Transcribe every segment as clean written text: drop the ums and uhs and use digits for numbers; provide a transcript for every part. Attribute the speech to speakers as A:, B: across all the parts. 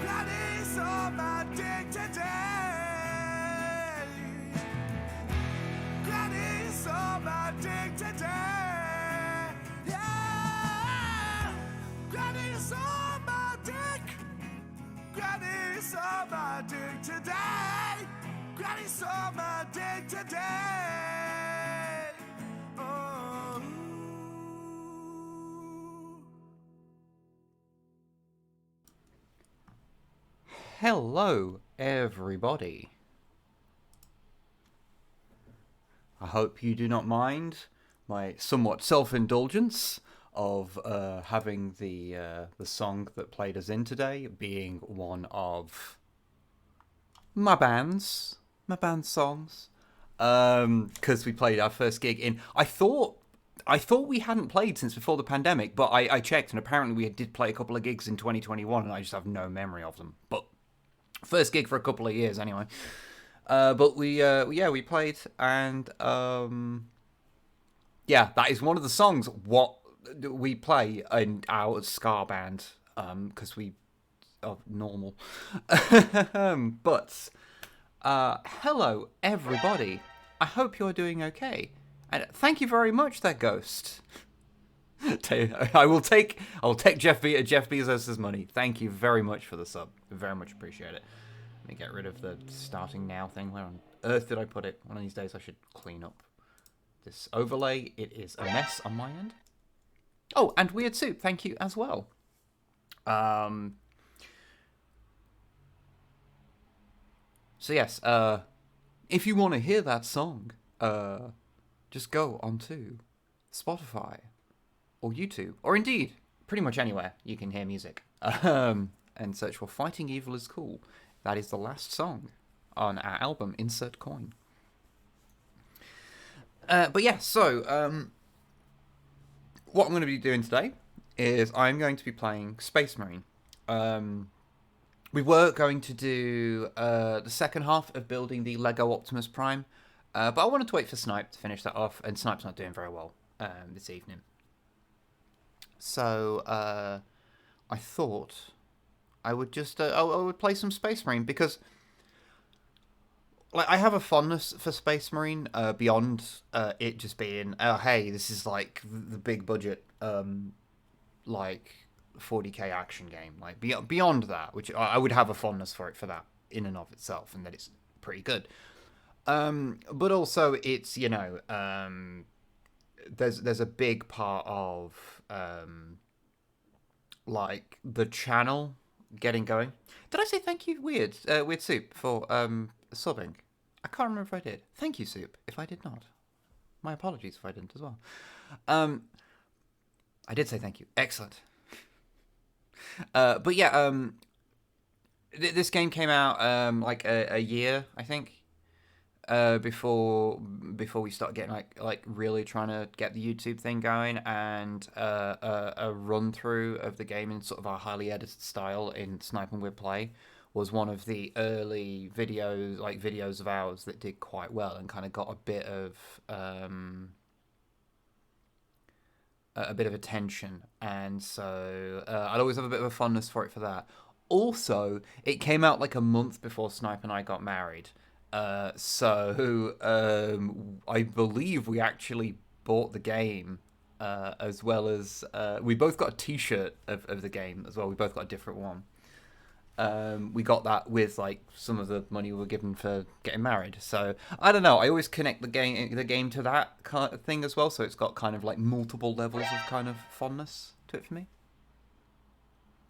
A: Granny's on my dick today. Granny's on my dick today. Yeah. Granny's on my dick. Granny's on my dick today. Granny's on my dick today. Oh.
B: Hello, everybody. I hope you do not mind my somewhat self-indulgence of having the song that played us in today being one of my band's songs. Because we played our first gig in. I thought we hadn't played since before the pandemic, but I checked and apparently we did play a couple of gigs in 2021, and I just have no memory of them. But first gig for a couple of years, anyway. But we played, and that is one of the songs what we play in our ska band, because we of normal. But hello everybody. I hope you're doing okay, and thank you very much, that ghost. I'll take Jeff Bezos's money. Thank you very much for the sub. Very much appreciate it. Let me get rid of the starting now thing. Where on earth did I put it? One of these days I should clean up this overlay. It is a mess on my end. Oh, and Weird Soup, thank you as well. So yes, if you want to hear that song, just go onto Spotify or YouTube, or indeed pretty much anywhere you can hear music, and search for "Fighting Evil is Cool." That is the last song on our album, Insert Coin. But yeah, so what I'm going to be doing today is I'm going to be playing Space Marine. We were going to do the second half of building the Lego Optimus Prime, but I wanted to wait for Snipe to finish that off, and Snipe's not doing very well this evening. So I thought I would just I would play some Space Marine, because like I have a fondness for Space Marine beyond it just being, oh hey, this is like the big budget like 40k action game. Like beyond that, which I would have a fondness for it for that in and of itself, and that it's pretty good. But also it's, you know, there's a big part of like the channel getting going. Did I say thank you, Weird Soup, for subbing? I can't remember if I did. Thank you, Soup, if I did not. My apologies if I didn't as well. I did say thank you. Excellent. But yeah, this game came out like a year, I think, before we start getting like really trying to get the YouTube thing going, and a run through of the game in sort of our highly edited style in Snipe and Wib Play was one of the early videos of ours that did quite well and kind of got a bit of attention, and so I'd always have a bit of a fondness for it for that. Also, it came out like a month before Snipe and I got married. So I believe we actually bought the game, as well as we both got a t-shirt of the game as well. We both got a different one. We got that with like some of the money we were given for getting married. So I don't know. I always connect the game to that kind of thing as well. So it's got kind of like multiple levels of kind of fondness to it for me.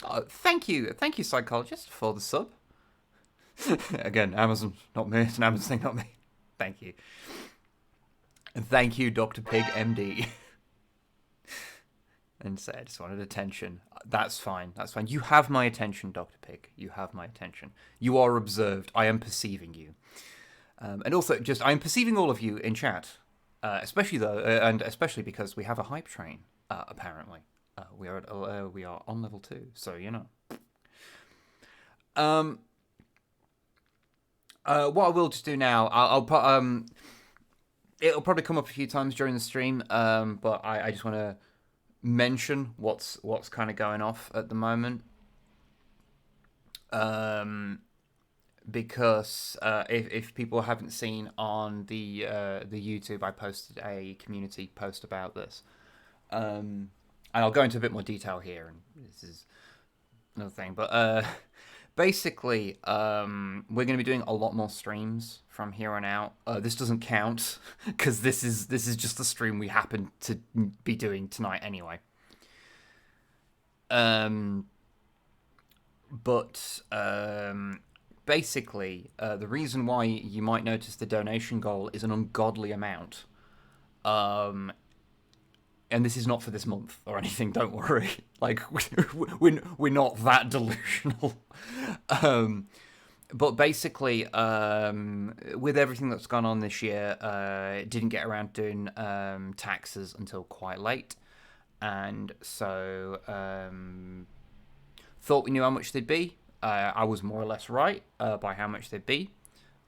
B: Oh, thank you, Psychologist, for the sub. Again, Amazon, not me. It's an Amazon thing, not me. Thank you. And thank you, Dr. Pig MD. And say, I just wanted attention. That's fine. That's fine. You have my attention, Dr. Pig. You have my attention. You are observed. I am perceiving you. And also, just I am perceiving all of you in chat, especially though, and especially because we have a hype train. Apparently, we are on level 2. So you know. What I will just do now, I'll put it'll probably come up a few times during the stream. But I just want to mention what's kind of going off at the moment, because if people haven't seen on the YouTube, I posted a community post about this, and I'll go into a bit more detail here, and this is another thing, but basically we're going to be doing a lot more streams from here on out. This doesn't count because this is just the stream we happen to be doing tonight anyway. But basically the reason why you might notice the donation goal is an ungodly amount, and this is not for this month or anything, don't worry. Like, we're not that delusional. But basically, with everything that's gone on this year, didn't get around to doing taxes until quite late. And so thought we knew how much they'd be. I was more or less right by how much they'd be.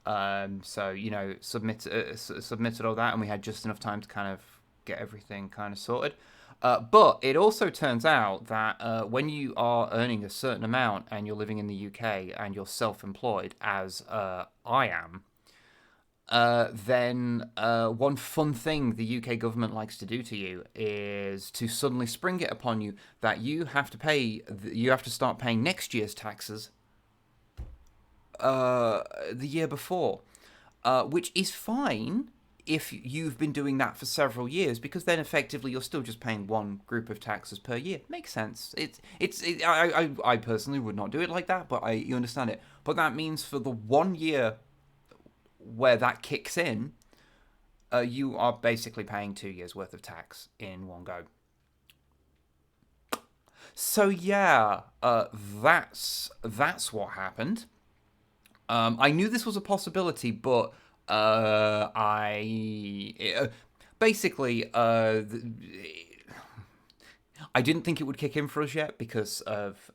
B: So, you know, submitted all that, and we had just enough time to kind of get everything kind of sorted. But it also turns out that when you are earning a certain amount and you're living in the UK and you're self-employed, as I am, then one fun thing the UK government likes to do to you is to suddenly spring it upon you that you have to start paying next year's taxes the year before, which is fine if you've been doing that for several years, because then effectively you're still just paying one group of taxes per year. Makes sense. I personally would not do it like that, but you understand it. But that means for the 1 year where that kicks in, you are basically paying 2 years worth of tax in one go. So yeah, that's what happened. I knew this was a possibility, but I didn't think it would kick in for us yet because of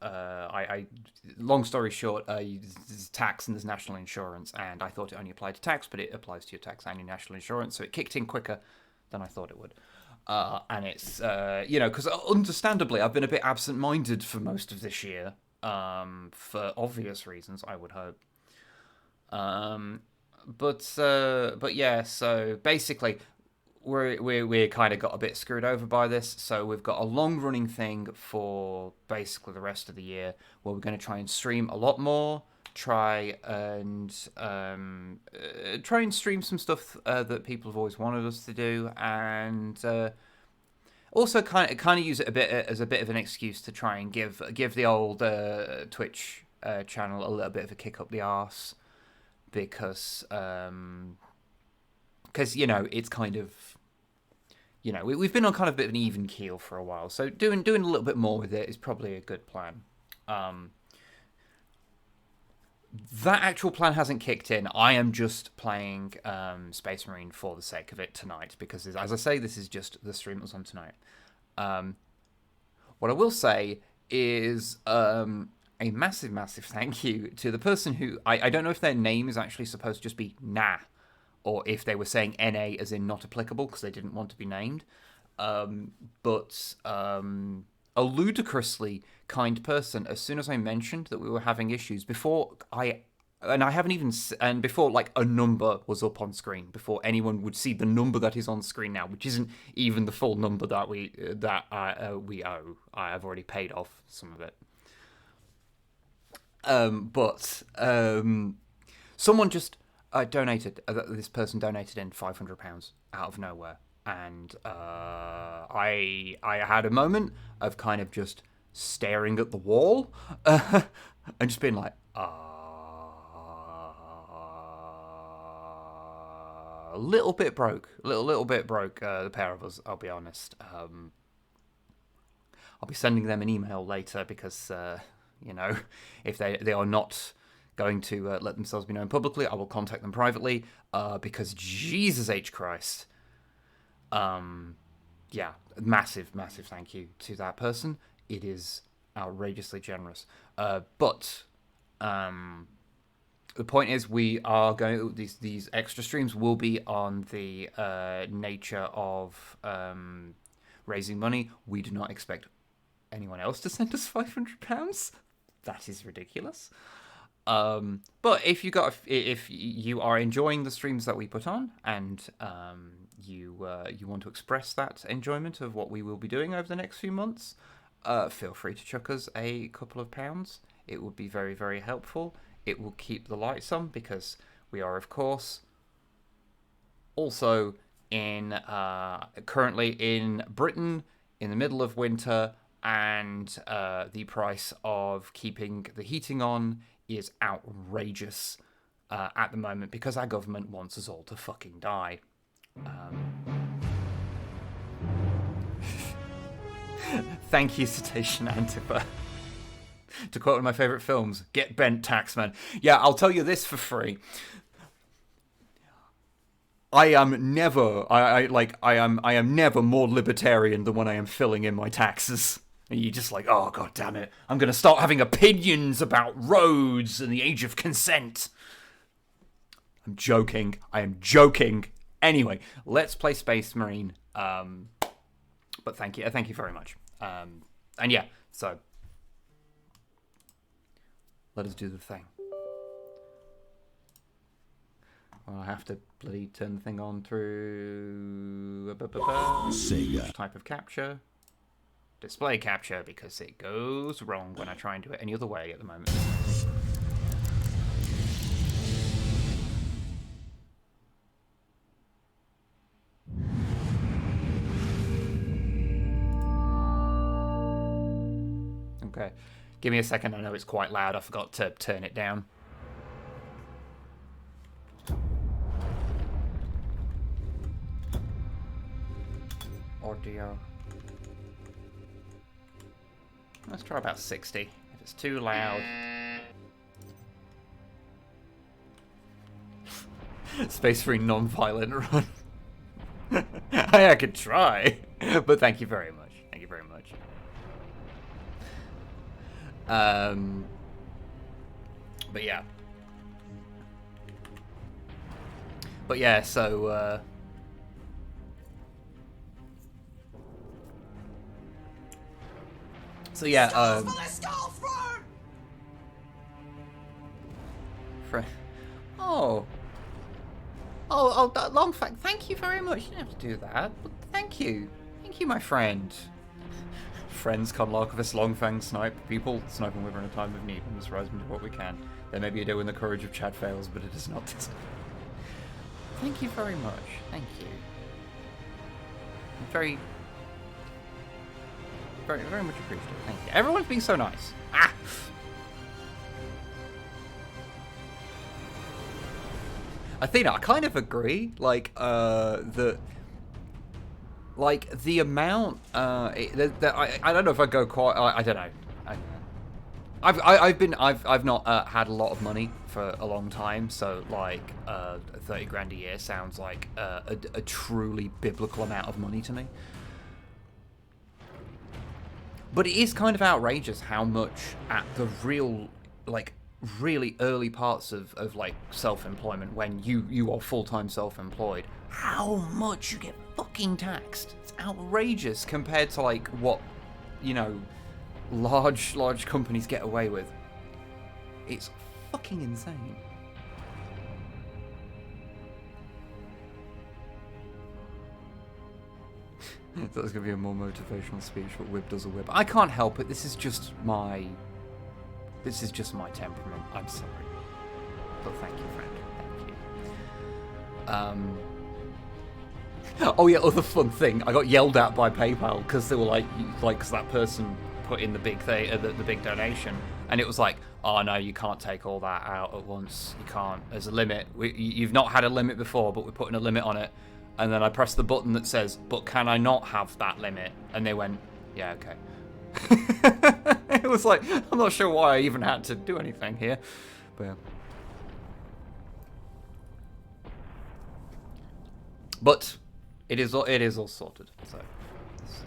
B: long story short, there's tax and there's national insurance, and I thought it only applied to tax, but it applies to your tax and your national insurance, so it kicked in quicker than I thought it would. And it's because understandably I've been a bit absent-minded for most of this year, for obvious reasons, I would hope. But yeah, so basically we're kind of got a bit screwed over by this, so we've got a long running thing for basically the rest of the year where we're going to try and stream a lot more, try and stream some stuff that people have always wanted us to do, and also kind of use it a bit as a bit of an excuse to try and give the old Twitch channel a little bit of a kick up the arse, because it's kind of, we've been on kind of a bit of an even keel for a while, so doing a little bit more with it is probably a good plan. That actual plan hasn't kicked in. I am just playing Space Marine for the sake of it tonight, because as I say, this is just the stream that was on tonight. What I will say is a massive thank you to the person who, I don't know if their name is actually supposed to just be Nah, or if they were saying NA as in not applicable because they didn't want to be named. But a ludicrously kind person, as soon as I mentioned that we were having issues, before like a number was up on screen, before anyone would see the number that is on screen now, which isn't even the full number that we owe. I have already paid off some of it. But someone just donated. This person donated in £500 out of nowhere, and I had a moment of kind of just staring at the wall and just being like, a little bit broke, little bit broke. The pair of us, I'll be honest. I'll be sending them an email later because if they are not going to let themselves be known publicly, I will contact them privately, because Jesus H. Christ. Yeah, massive thank you to that person. It is outrageously generous. But the point is, we are going, these extra streams will be on the nature of raising money. We do not expect anyone else to send us £500. That is ridiculous. But if you are enjoying the streams that we put on, and you want to express that enjoyment of what we will be doing over the next few months, feel free to chuck us a couple of pounds. It would be very, very helpful. It will keep the lights on, because we are, of course, also currently in Britain in the middle of winter, and the price of keeping the heating on is outrageous at the moment, because our government wants us all to fucking die. Thank you, Cetacean Antifa. To quote one of my favourite films, get bent, taxman. Yeah, I'll tell you this for free. I am never more libertarian than when I am filling in my taxes. And you're just like, oh, god damn it, I'm going to start having opinions about roads and the age of consent. I'm joking. I am joking. Anyway, let's play Space Marine. But thank you very much. And yeah, so let us do the thing. Well, I have to bloody turn the thing on through
C: Sega.
B: type of capture. Display capture, because it goes wrong when I try and do it any other way at the moment. Okay, give me a second. I know it's quite loud. I forgot to turn it down. Audio. Let's try about 60. If it's too loud. Space Marine non-violent run. I could try, but thank you very much. Thank you very much. But yeah. But yeah, so yeah, long fact. Thank you very much. You didn't have to do that, but thank you, my friend. Friends come Larkovus Longfang snipe people, sniping Wyvern in a time of need, and must rise and do what we can. There may be a day when the courage of Chad fails, but it is not this. Thank you very much. Thank you. Very much appreciated. Thank you. Everyone's being so nice. Ah! Athena, I kind of agree. Like, the amount. I don't know if I go quite. I don't know. I've not had a lot of money for a long time, so like 30 grand a year sounds like a truly biblical amount of money to me. But it is kind of outrageous how much at the really early parts of like self-employment, when you are full-time self-employed, how much you get fucking taxed. It's outrageous compared to like what, you know, large companies get away with. It's fucking insane. So that's gonna be a more motivational speech, but Wib does a Wib. I can't help it. This is just my temperament. I'm sorry, but thank you, friend. Thank you. Oh yeah, other fun thing. I got yelled at by PayPal because they were like, because that person put in the big thing, the big donation, and it was like, oh no, you can't take all that out at once. You can't. There's a limit. You've not had a limit before, but we're putting a limit on it. And then I pressed the button that says, but can I not have that limit? And they went, yeah, okay. It was like, I'm not sure why I even had to do anything here. But yeah. But it is all sorted, so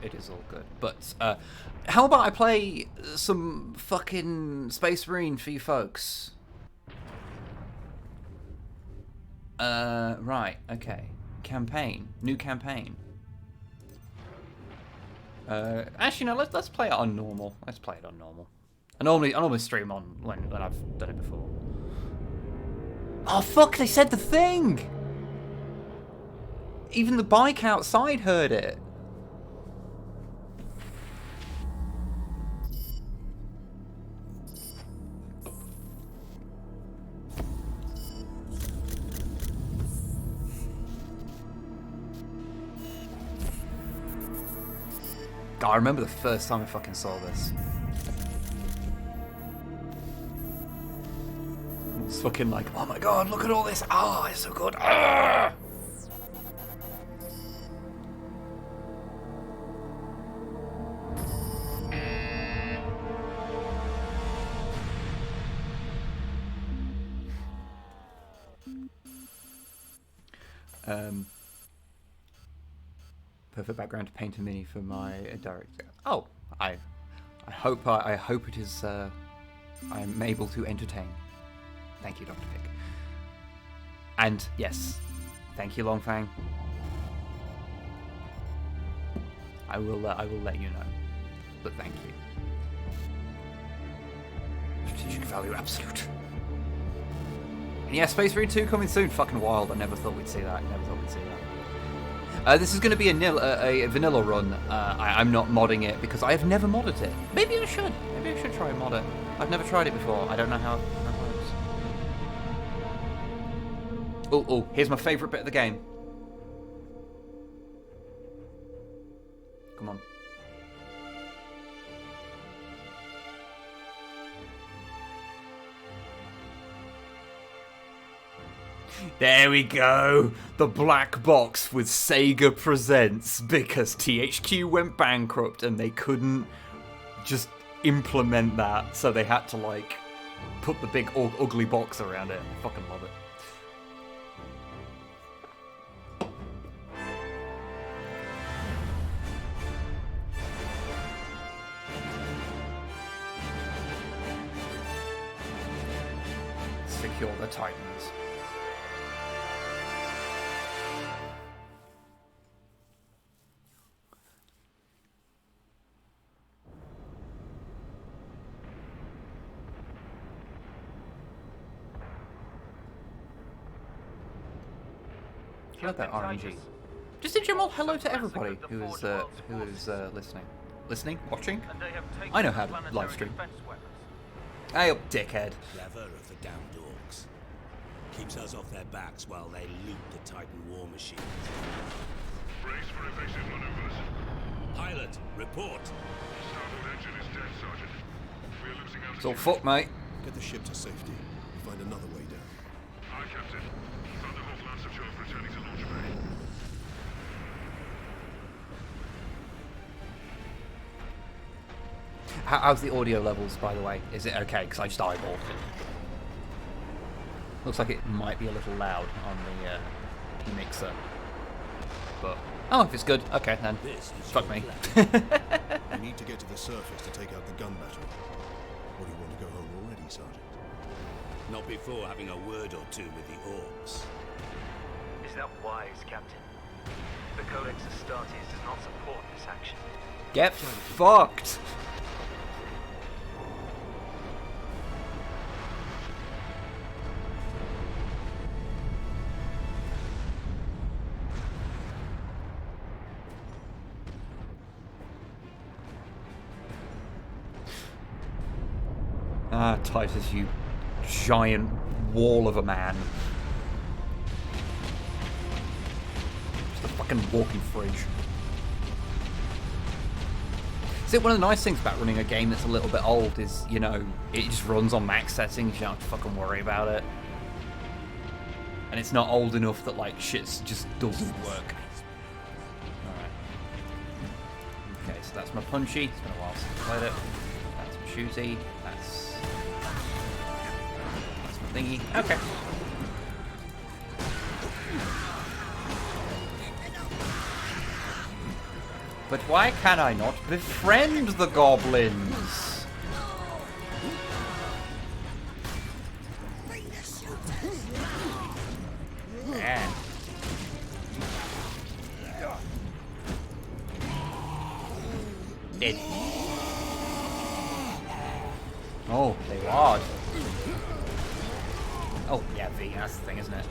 B: it is all good. But how about I play some fucking Space Marine for you folks? Right, okay. New campaign. Actually, no. Let's play it on normal. I normally stream on when I've done it before. Oh fuck! They said the thing. Even the bike outside heard it. God, I remember the first time I fucking saw this. It was fucking like, oh my god, look at all this. Oh, it's so good. Ah! Perfect background to paint a mini for my director. Oh, I hope it is. I'm able to entertain. Thank you, Dr. Pick. And yes, thank you, Longfang. I will let you know. But thank you. Strategic value absolute. And yeah, Space Marine 2 coming soon. Fucking wild. I never thought we'd see that. This is going to be a vanilla run. I'm not modding it because I have never modded it. Maybe I should. Maybe I should try and mod it. I've never tried it before. I don't know how it works. Oh, here's my favourite bit of the game. Come on. There we go! The black box with Sega Presents, because THQ went bankrupt and they couldn't just implement that, so they had to, like, put the big ugly box around it. I fucking love it. Secure the Titans. I love that RNG. Just in general, hello to everybody who is listening. Listening? Watching? I know how to live stream. Hey up, dickhead.
C: Clever of the damned orcs. Keeps us off their backs while they loot the Titan war machines.
A: Brace for evasive maneuvers.
C: Pilot, report.
A: Starboard engine is dead, Sergeant. We're losing altitude.
B: It's all fucked, mate.
D: Get the ship to safety. Find another way down.
A: Aye, Captain. Thunderhawk Lancer Jove returning to launch bay.
B: How's the audio levels, by the way? Is it okay? Because I just eyeballed it. Looks like it might be a little loud on the mixer. But, oh, if it's good, okay, then. Fuck me.
D: We need to get to the surface to take out the gun battery. Or do you want to go home already, Sergeant?
C: Not before having a word or two with the orcs.
E: Is that wise, Captain? The Codex Astartes does not support this action.
B: Get fucked! Ah, Titus, you giant wall of a man. Just a fucking walking fridge. See, one of the nice things about running a game that's a little bit old is, you know, it just runs on max settings, you don't have to fucking worry about it. And it's not old enough that, like, shit just doesn't work. Alright. Okay, so that's my punchy. It's been a while since I played it. That's my shooty. That's my thingy. Okay. But why can I not befriend the goblins? Man. Dead. Oh, they are. Oh, yeah, V, that's the thing, isn't it?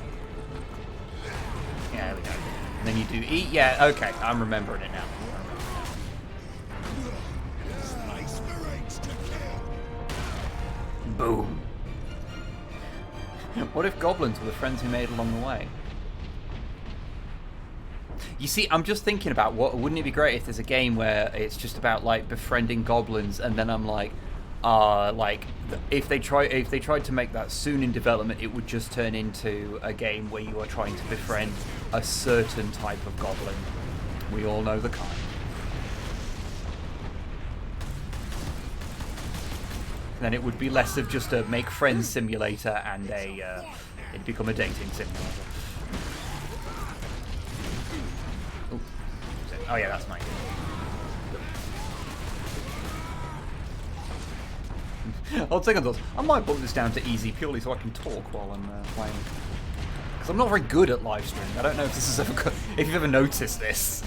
B: Yeah, there we go. And then you do E. Yeah, okay, I'm remembering it now. Boom. What if goblins were the friends we made along the way? You see, I'm just thinking about wouldn't it be great if there's a game where it's just about like befriending goblins, and then I'm like if they tried to make that soon in development, it would just turn into a game where you are trying to befriend a certain type of goblin. We all know the kind. Then it would be less of just a make friends simulator and it'd become a dating simulator. Ooh. Oh yeah, that's mine. I'll take those. I might bump this down to easy purely so I can talk while I'm playing. Because I'm not very good at live streaming. I don't know if this is if you've ever noticed this.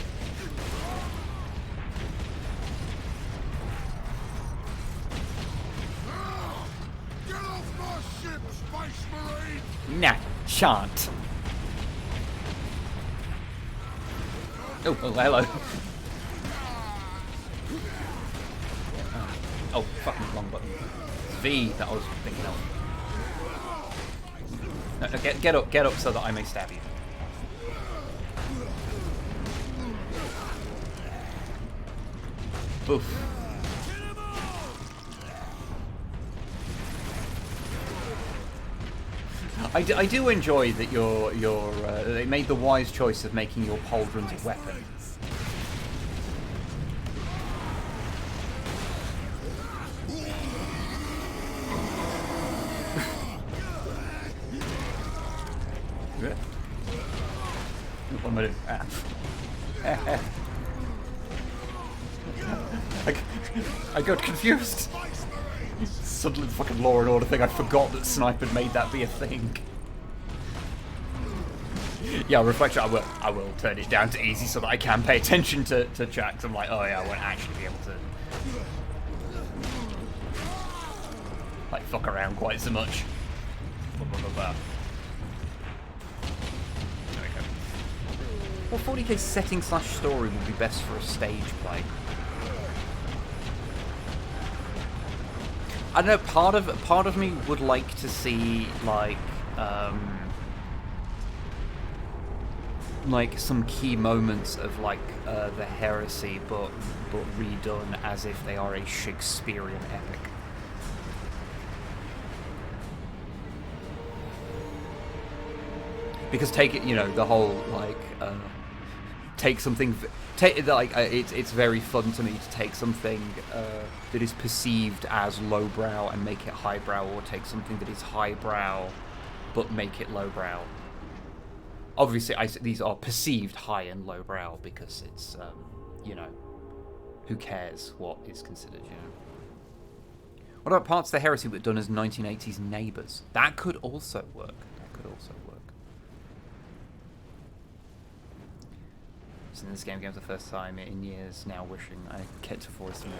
B: Nah, shan't. Oh, hello. Oh, fucking wrong button. V that I was thinking of. No, get up so that I may stab you. Boof. I do enjoy that they made the wise choice of making your pauldrons a weapon. What am I doing? I got confused. Suddenly the fucking Law and Order thing, I forgot that Snipe had made that be a thing. Yeah, reflection, I will turn it down to easy so that I can pay attention to chat, 'cause I'm like, oh yeah, I won't actually be able to like fuck around quite so much. Blah, blah, blah, blah. There we go. What 40k setting / story would be best for a stage play? I don't know. Part of me would like to see like some key moments of like the heresy, but redone as if they are a Shakespearean epic. Because take it, you know, the whole like take something. It's very fun to me to take something that is perceived as lowbrow and make it highbrow, or take something that is highbrow but make it lowbrow. Obviously, these are perceived high and lowbrow because it's, you know, who cares what is considered, you know. What about parts of the heresy but done as 1980s neighbours? That could also work. That could also work. In this game for the first time in years now, wishing I get to voice them.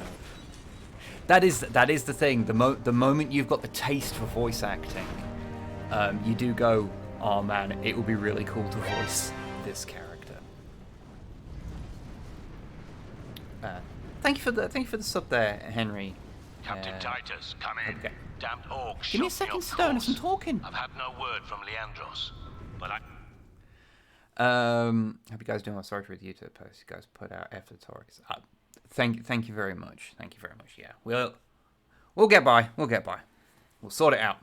B: That is the thing. The moment you've got the taste for voice acting, you do go, oh man, it would be really cool to voice this character. Thank you for the sub there, Henry.
C: Captain Titus, come in.
B: Okay.
C: Damned orcs.
B: Give me a second, Stone. I'm talking.
C: I've had no word from Leandros, but I.
B: Hope you guys doing well. Sorry for the YouTube post. You guys put out effort towards. Thank you very much. Thank you very much. Yeah, we'll get by. We'll get by. We'll sort it out.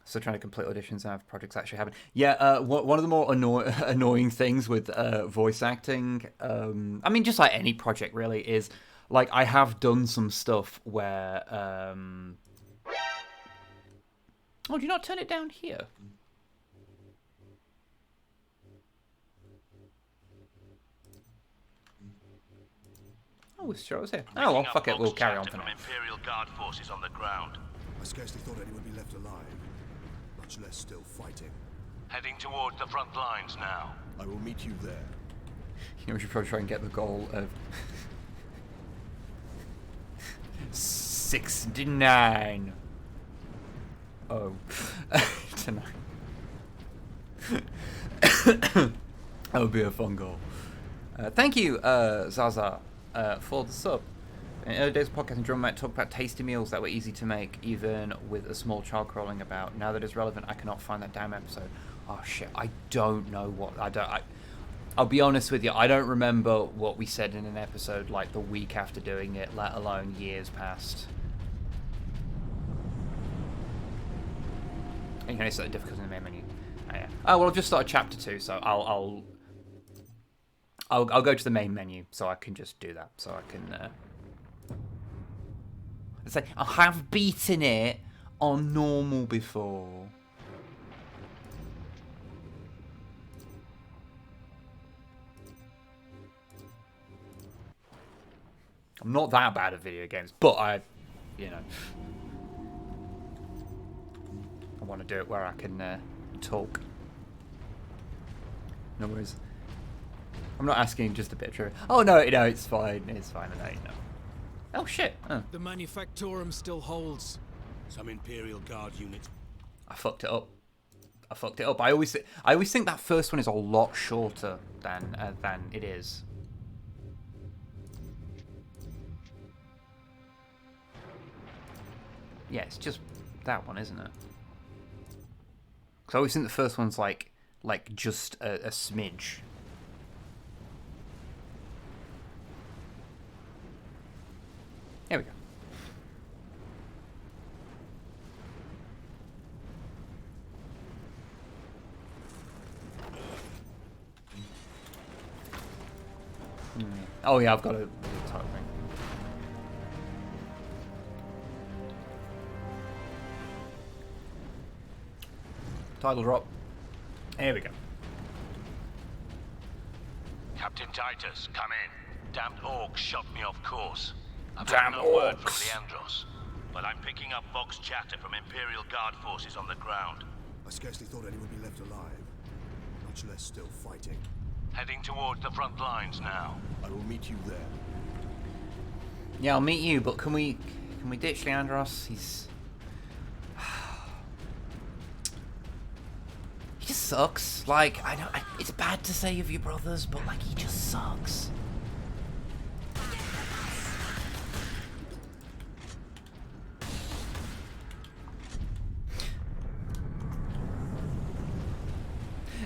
B: So trying to complete auditions and have projects actually happen. Yeah, one of the more annoying things with voice acting, I mean, just like any project really, is like I have done some stuff where. Oh, do you not turn it down here? Oh, sure, I was here. Oh well, fuck it. We'll carry on for now.
C: Imperial Guard forces on the ground.
D: I scarcely thought anyone would be left alive, much less still fighting.
C: Heading towards the front lines now.
D: I will meet you there.
B: You know, we should probably try and get the goal of 69. Oh, tonight. That would be a fun goal. Thank you, Zaza, for the sub. In early days of podcasting, Drum might talk about tasty meals that were easy to make, even with a small child crawling about. Now that it's relevant, I cannot find that damn episode. Oh shit, I don't know what I'll be honest with you, I don't remember what we said in an episode like the week after doing it, let alone years past. You know, it's like difficult in the main menu. Oh, yeah. Oh well, I've just started chapter 2, so I'll go to the main menu, so I can just do that. So I can. It's like I have beaten it on normal before. I'm not that bad at video games, but you know, I want to do it where I can talk. No worries. I'm not asking just a picture. Oh no, it's fine. It's fine. I know you know. Oh shit. Oh.
F: The Manufactorum still holds.
C: Some Imperial Guard units.
B: I fucked it up. I always think that first one is a lot shorter than it is. Yeah, it's just that one, isn't it? Because I always think the first one's like just a smidge. There we go. Oh yeah, I've got a title thing. Title drop. There we go.
G: Captain Titus, come in. Damned orcs shot me off course. I've
B: Damn
G: had no word from
B: orcs.
G: Leandros, but I'm picking up Vox chatter from Imperial Guard forces on the ground.
D: I scarcely thought anyone would be left alive, much less still fighting.
G: Heading towards the front lines now.
D: I will meet you there.
B: Yeah, I'll meet you, but can we ditch Leandros? He's he just sucks. Like I know it's bad to say of your brothers, but like he just sucks.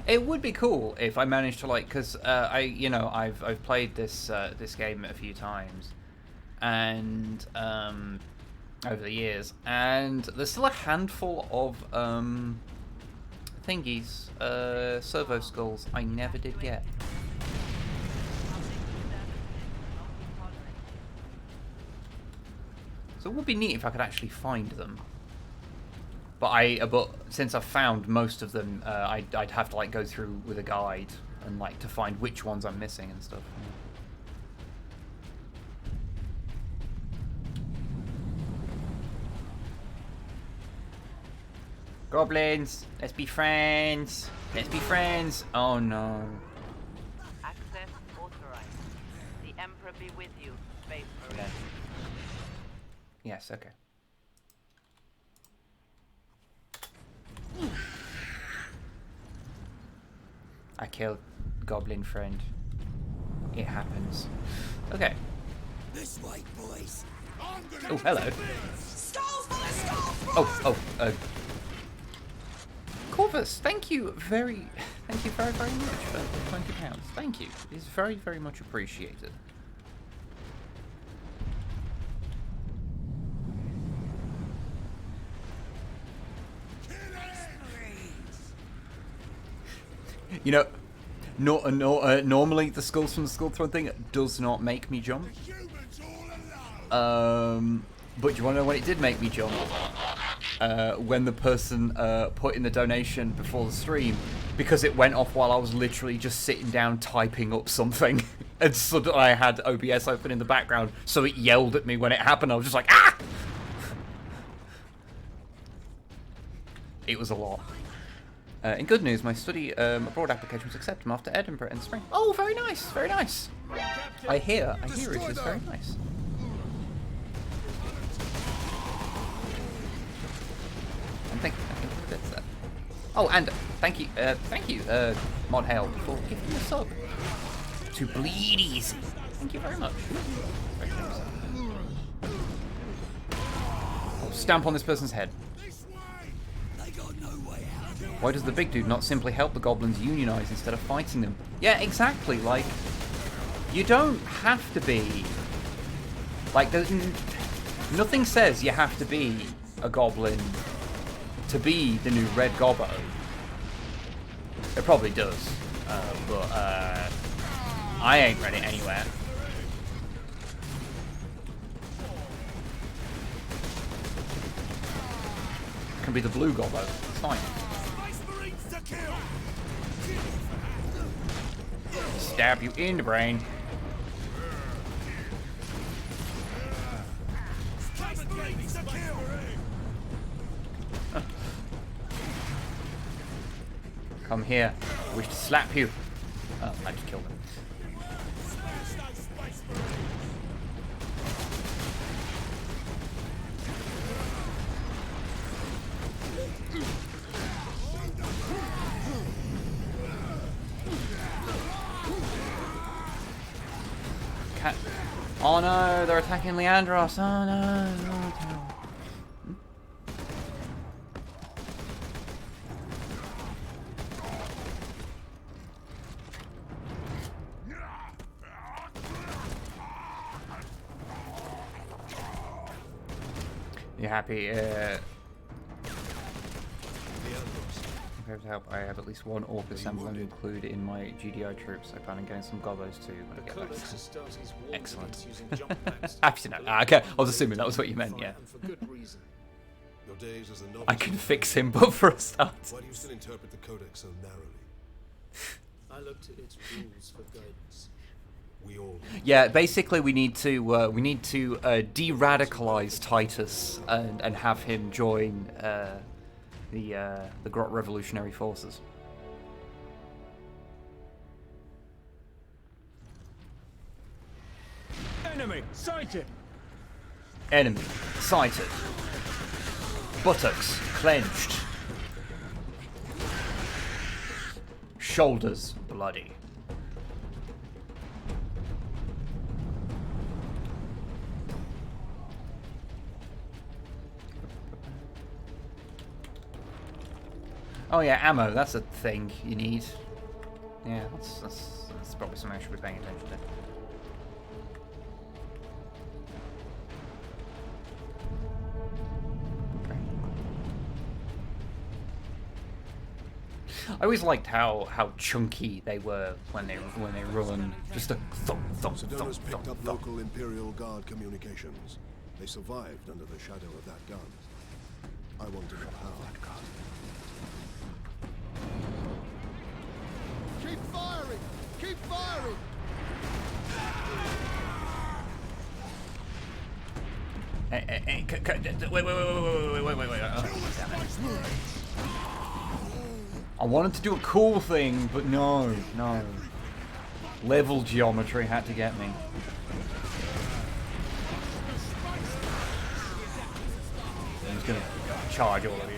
B: It would be cool if I managed to because I've played this game a few times, and over the years, and there's still a handful of thingies, servo skulls I never did get. So it would be neat if I could actually find them. But since I've found most of them, I'd have to go through with a guide and to find which ones I'm missing and stuff. Goblins, let's be friends. Let's be friends. Oh no.
H: Access authorized. The Emperor be with you, Space Marine.
B: Okay. Yes. Okay. I killed goblin friend. It happens. Okay.
C: This way, boys.
B: Oh, hello. Oh, Corvus, thank you very much for £20. Thank you. It's very, very much appreciated. You know, normally the skulls from the skull throne thing does not make me jump. But you want to know when it did make me jump? When the person put in the donation before the stream, because it went off while I was literally just sitting down typing up something, and suddenly I had OBS open in the background, so it yelled at me when it happened. I was just like, ah! It was a lot. In good news, my study abroad application was accepted after Edinburgh in the spring. Oh, very nice, very nice. I hear it is very nice. And thank you for that. Oh, and thank you, Mod Hale, for giving me a sub to Bleed Easy. Thank you very much. Very generous. Oh, stamp on this person's head. Why does the big dude not simply help the goblins unionize instead of fighting them? Yeah, exactly. Like, you don't have to be. Like, there's nothing says you have to be a goblin to be the new Red Gobbo. It probably does, but I ain't read it anywhere. Can be the blue Gobbo. It's fine. Stab you in the brain. Come here. I wish to slap you. Oh, I just killed him. Oh no, they're attacking Leandros. Oh no. You happy? To help, I have at least one orc assembler to include in my GDI troops. I plan on getting some gobos too when I get back. Excellent. Happy to know. Ah, okay, I was assuming that was what you meant, yeah.
D: Your days as a novice
B: I can fix him, but for a start.
D: Why do you still interpret the Codex so narrowly?
F: I looked at its rules for guidance.
D: We all.
B: Yeah, basically we need to de-radicalize Titus and have him join the Grot Revolutionary Forces.
F: Enemy sighted.
B: Enemy sighted. Buttocks clenched. Shoulders bloody. Oh yeah, ammo, that's a thing you need. Yeah, that's probably something I should be paying attention to. I always liked how chunky they were when they run. Just a thump, thump, thump,
D: Sedona's picked
B: thump,
D: up
B: thump.
D: local Imperial Guard communications. They survived under the shadow of that gun. I want to know how.
A: Keep firing! Keep firing!
B: Hey, wait. Oh, damn it. I wanted to do a cool thing, but no. Level geometry had to get me. I'm just gonna charge all of you.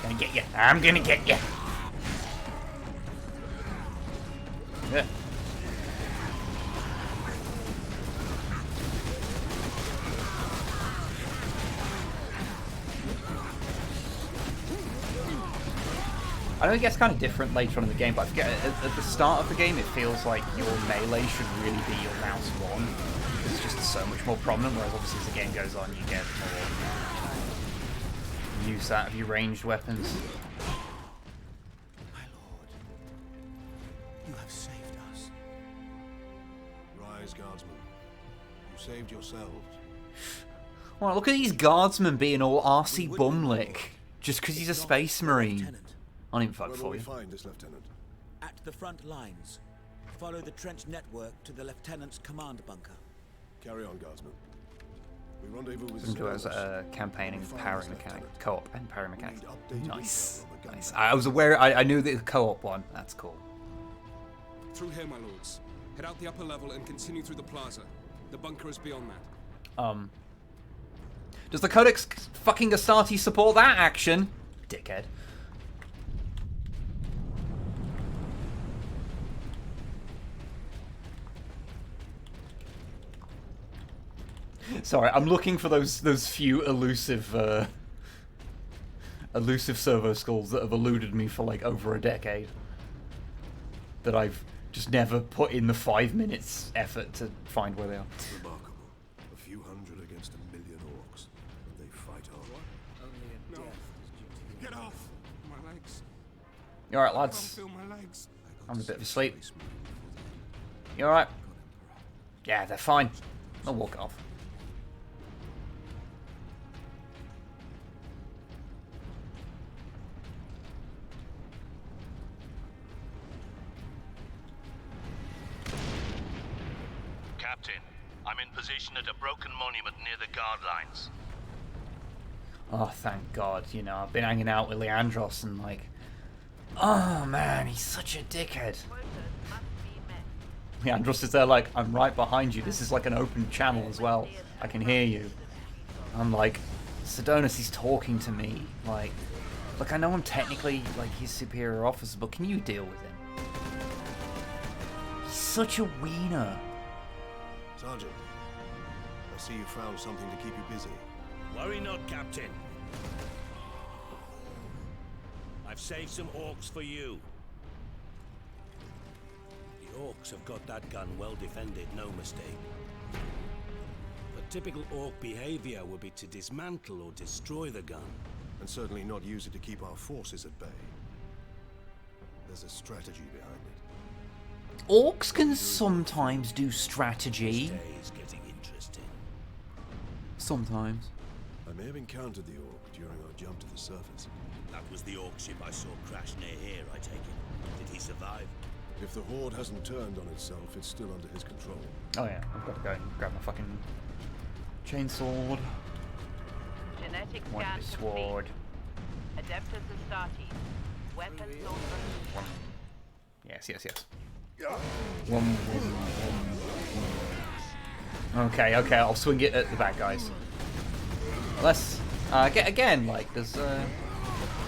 B: Gonna get you. I'm gonna get you. Yeah. I know it gets kind of different later on in the game, but I forget at the start of the game it feels like your melee should really be your mouse one. It's just so much more prominent, whereas obviously as the game goes on you get more use out of your ranged weapons.
C: My lord, you have saved us.
D: Rise, guardsmen. You saved yourselves.
B: Well, look at these guardsmen being all arsey bumlick just because he's a space marine.
C: Lieutenant,
B: I didn't fuck
D: Where
B: for
D: will we
B: you.
D: find this lieutenant?
C: at the front lines. Follow the trench network to the lieutenant's command bunker.
D: Carry on, guardsmen. We rendezvous with
B: Into as
D: Sedona's.
B: campaigning
D: We'll find
B: parry
D: this
B: mechanic,
D: lieutenant.
B: co-op and parry
D: We
B: mechanic.
D: need updated
B: Nice,
D: intel on the gun
B: nice.
D: battle.
B: I was aware. I knew the co-op one. That's cool.
F: Through here, my lords. Head out the upper level and continue through the plaza. The bunker is beyond that.
B: Does the Codex fucking Astarte support that action? Dickhead. Sorry, I'm looking for those few elusive servo skulls that have eluded me for like over a decade. That I've just never put in the 5 minutes effort to find where they are.
D: Remarkable. A few hundred against 1,000,000 orcs. And they fight on.
F: No. Get off! My legs.
B: You alright,
F: I can't
B: lads?
F: feel my legs.
B: I'm a bit of a sleep. You alright? Yeah, they're fine. I'll walk it off.
G: Captain, I'm in position at a broken monument near the guard lines.
B: Oh, thank God. You know, I've been hanging out with Leandros and, like, Oh man, he's such a dickhead.
H: Quotas must be met.
B: Leandros is there like, I'm right behind you. This is like an open channel as well. I can hear you. I'm like, Sidonus, he's talking to me. Like, look, I know I'm technically like his superior officer, but can you deal with him? He's such a wiener.
D: Sergeant, I see you found something to keep you busy.
C: Worry not, Captain. I've saved some orcs for you. The orcs have got that gun well defended, no mistake. But typical orc behavior would be to dismantle or destroy the gun.
D: And certainly not use it to keep our forces at bay. There's a strategy behind it.
B: Orcs can sometimes do strategy.
C: This day is getting interesting.
B: Sometimes.
D: I may have encountered the orc during our jump to the surface.
C: That was the orc ship I saw crash near here, I take it. Did he survive?
D: If the horde hasn't turned on itself, it's still under his control.
B: Oh yeah, I've got to go and grab my fucking chainsword.
H: Genetic
B: Want
H: scan
B: the
H: complete.
B: sword.
H: Adeptus Astartes. Weapons authorized.
B: Yes. Okay, I'll swing it at the bad guys. Let's get again. Like, there's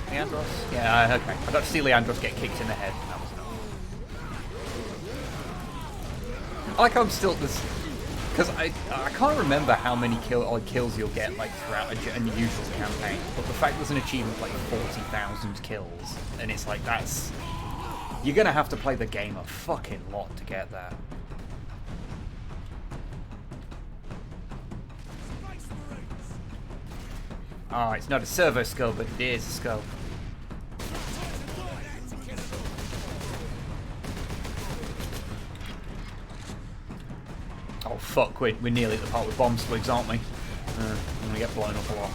B: Leandros. Yeah, okay. I got to see Leandros get kicked in the head. That was enough. I like how I'm still this, because I can't remember how many kills you'll get like throughout a usual campaign. But the fact there's an achievement like 40,000 kills, and it's like that's. You're gonna have to play the game a fucking lot to get there. Oh, it's not a servo skull, but it is a skull. Oh fuck, we're nearly at the part with bomb squigs, aren't we? I'm gonna get blown up a lot.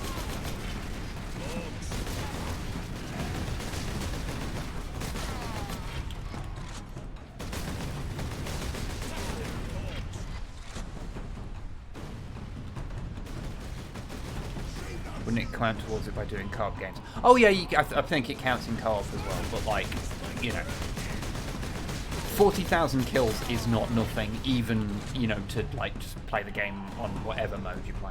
B: Wouldn't it count towards it by doing co-op games? Oh yeah, I think it counts in co-op as well, but like, you know, 40,000 kills is not nothing, even, you know, to like just play the game on whatever mode you play.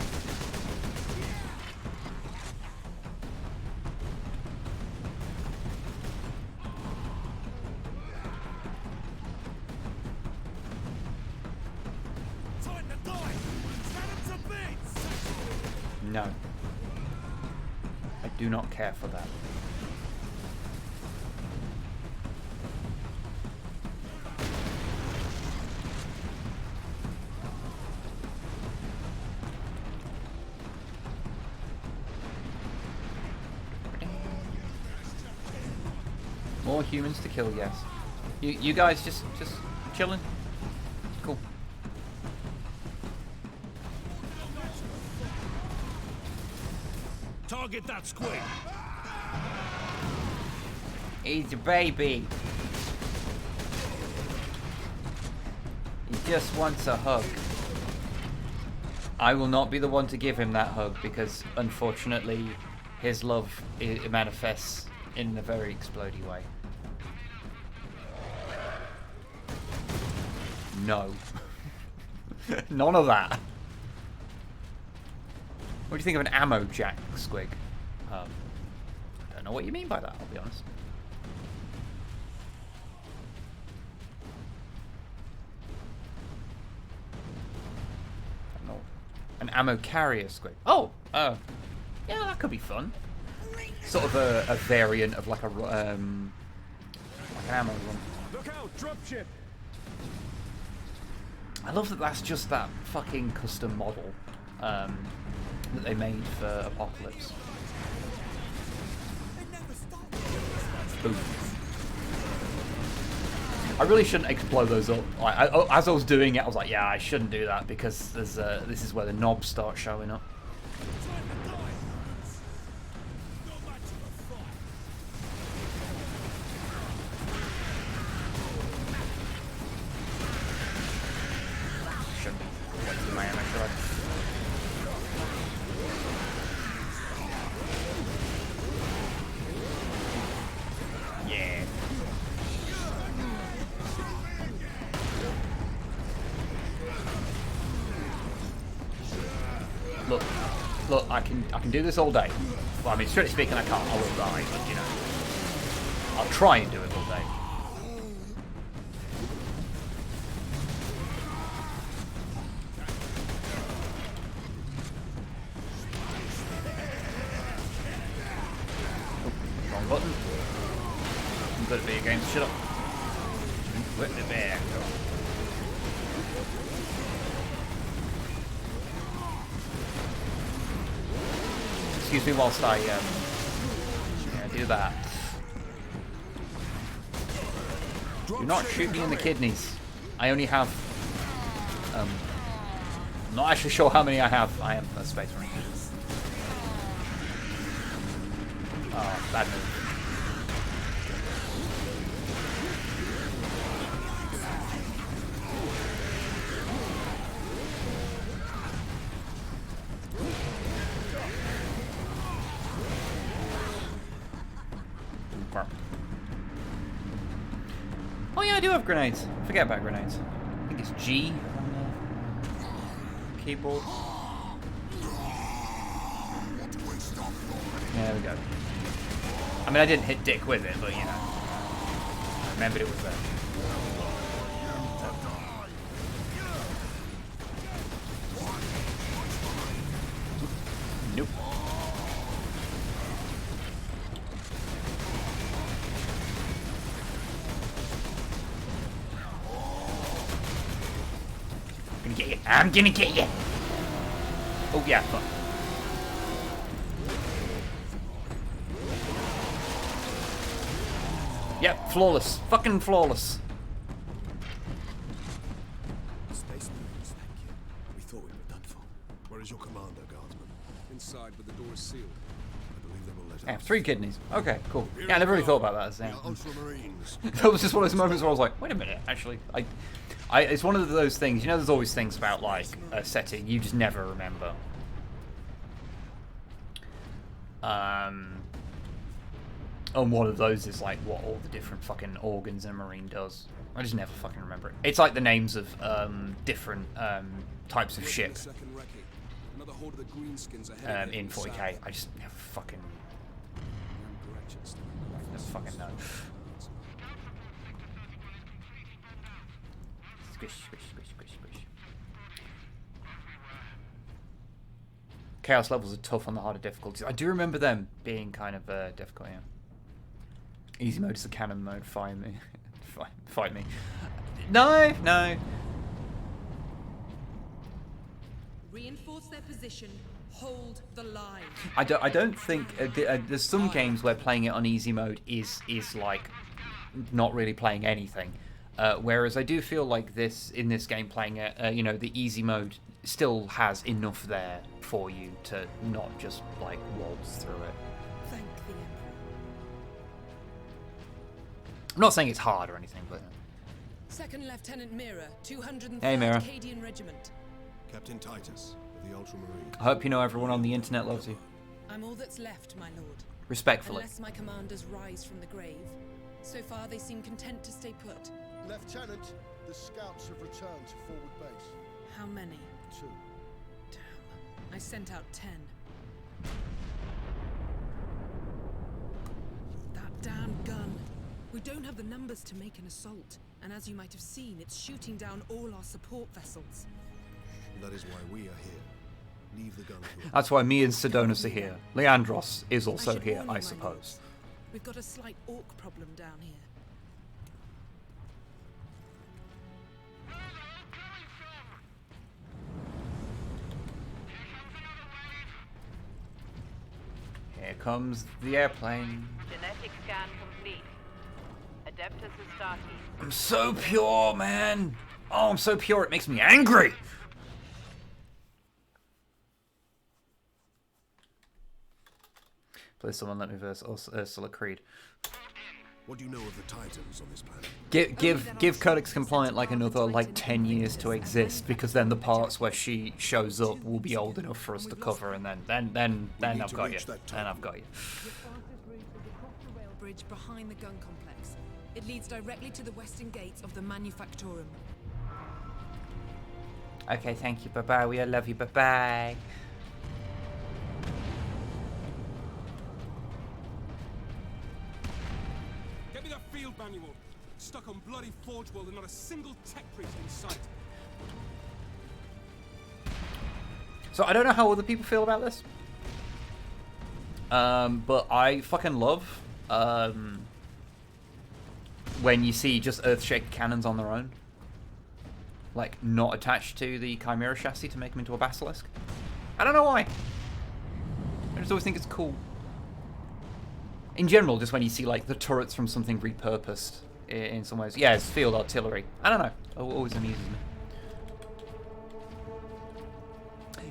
A: Time to die! Stand him to bits!
B: No. I do not care for that. More humans to kill, yes. You guys just chilling? Cool.
C: Target that squid!
B: He's a baby. He just wants a hug. I will not be the one to give him that hug because, unfortunately, his love it manifests in a very explodey way. No. None of that. What do you think of an ammo jack, Squig? I don't know what you mean by that, I'll be honest. I don't know. An ammo carrier, Squig. Oh! Yeah, that could be fun. Sort of a variant of like a like an ammo run.
F: Look out, dropship!
B: I love that that's just that fucking custom model that they made for Apocalypse. Boom. I really shouldn't explode those up. As I was doing it, I was like, yeah, I shouldn't do that because there's this is where the knobs start showing up. Shouldn't be wasting my ammo, should I? Yeah. Look, I can do this all day. Well, I mean, strictly speaking, I can't. I will die, but you know, I'll try and do it all day. Oh, wrong button. I'm good at video games. Shut up. Whip the bear. Excuse me whilst I do that. Do not shoot me in the kidneys. I only have I'm not actually sure how many I have. I am a space marine. Oh, bad move. Oh yeah, I do have grenades. Forget about grenades. I think it's G on the keyboard. Yeah, there we go. I mean, I didn't hit Dick with it, but you know, I remembered it was there. Nope. I'm gonna get you. Oh yeah, fuck. Yep, flawless. Fucking flawless.
D: Space Marines, thank you. We thought we were done for. Where is your commander, guardsman?
F: Inside, but the door is sealed.
D: I believe they will let
B: I have
D: us.
B: 3 kidneys. Okay, cool. Yeah, I never really thought about that. As
D: We are Ultramarines.
B: that was just one of those moments where I was like, wait a minute, actually, it's one of those things, you know, there's always things about, like, a setting you just never remember. And one of those is, like, what all the different fucking organs a Marine does. I just never fucking remember it. It's like the names of, different, types of ship,
F: Another horde of the greenskins ahead
B: in 40k. I just never fucking know. Squish, squish, squish, squish, squish. Chaos levels are tough on the harder difficulties. I do remember them being kind of difficult, yeah. Easy mode is the cannon mode. Fight me. Fight me. No, no.
I: Reinforce their position. Hold the line.
B: I don't think there's some games where playing it on easy mode is like not really playing anything. Whereas I do feel like in this game playing it, you know, the easy mode still has enough there for you to not just like waltz through it.
I: Thank the Emperor.
B: I'm not saying it's hard or anything, but.
I: Second Lieutenant Mira, 203rd
B: Hey, Mira.
I: Acadian Regiment.
D: Captain Titus of the Ultramarines.
B: I hope you know everyone on the internet loves you.
I: I'm all that's left, my lord.
B: Respectfully.
I: Unless my commanders rise from the grave. So far, they seem content to stay put.
J: Lieutenant, the scouts have returned to forward base.
I: How many?
J: 2.
I: Damn. I sent out 10. That damn gun. We don't have the numbers to make an assault. And as you might have seen, it's shooting down all our support vessels.
D: That is why we are here. Leave the gun to us.
B: That's why me and Sidonus are here. Leandros is also
I: should
B: here,
I: warn you,
B: I
I: my
B: suppose.
I: lords. We've got a slight orc problem down here.
B: Here comes the airplane.
H: Genetic scan complete. Adeptus Astartes.
B: I'm so pure, man. Oh, I'm so pure, it makes me angry. Please, someone let me verse Ursula Creed.
D: What do you know of the Titans on this planet?
B: Give Codex Compliant like another like 10 years to exist, because then the parts where she shows up will be old enough for us to cover, and then I've got you. Then I've got you.
I: The fastest route is across the rail bridge behind the gun complex. It leads directly to the western gates of the Manufactorum.
B: Okay, thank you. Bye bye. We love you. Bye bye.
F: field manual. Stuck on bloody Forge World and not a single tech priest in sight.
B: So I don't know how other people feel about this. But I fucking love when you see just Earthshaker cannons on their own. Like, not attached to the Chimera chassis to make them into a Basilisk. I don't know why. I just always think it's cool. In general, just when you see, like, the turrets from something repurposed in some ways. Yeah, it's field artillery. I don't know. It always amuses me.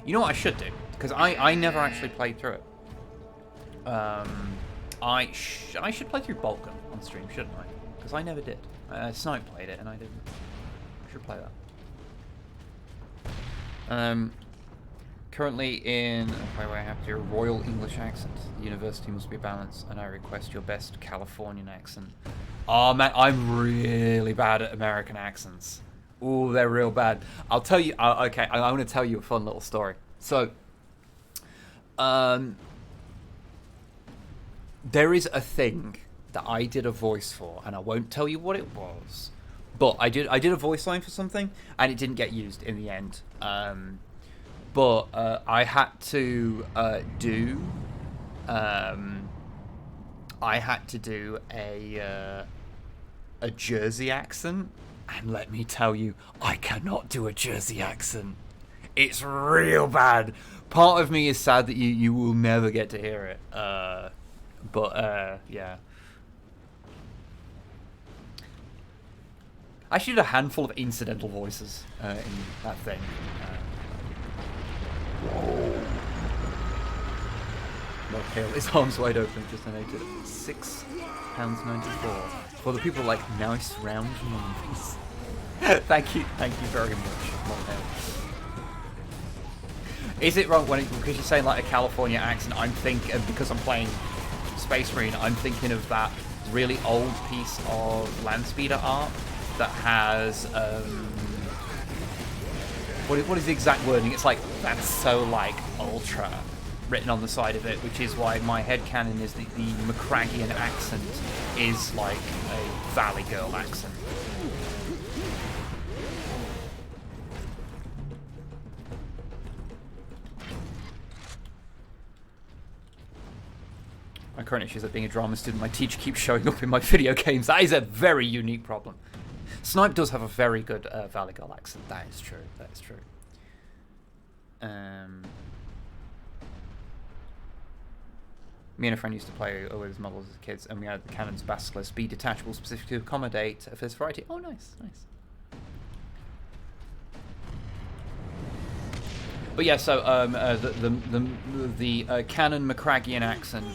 B: You know what I should do? Because I never actually played through it. I should play through Balkan on stream, shouldn't I? Because I never did. Snipe played it, and I didn't. I should play that. Currently in... Okay, I have to do a Royal English accent. The university must be balanced, and I request your best Californian accent. Oh, man, I'm really bad at American accents. Ooh, they're real bad. I'll tell you... okay, I want to tell you a fun little story. So... there is a thing that I did a voice for, and I won't tell you what it was, but I did a voice line for something, and it didn't get used in the end. But I had to do a Jersey accent, and let me tell you, I cannot do a Jersey accent. It's real bad. Part of me is sad that you will never get to hear it. But yeah. I actually did a handful of incidental voices in that thing. Not kill. His arms wide open, just donated £6.94 for the people like nice round numbers. Thank you very much. Is it wrong because you're saying like a California accent? I'm thinking because I'm playing Space Marine. I'm thinking of that really old piece of Landspeeder art that has what is the exact wording? It's like that's so like ultra written on the side of it, which is why my headcanon is that the Macraggian accent is like a Valley Girl accent. My current issue is that being a drama student, my teacher keeps showing up in my video games. That is a very unique problem. Snipe does have a very good Valley Girl accent. That is true. That is true. Me and a friend used to play with his models as kids, and we had the cannons Basilisk be detachable specifically to accommodate for this variety. Oh, nice, nice. But yeah, so the canon Macraggian accent,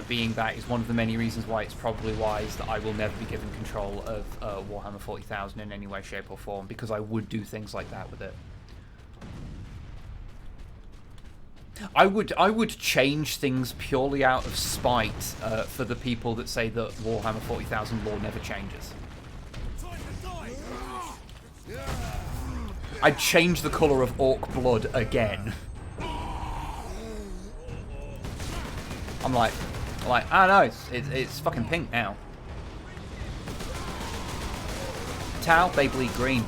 B: being that, is one of the many reasons why it's probably wise that I will never be given control of Warhammer 40,000 in any way, shape, or form, because I would do things like that with it. I would change things purely out of spite for the people that say that Warhammer 40,000 lore never changes. I'd change the colour of orc blood again. I'm like, oh no, it's fucking pink now. Tau, they bleed green.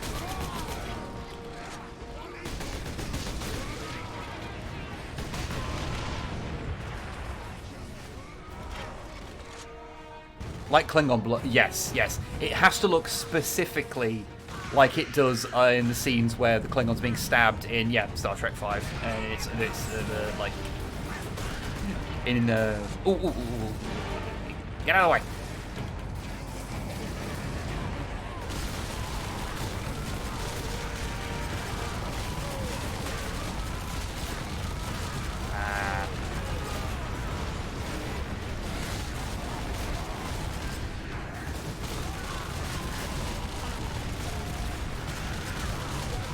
B: Like Klingon blood, yes, yes. It has to look specifically like it does in the scenes where the Klingon's being stabbed in, Star Trek 5, and it's like in ooh, get out of the way.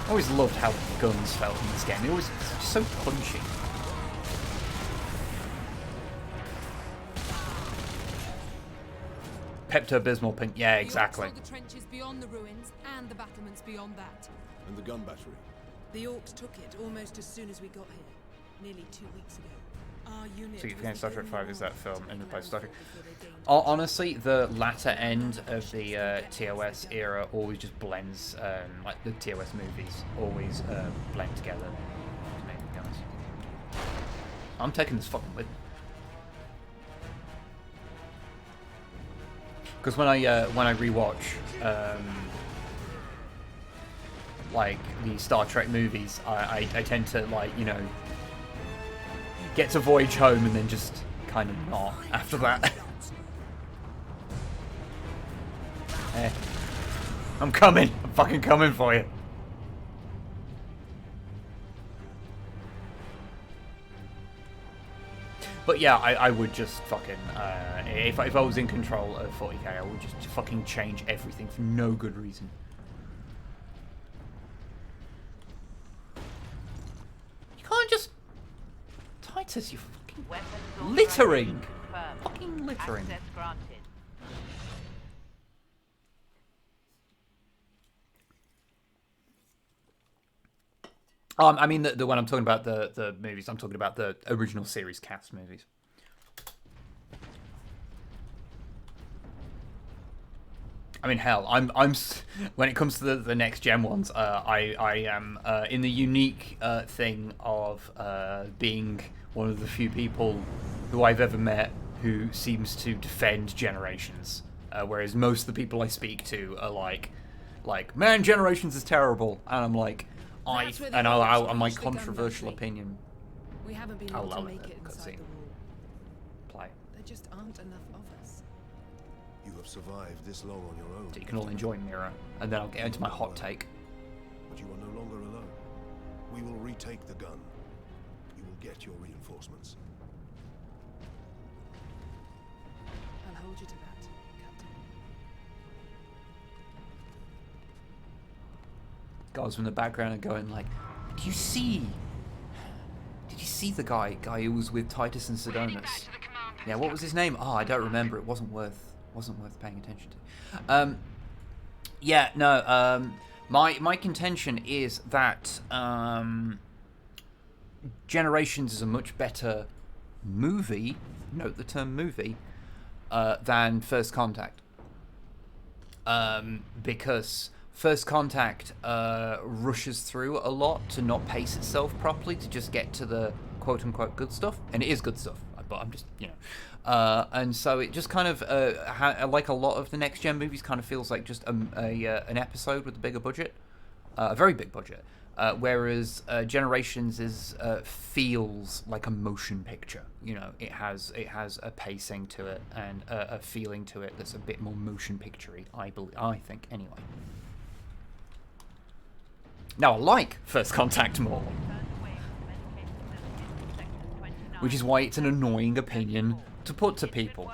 B: I always loved how guns felt in this game. They always so punchy. Pepto-Bismol pink. Yeah, exactly.
I: The trenches beyond the ruins and the battlements beyond that.
D: And the gun battery.
I: The Orcs took it almost as soon as we got here, nearly 2 weeks ago.
B: So you can Star Trek 5 is that film and by Star Trek. Honestly, the latter end of the TOS era always just blends, like the TOS movies always blend together. Amazing, guys. I'm taking this fucking with me. Because when I rewatch like the Star Trek movies, I tend to, like, you know, get to Voyage Home and then just kind of not after that. I'm coming. I'm fucking coming for you. But yeah, I would just fucking if I was in control of 40k, I would just fucking change everything for no good reason. You can't just Titus, you fucking littering, fucking littering.
H: Access granted.
B: I mean, the when I'm talking about the movies, I'm talking about the original series cast movies. I mean, hell, I'm when it comes to the next gen ones, I am in the unique thing of being one of the few people who I've ever met who seems to defend Generations, whereas most of the people I speak to are like, man, Generations is terrible, and I'm like, on my controversial opinion,
I: We haven't been able to make it inside the wall.
B: Play.
I: There just aren't enough of us.
D: You have survived this long on your own.
B: So you can all enjoy Mirror, and then I'll get into my hot take.
D: But you are no longer alone. We will retake the gun. You will get your reinforcements.
I: I'll hold you to that, Captain.
B: Guys from the background are going like, did you see the guy who was with Titus and Sidonus? Yeah, what was his name? Oh, I don't remember. It wasn't worth paying attention to. Yeah, no. My contention is that Generations is a much better movie. Note the term movie than First Contact. Because First Contact rushes through a lot to not pace itself properly to just get to the quote-unquote good stuff. And it is good stuff, but I'm just, you know. And so it just kind of, like a lot of the next-gen movies, kind of feels like just an episode with a bigger budget. A very big budget. Whereas Generations feels like a motion picture. You know, it has a pacing to it and a feeling to it that's a bit more motion picture-y, I think, anyway. Now, I like First Contact more, which is why it's an annoying opinion to put to people.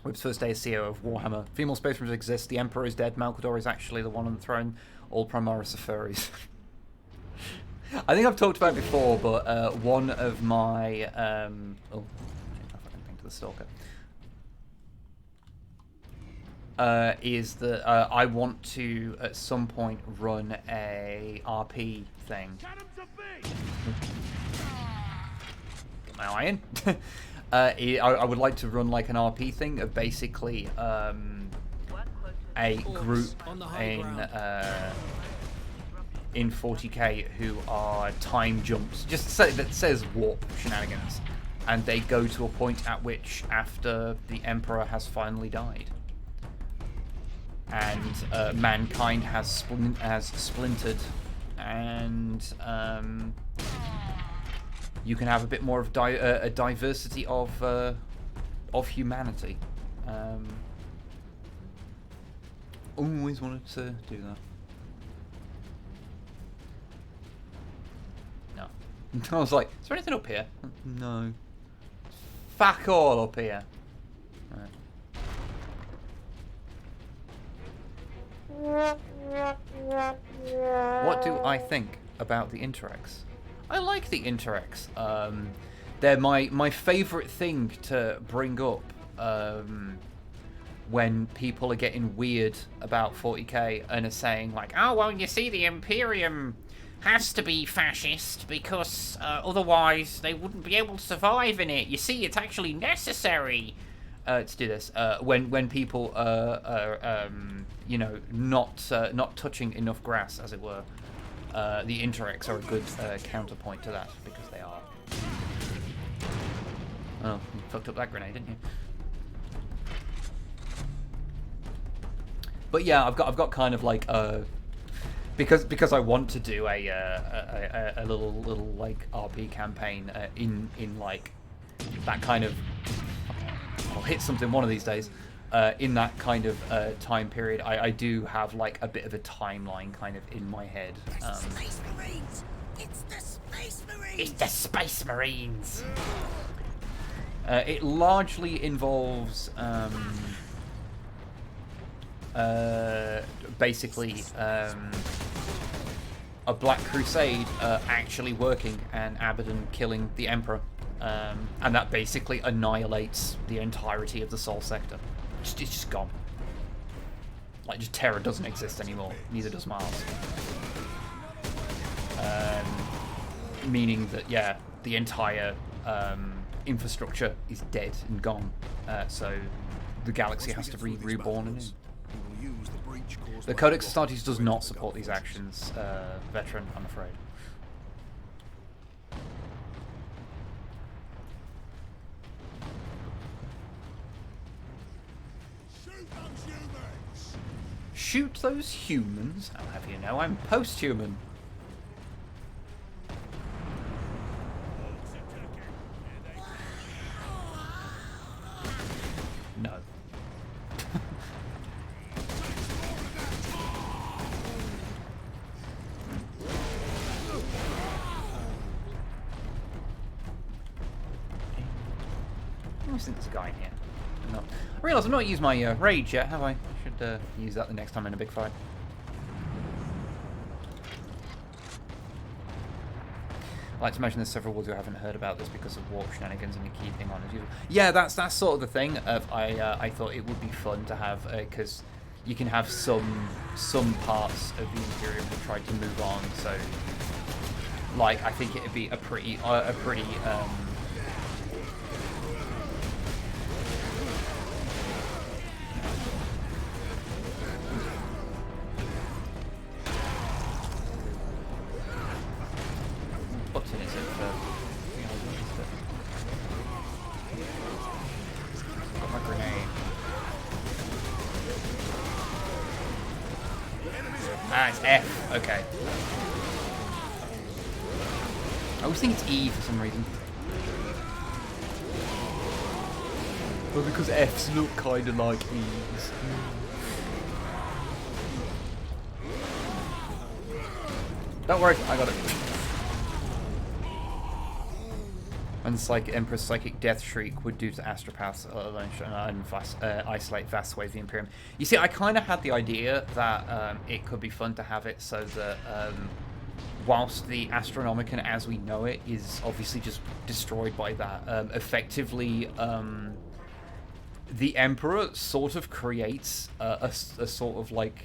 B: Wib's first day as CEO of Warhammer. Female space marines exist. The Emperor is dead. Malkador is actually the one on the throne. All Primaris are furries. I think I've talked about it before, but one of my... oh, change my fucking thing to the Stalker. Is that I want to, at some point, run a RP thing. Get my eye in. I would like to run like an RP thing of basically a group in 40k who are time jumps, just that says warp shenanigans, and they go to a point at which after the Emperor has finally died and mankind has splintered, and you can have a bit more of a diversity of humanity. Always wanted to do that. No. I was like, is there anything up here? No. Fuck all up here. Right. What do I think about the Interrex? I like the Interrex. They're my favourite thing to bring up when people are getting weird about 40k and are saying like, oh well, you see the Imperium
K: has to be fascist because otherwise they wouldn't be able to survive in it. You see, it's actually necessary to do this when people are you know, not touching enough grass, as it were. The Interrex are a good counterpoint to that because they are. Oh, you fucked up that grenade, didn't you? But yeah, I've got kind of like because I want to do a little like RP campaign in like that kind of. I'll hit something one of these days. In that kind of time period, I do have like a bit of a timeline kind of in my head.
A: Space Marines! It's the Space Marines!
K: It's the Space Marines! It largely involves basically a Black Crusade actually working and Abaddon killing the Emperor. And that basically annihilates the entirety of the Sol Sector. It's just gone. Like, just Terra doesn't exist anymore. Neither does Mars. Meaning that, yeah, the entire infrastructure is dead and gone. So the galaxy has to be reborn anew. The Codex Astartes does not support these actions, veteran, I'm afraid. Shoot those humans? I'll have you know I'm post-human. No. I think there's a guy in here. No. I realise I've not used my rage yet, have I? I should use that the next time in a big fight. I like to imagine there's several worlds who haven't heard about this because of warp shenanigans and the key thing on as usual. Yeah, that's sort of the thing. I thought it would be fun to have because you can have some parts of the Imperium that tried to move on. So, like, I think it'd be a pretty button is it for got my grenade. Ah, it's F. Okay. I always think it's E for some reason. Well, because F's look kind of like E's. Don't worry, I got it. And Emperor's Psychic Death Shriek would do to astropaths and isolate vast swathes of the Imperium. You see, I kind of had the idea that it could be fun to have it so that whilst the Astronomicon as we know it is obviously just destroyed by that, effectively the Emperor sort of creates a sort of like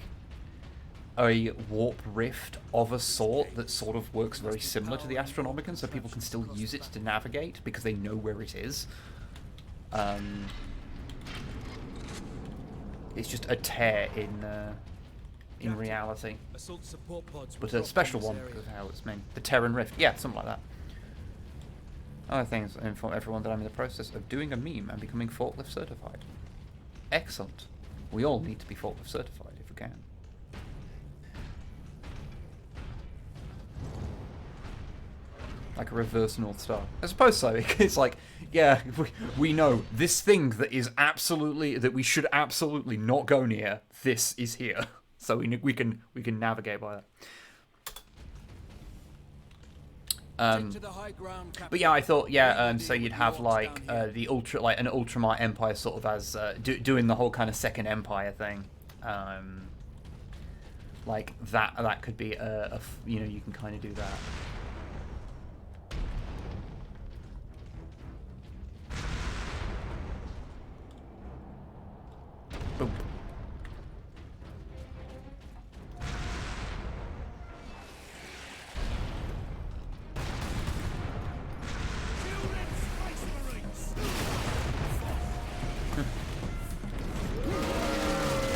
K: a warp rift of a sort that sort of works very similar to the Astronomicon, so people can still use it to navigate because they know where it is. It's just a tear in reality, but a special one because of how it's meant. The Terran Rift, yeah, something like that. Other things, I inform everyone that I'm in the process of doing a meme and becoming forklift certified. Excellent. We all need to be forklift certified if we can. Like a reverse North Star. I suppose so. It's like, yeah, we know this thing that is absolutely, that we should absolutely not go near, this is here. So we can navigate by that. But yeah, I thought, yeah, so you'd have like an Ultramar Empire sort of as doing the whole kind of Second Empire thing. Like that could be you know, you can kind of do that. Boom.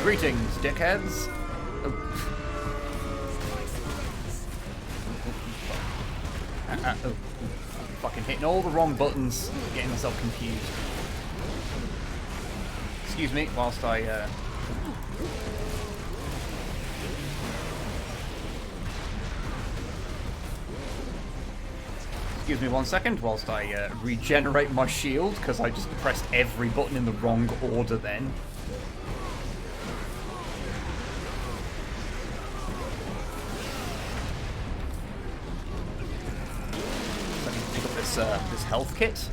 K: Greetings, dickheads. Oh. Oh. Fucking hitting all the wrong buttons, getting myself confused. Excuse me, whilst I Excuse me 1 second whilst I regenerate my shield, because I just pressed every button in the wrong order then. So I need to pick up this health kit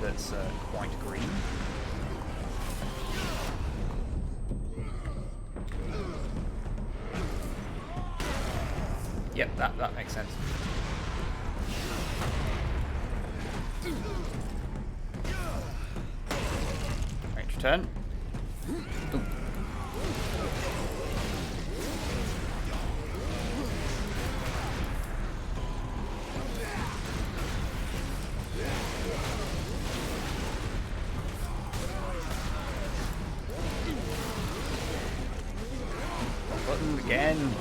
K: that's quite green. Yep, that makes sense. Range turn. Ooh. Button again.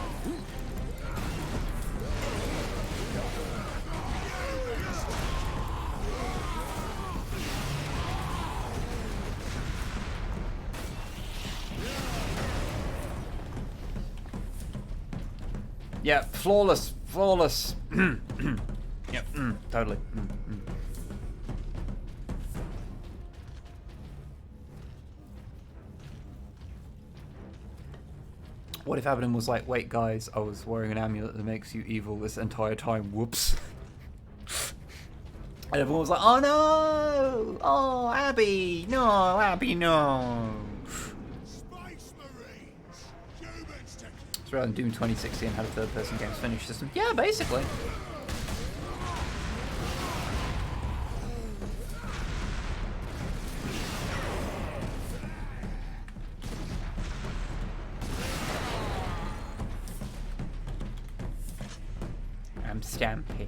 K: Yeah, flawless, flawless. Yep, totally. What if Abaddon was like, wait guys, I was wearing an amulet that makes you evil this entire time, whoops. And everyone was like, oh no! Oh, Abby! No, Abby, no! It's rather than Doom 2016 had a third-person games finish system. Yeah, basically. I'm Stampy.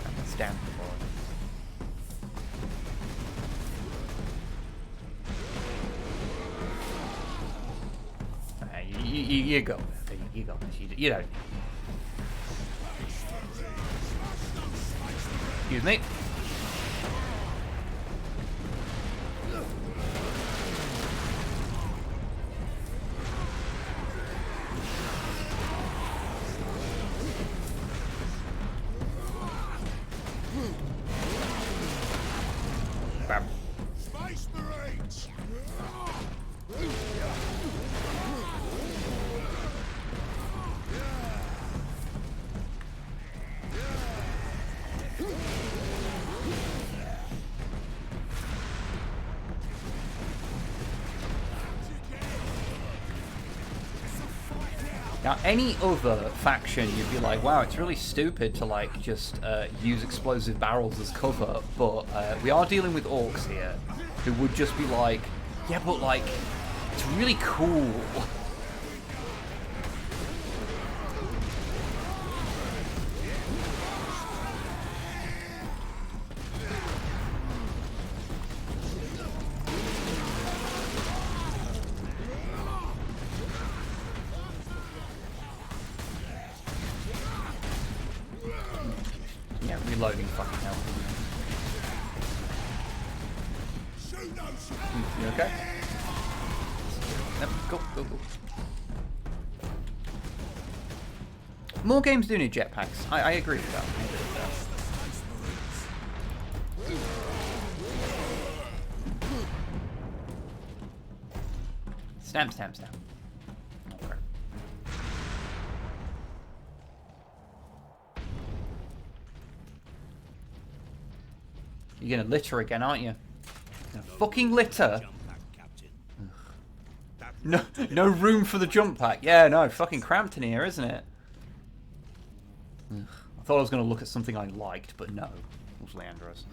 K: I'm a Stampy boy. You go. You go. You don't. Excuse me. Bam.
A: Space Marines!
K: Now, any other faction, you'd be like, wow, it's really stupid to, like, just use explosive barrels as cover, but we are dealing with orcs here, who would just be like, yeah, but, like, it's really cool. Yeah, reloading fucking hell. You okay? Yep, go. More games do need jetpacks. I agree with that. Stamp. Okay. You're gonna litter again, aren't you? You're gonna fucking litter. No room for the jump pack. Yeah, no, fucking cramped in here, isn't it? Ugh. I thought I was gonna look at something I liked, but no. It was Leandros.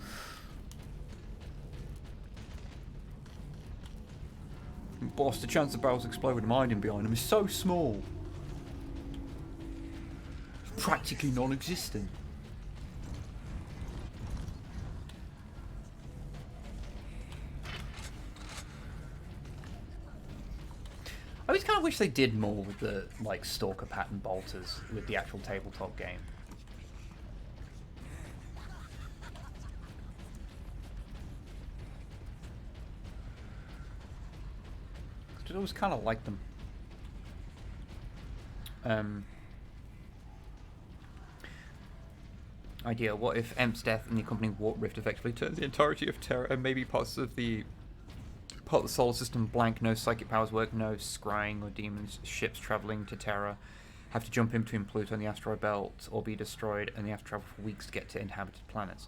K: Boss, the chance the barrels explode with hiding behind them is so small. It's practically non-existent. always kind of wish they did more with the like stalker pattern bolters with the actual tabletop game. I always kind of like them. Idea, what if Emp's death and the accompanying warp rift effectively turns the entirety of Terra and maybe parts of the solar system blank, no psychic powers work, no scrying or demons, ships travelling to Terra have to jump in between Pluto and the asteroid belt or be destroyed, and they have to travel for weeks to get to inhabited planets.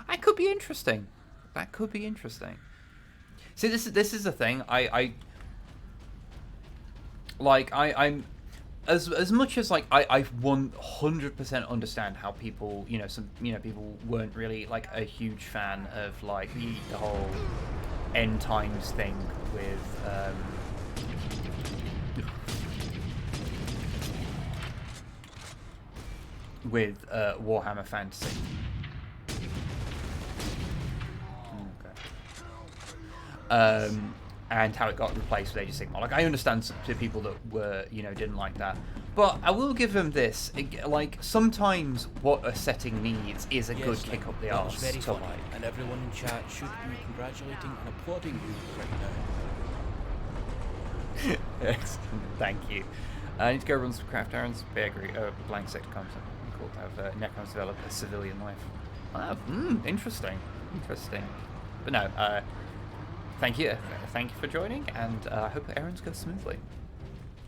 K: That could be interesting. That could be interesting. See, this is the thing. I'm as much as like I 100% understand how people, you know, people weren't really like a huge fan of like the whole end times thing with Warhammer Fantasy. Okay. And how it got replaced with Age of Sigmar. Like, I understand to people that were, you know, didn't like that. But I will give them this. Like, sometimes what a setting needs is a good kick up the arse to like.
L: And everyone in chat should be congratulating and applauding you right now.
K: Excellent, thank you. I need to go run some craft errands. I agree. Blank sector comes. Cool to have Necrons develop a civilian life. Interesting. But no, thank you for joining, and I hope errands go smoothly.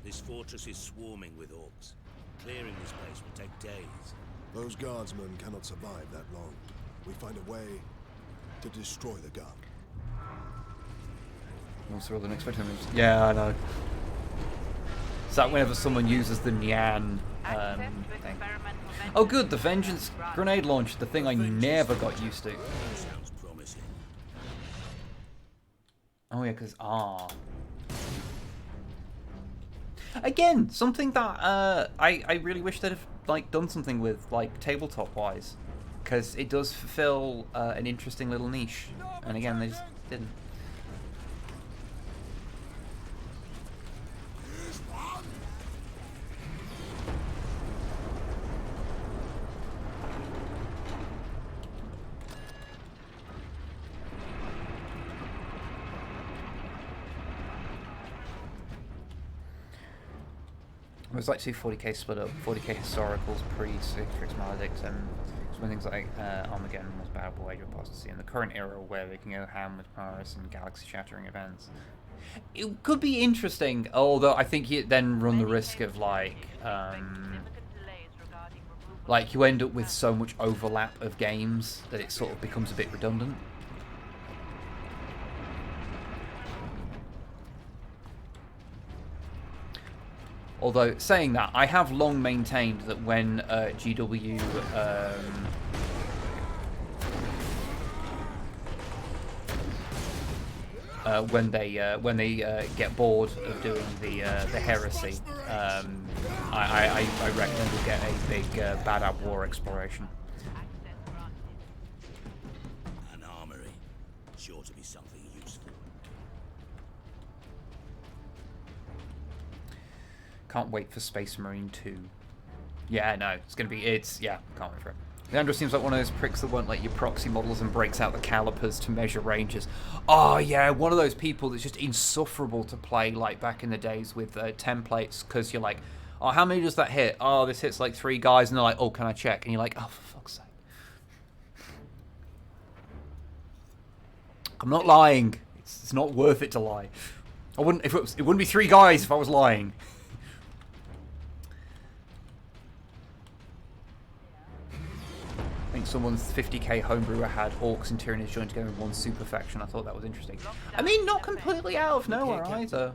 C: This fortress is swarming with orcs. Clearing this place will take days.
D: Those guardsmen cannot survive that long. We find a way to destroy the gun.
K: Also, all the next moves. Yeah, I know. Is that whenever someone uses the Nyan thing? Oh, good, the Vengeance grenade launch, the thing I never got used to.
C: Sounds promising.
K: Oh yeah, because again, something that I really wish they'd have like done something with, like tabletop wise, because it does fulfill an interesting little niche, and again they just didn't. It was like 40k split up, 40k historicals, pre-Citrix Maledict, and when things like Armageddon was Battle Age of Apostasy, in the current era where they can go ham with Paris and galaxy-shattering events. It could be interesting, although I think you then run the risk of like you end up with so much overlap of games that it sort of becomes a bit redundant. Although, saying that, I have long maintained that when GW when they get bored of doing the heresy, I reckon we'll get a big Bad Ab War exploration.
C: An armory, sure to be something useful.
K: Can't wait for Space Marine 2. Yeah, no, it's gonna be, yeah, can't wait for it. Leandro seems like one of those pricks that won't let you proxy models and breaks out the calipers to measure ranges. Oh yeah, one of those people that's just insufferable to play like back in the days with templates, because you're like, oh, how many does that hit? Oh, this hits like 3 guys, and they're like, oh, can I check? And you're like, oh, for fuck's sake. I'm not lying. It's not worth it to lie. I wouldn't, it wouldn't be 3 guys if I was lying. I think someone's 50k homebrewer had orcs and Tyranids joined together in one super faction. I thought that was interesting. I mean, not completely out of nowhere either.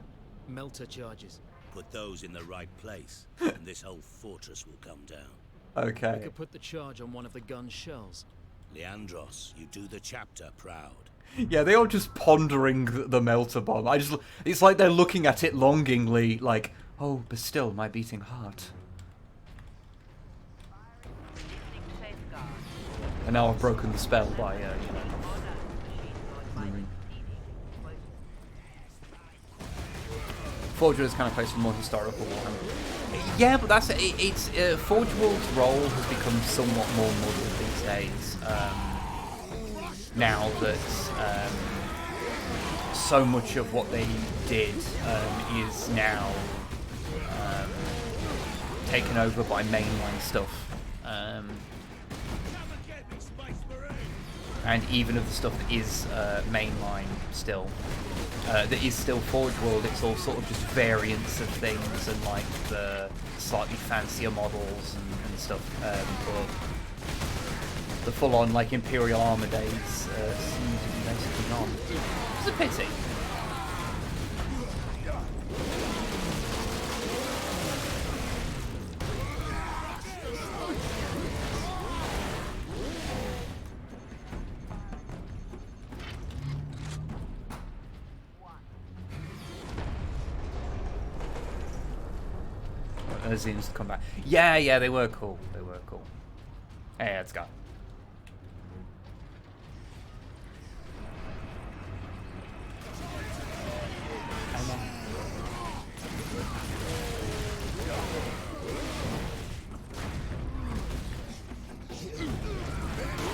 L: Melter charges.
C: Put those in the right place, and this whole fortress will come down.
K: Okay.
L: We could put the charge on one of the gun's shells.
C: Leandros, you do the chapter proud.
K: Yeah, they are just pondering the melter bomb. It's like they're looking at it longingly, like, oh, but still, my beating heart. And now I've broken the spell by, Forge World is kind of place for more historical Warhammer. Yeah, but that's it's Forge World's role has become somewhat more muddled these days. Now that so much of what they did is now taken over by mainline stuff. And even of the stuff that is mainline still, that is still Forge World, it's all sort of just variants of things and like the slightly fancier models and stuff. But the full-on like Imperial armor days seem to be basically gone. It's a pity. Zines to come back. Yeah, they were cool. They were cool. Hey, let's go.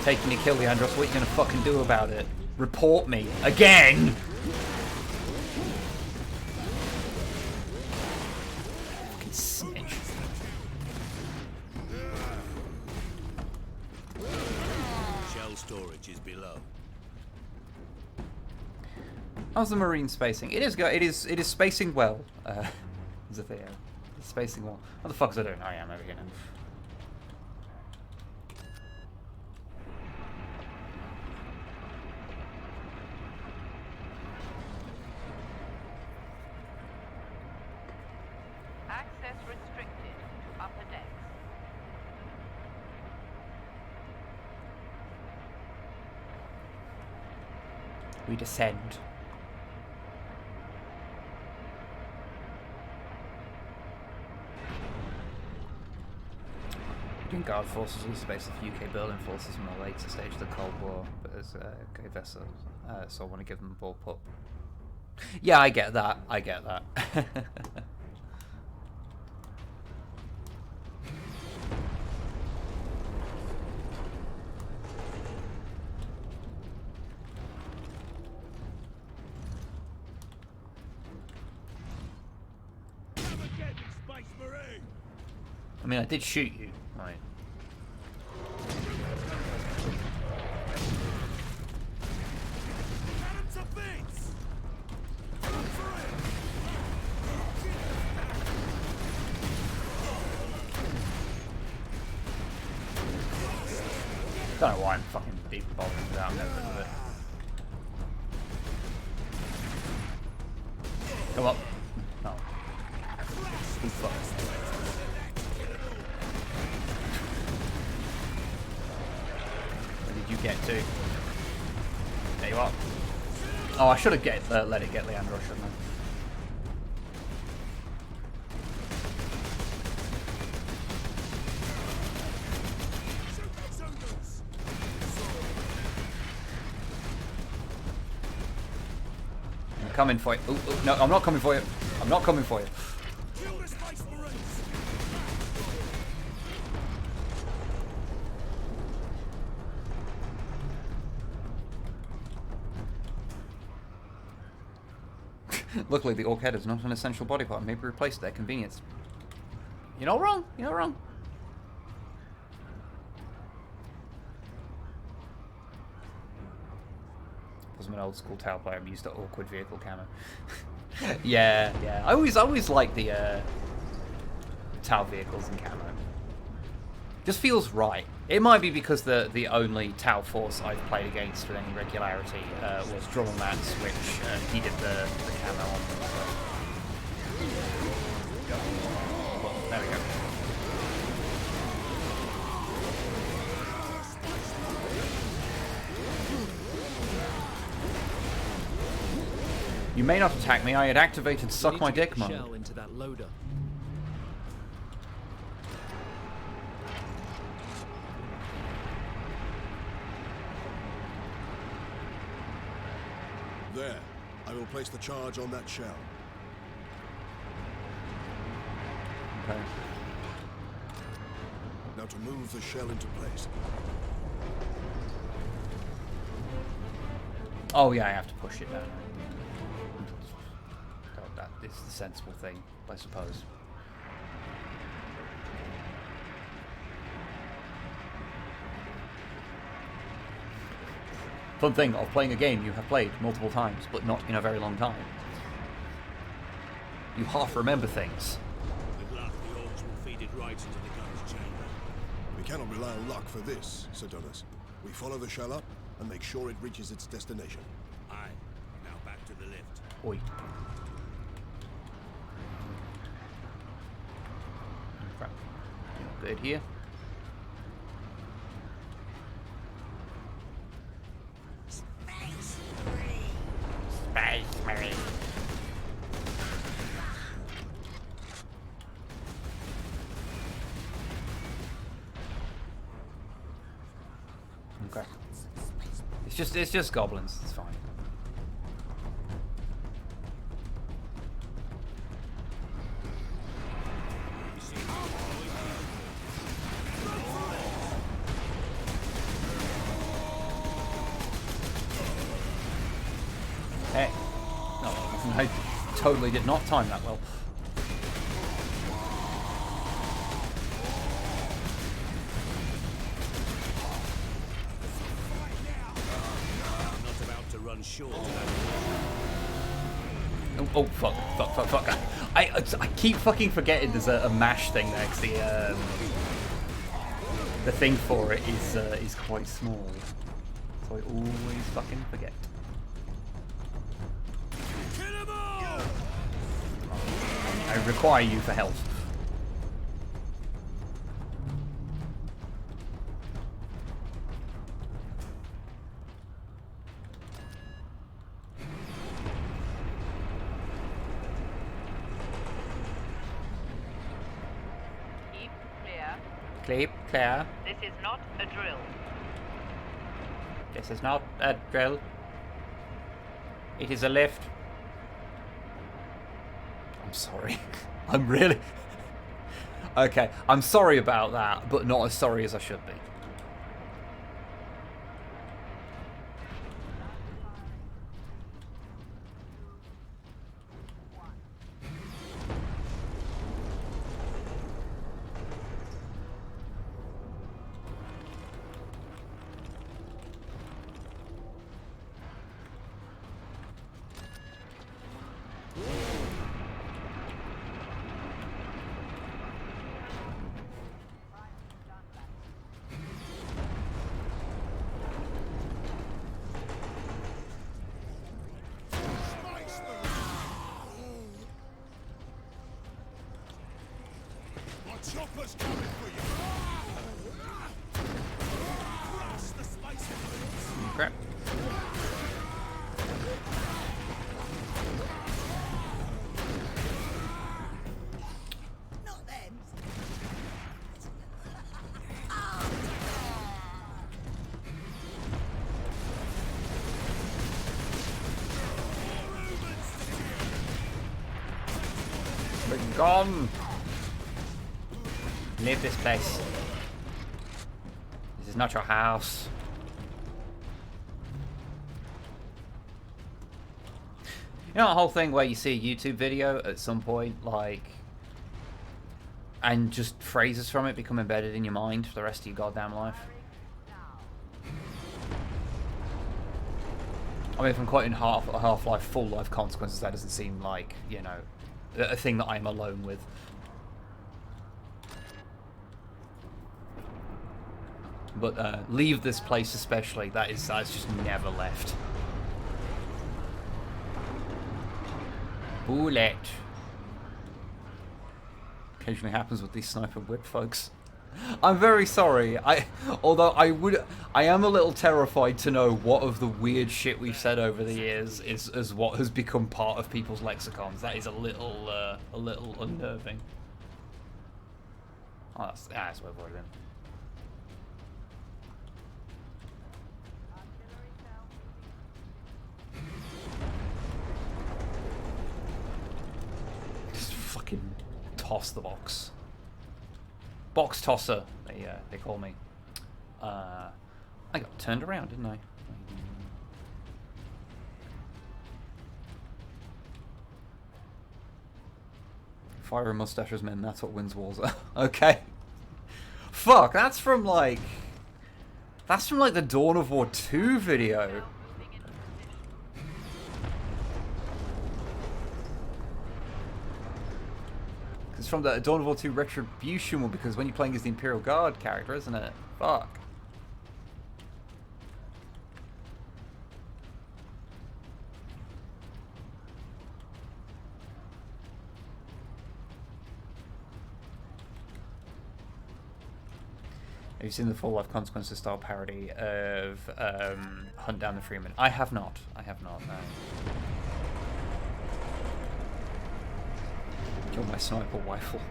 K: Taking a kill, Leandros. What are you gonna fucking do about it? Report me again.
C: Storage is below.
K: How's the marine spacing? It is good. It is spacing well. Zathea. It's spacing well. What the fuck's I doing? I am over here now.
H: Access restricted. Upper decks.
K: We descend. Doing guard forces in space of UK building forces in the later stage of the Cold War, but as gay vessels, so I want to give them a ball pup. Yeah, I get that. I get that. I mean, I did shoot you, right? Don't know why I'm fucking even bothering with that. I'm never rid of it. Come up. No. Who's fucked? You get to. There you are. Oh, I should have let it get Leandro, shouldn't I? I'm coming for you. Ooh, no, I'm not coming for you. I'm not coming for you. Luckily, the orc head is not an essential body part. Maybe replaced at their convenience. You're not wrong. You're not wrong. Was an old school Tau player. I'm used to awkward vehicle camo. yeah. I always like the Tau vehicles and camo. Just feels right. It might be because the only Tau force I've played against with any regularity was Drum Mats, which he did the camo on. Well, there we go. You may not attack me. I had activated suck my dick mode.
L: Shell into that loader.
D: There. I will place the charge on that shell.
B: Okay.
D: Now to move the shell into place.
K: Oh yeah, I have to push it down. God, that is the sensible thing, I suppose. Fun thing of playing a game you have played multiple times, but not in a very long time. You half remember things.
C: With luck, the orcs will feed it right into the gun's chamber.
D: We cannot rely on luck for this, Sir Donis. We follow the shell up and make sure it reaches its destination.
C: Aye. Now back to the lift.
K: Oi. Crap. Good here. Space Marine. Okay. It's just goblins. It's fine. Hey. No, I totally did not time that well.
C: Short.
K: Oh fuck! I keep fucking forgetting there's a mash thing there, 'cause the thing for it is quite small, so I always fucking forget.
C: Kill 'em all!
K: I require you for health. Keep clear.
H: This is not a drill.
K: This is not a drill. It is a lift. I'm sorry. I'm really... Okay, I'm sorry about that, but not as sorry as I should be.
A: Chopper's coming for you. The spice.
K: Crap.
A: Not them.
K: Been gone. Leave this place. This is not your house. You know that whole thing where you see a YouTube video at some point, like, and just phrases from it become embedded in your mind for the rest of your goddamn life? I mean, if I'm quoting Half-Life Full Life Consequences, that doesn't seem like, you know, a thing that I'm alone with. But leave this place especially, that's just never left. Bullet. Occasionally happens with these Snipe Wib folks. I'm very sorry. Although I am a little terrified to know what of the weird shit we've said over the years is what has become part of people's lexicons. That is a little unnerving. Oh, that's what I've already been. Just fucking toss the box. box tosser, they call me. I got turned around, didn't I? Fire and mustaches, men, that's what wins wars are. Okay. Fuck, that's from like the Dawn of War 2 video. It's from the Dawn of War 2 Retribution one, because when you're playing as the Imperial Guard character, isn't it? Fuck. Have you seen the Full Life Consequences style parody of Hunt Down the Freeman? I have not. I have not, no. Kill my sniper rifle.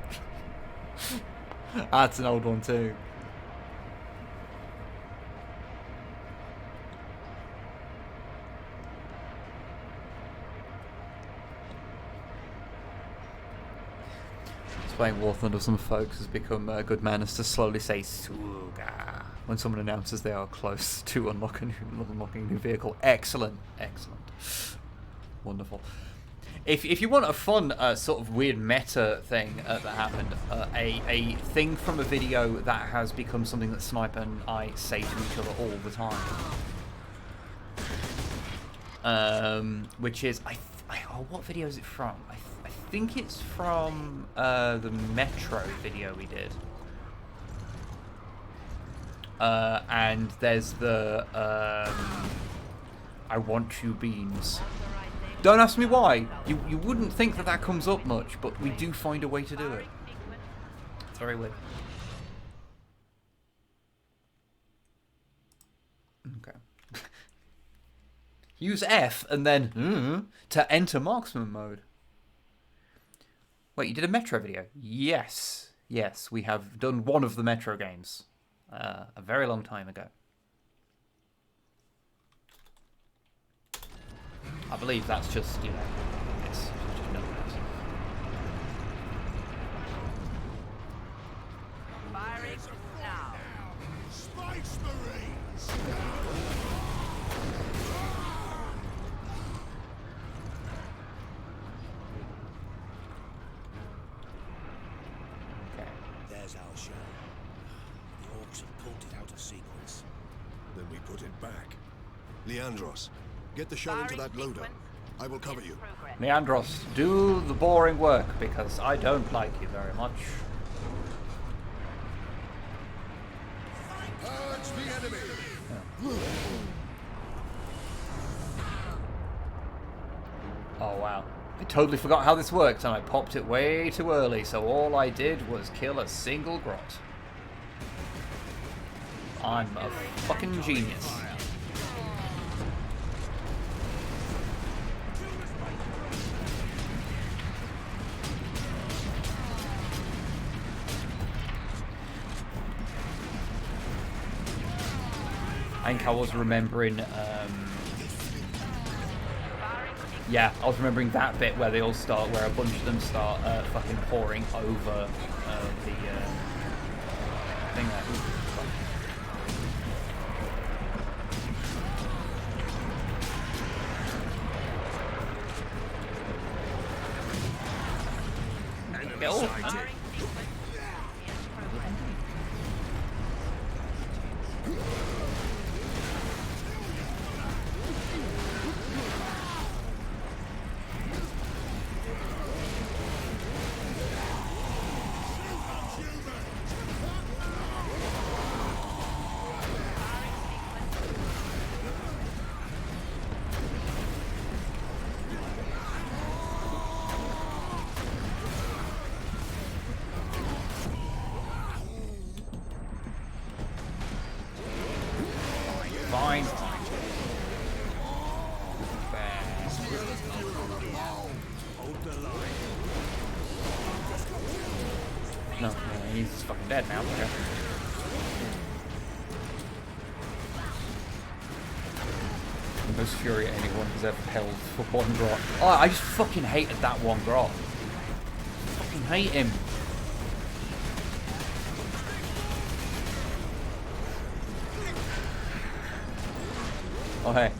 K: That's an old one too. Playing War Thunder, some folks has become good manners to slowly say "Suga" when someone announces they are close to unlocking a new vehicle. Excellent, excellent, wonderful. If you want a fun sort of weird meta thing that happened, a thing from a video that has become something that Sniper and I say to each other all the time, which is what video is it from? I think it's from the Metro video we did. And there's the I want you beans. Don't ask me why. You wouldn't think that that comes up much, but we do find a way to do it. It's very weird. Okay. Use F and then to enter marksman mode. Wait, you did a Metro video? Yes. Yes, we have done one of the Metro games. A very long time ago. I believe that's just, you know, it's just no one.
H: Firing now.
A: Space Marines!
C: There's our shell. The orcs have pulled it out of sequence.
D: Then we put it back. Leandros, get the shell into that loader. I will cover you.
K: Leandros, do the boring work, because I don't like you very much.
A: Purge the enemy!
K: Oh wow. I totally forgot how this worked and I popped it way too early, so all I did was kill a single grot. I'm a fucking genius. I think I was remembering, yeah, I was remembering that bit where they all start, where a bunch of them start fucking pouring over the thing there. Get all fine. No, he's fucking dead now. Okay. The most fury anyone has ever held for one grot. Oh, I just fucking hated that one grot. Fucking hate him. Oh hey.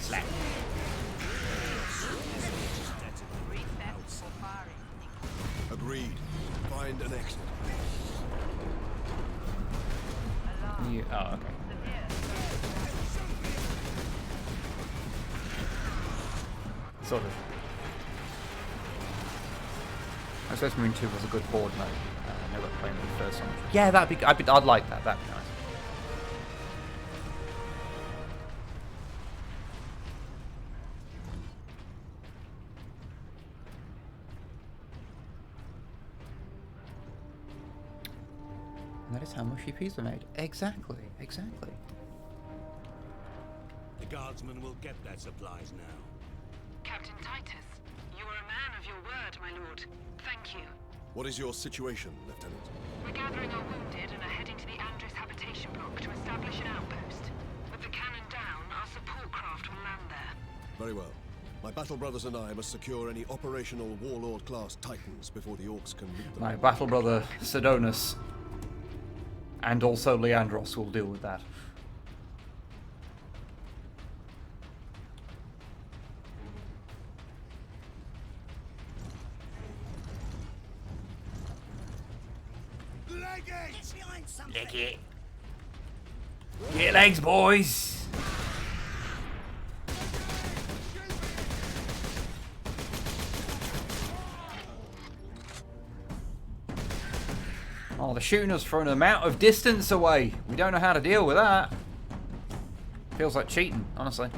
K: Slap.
D: Agreed. Find an exit.
K: You, oh, okay. Sort of. I suppose Marine 2 was a good board mode. I never played the first one. Yeah, that'd be. I'd like that. That'd be nice. And that is how mushy peas are made. Exactly. Exactly.
C: The guardsmen will get their supplies now.
M: Captain Titus, you are a man of your word, my lord. Thank you.
D: What is your situation, Lieutenant?
M: We're gathering our wounded and are heading to the Andres habitation block to establish an outpost. With the cannon down, our support craft will land there.
D: Very well. My battle brothers and I must secure any operational Warlord-class Titans before the Orcs can meet them.
K: My battle brother, Sidonus, and also Leandros will deal with that. Leg it. Get legs, boys. Oh, they're shooting us from an amount of distance away. We don't know how to deal with that. Feels like cheating, honestly.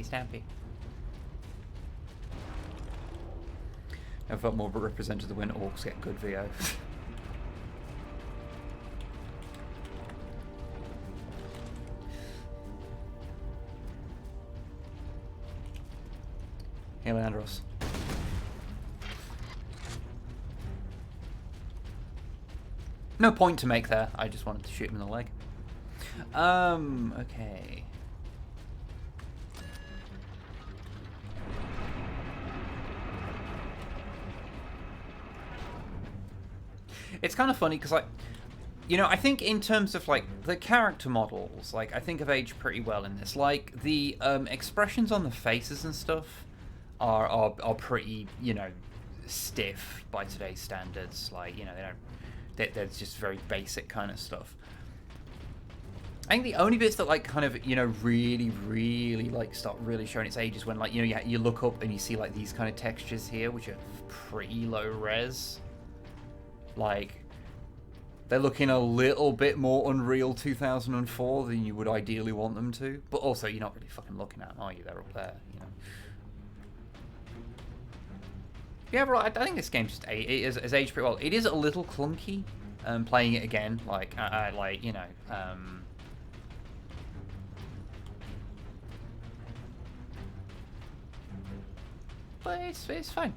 K: Stampy. I felt more represented when orcs get good VO. Hey, Leandros. No point to make there. I just wanted to shoot him in the leg. Okay. It's kind of funny because, like, you know, I think in terms of, like, the character models, like, I think have aged pretty well in this. Like, the expressions on the faces and stuff are pretty, you know, stiff by today's standards. Like, you know, they're just very basic kind of stuff. I think the only bits that, like, kind of, you know, really, like, start really showing its age is when, like, you know, you look up and you see, like, these kind of textures here, which are pretty low res. Like, they're looking a little bit more Unreal 2004 than you would ideally want them to. But also, you're not really fucking looking at them, are you? They're up there, you know. Yeah, but I think this game just has aged pretty well. It is a little clunky, playing it again. Like, like, you know, but it's fine.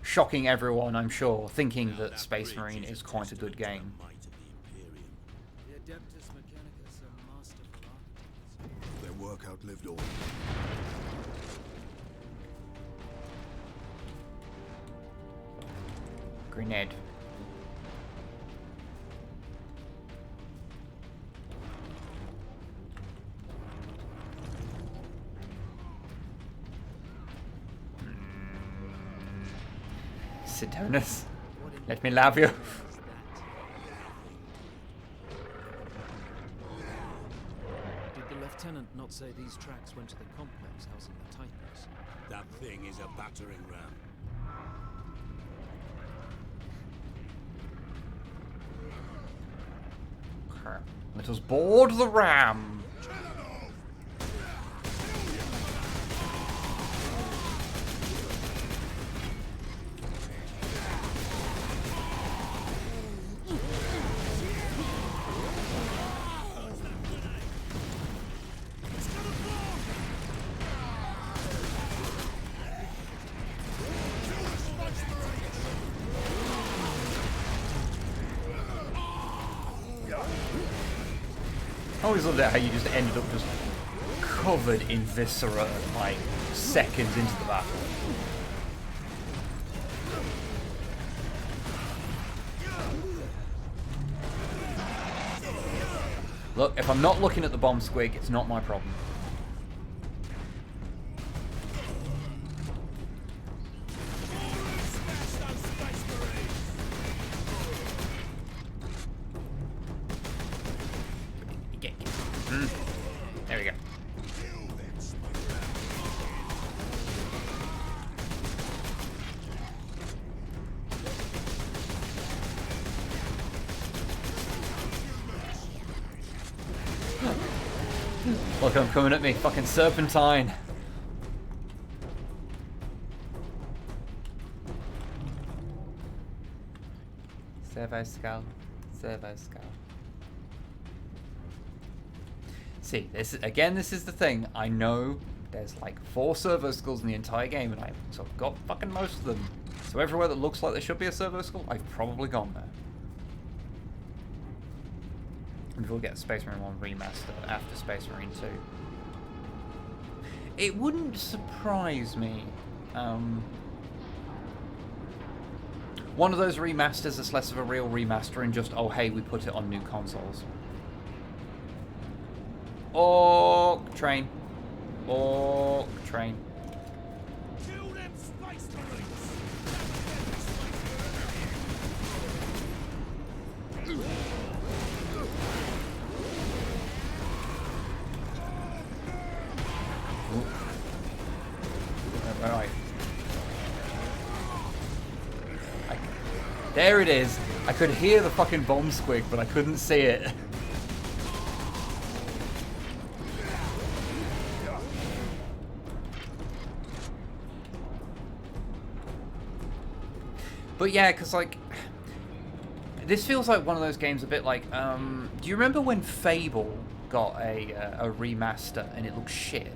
K: Shocking everyone, I'm sure, thinking that Space Marine is quite a good game.
D: Their work outlived all.
K: Grenade. Sidonus, let me love you.
M: Did the lieutenant not say these tracks went to the complex housing the Titans?
C: That thing is a battering ram.
K: Let us board the ram. always loved it how you just ended up just covered in viscera like seconds into the battle. Look, if I'm not looking at the bomb squig, it's not my problem. There we go. Look, I'm coming at me, fucking serpentine. Servo skull. Servo skull. See, this is the thing. I know there's like 4 servo skulls in the entire game, and I've sort of got fucking most of them. So everywhere that looks like there should be a servo skull, I've probably gone there. And we'll get Space Marine 1 remastered after Space Marine 2. It wouldn't surprise me. One of those remasters that's less of a real remaster and just, oh hey, we put it on new consoles. Orc train. Orc train.
A: Kill them Space Marines!
K: Right. There it is. I could hear the fucking bomb squig, but I couldn't see it. But yeah, because like, this feels like one of those games a bit like, do you remember when Fable got a remaster and it looked shit?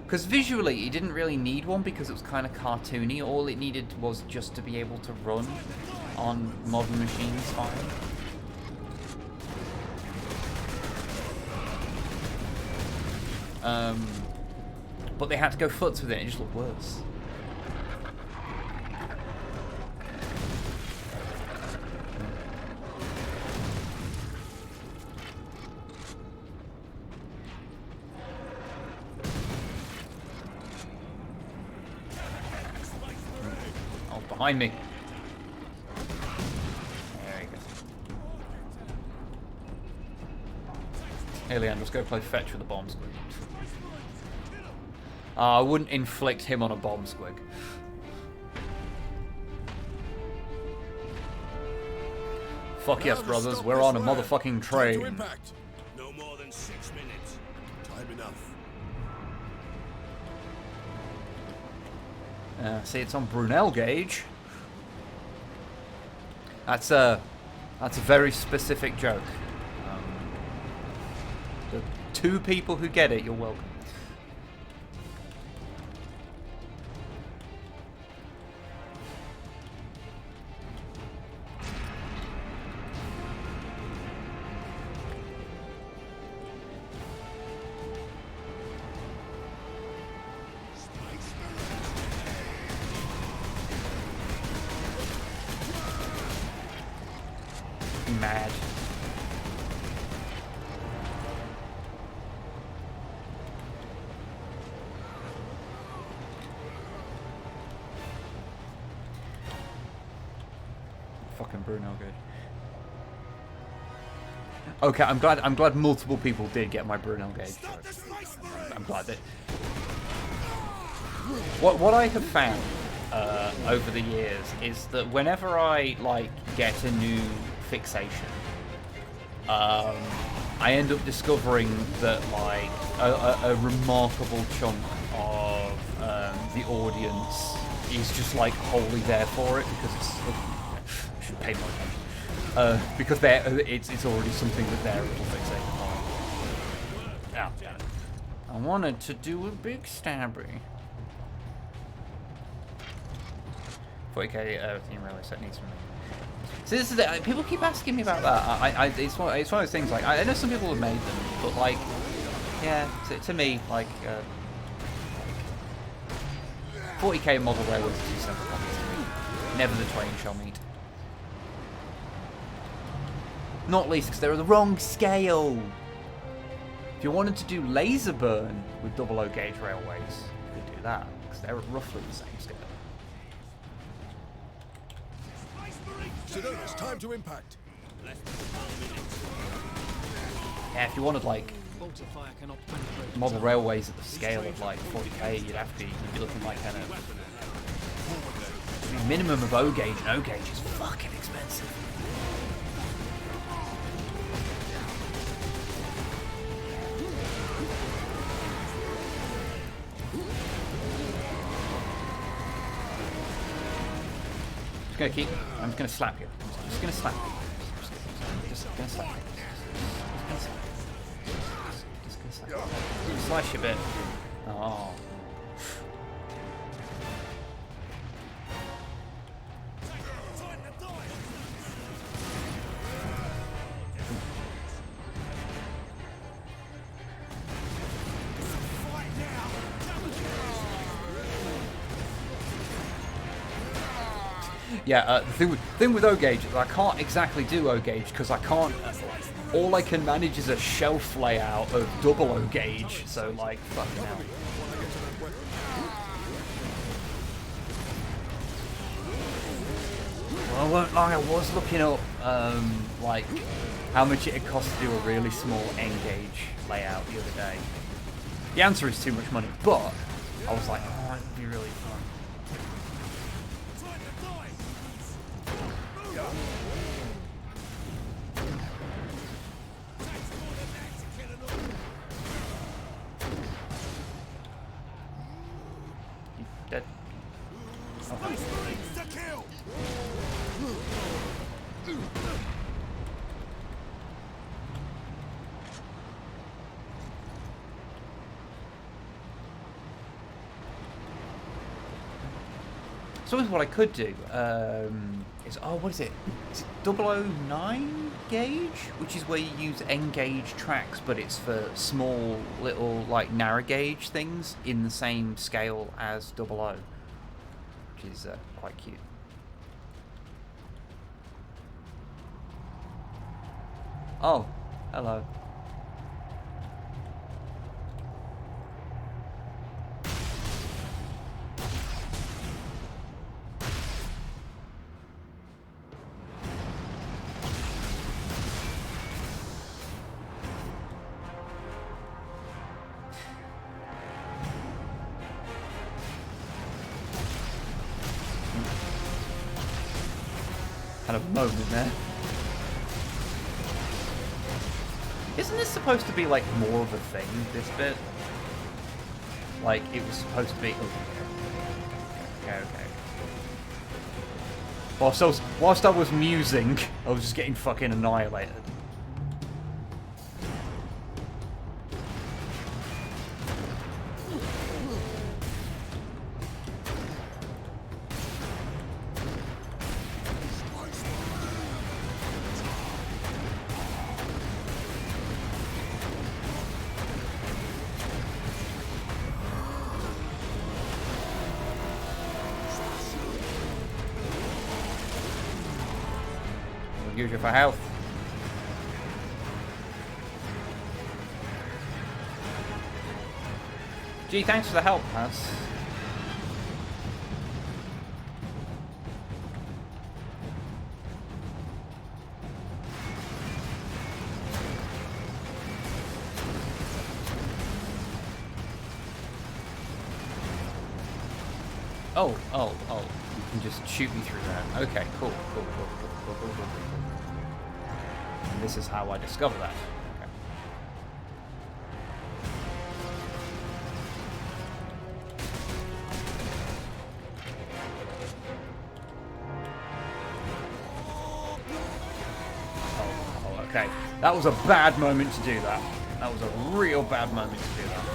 K: Because visually, it didn't really need one because it was kind of cartoony. All it needed was just to be able to run on modern machines fine. But they had to go foots with it and it just looked worse. Behind me. There you go. Hey Leandros, go play fetch with a bomb squig. I wouldn't inflict him on a bomb squig. Fuck yes, brothers, we're on a motherfucking train.
C: No more than 6 minutes.
D: Time enough.
K: See, it's on Brunel gauge. That's a very specific joke. The 2 people who get it, you're welcome. Mad. Fucking Bruno good. Okay, I'm glad multiple people did get my Bruno gauge. I'm glad that. What I have found over the years is that whenever I like get a new fixation, I end up discovering that like a remarkable chunk of the audience is just like wholly there for it because it's I should pay more attention because it's already something that they're a little fixated on. Yeah. I wanted to do a big stabby. 40k team rally set needs some. So this is it. People keep asking me about that. It's one of those things. Like I know some people have made them, but like, yeah, to me, like 40k model railways are 2 separate hobbies to me. Never the twain shall meet. Not least because they're the wrong scale. If you wanted to do laser burn with 00 gauge railways, you could do that because they're roughly the same scale.
D: Sedonis, time to impact.
K: Yeah, if you wanted like model railways at the scale of like 40k, you'd be looking like kind of minimum of O gauge, and O gauge is fucking expensive. I'm just gonna slap you. I'm just gonna slap you. Just gonna slap you. Just gonna slap you. Slice you a bit. Oh. Yeah, the thing with O gauge is I can't exactly do O gauge because I can't. All I can manage is a shelf layout of 00 gauge. So like, fucking hell. Well, I won't lie. I was looking up like how much it'd cost to do a really small N gauge layout the other day. The answer is too much money, but I was like, oh, it'd be really fun. Dead. Okay. So what I could do is, what is it? Is it 009 gauge? Which is where you use N gauge tracks, but it's for small little like narrow gauge things in the same scale as 00, which is quite cute. Oh, hello. Kind of moment there. Isn't this supposed to be like more of a thing, this bit? Like it was supposed to be. Okay. Whilst I was musing, I was just getting fucking annihilated. Use you for health. Gee, thanks for the help, Hans. Oh, you can just shoot me through that. Okay, cool. And this is how I discover that. Oh, okay. That was a bad moment to do that. That was a real bad moment to do that.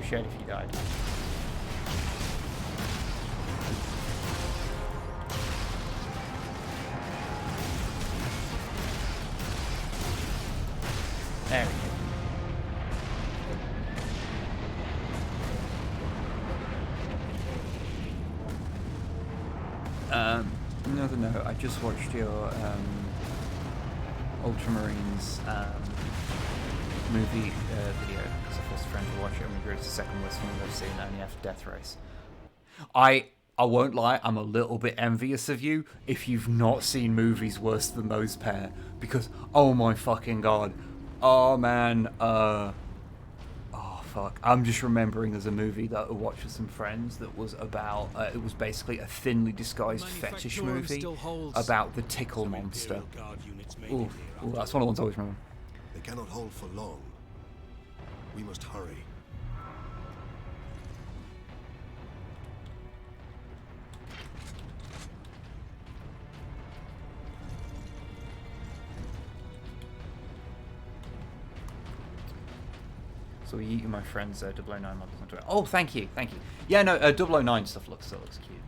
K: appreciate if you died. There we go. Another note, I just watched your Ultramarines movie video because I forced a friend to watch it and we agreed it's the second worst thing I've seen only after Death Race. I won't lie, I'm a little bit envious of you if you've not seen movies worse than those pair, because oh my fucking god. Oh man, oh fuck. I'm just remembering there's a movie that I watched with some friends that was about, it was basically a thinly disguised fetish movie about the tickle monster. Ooh, that's one of the ones I always remember.
D: They cannot hold for long. We must hurry.
K: So we eating my friend's 009 models onto it. Oh, thank you, thank you. Yeah, no, 009 stuff still looks cute.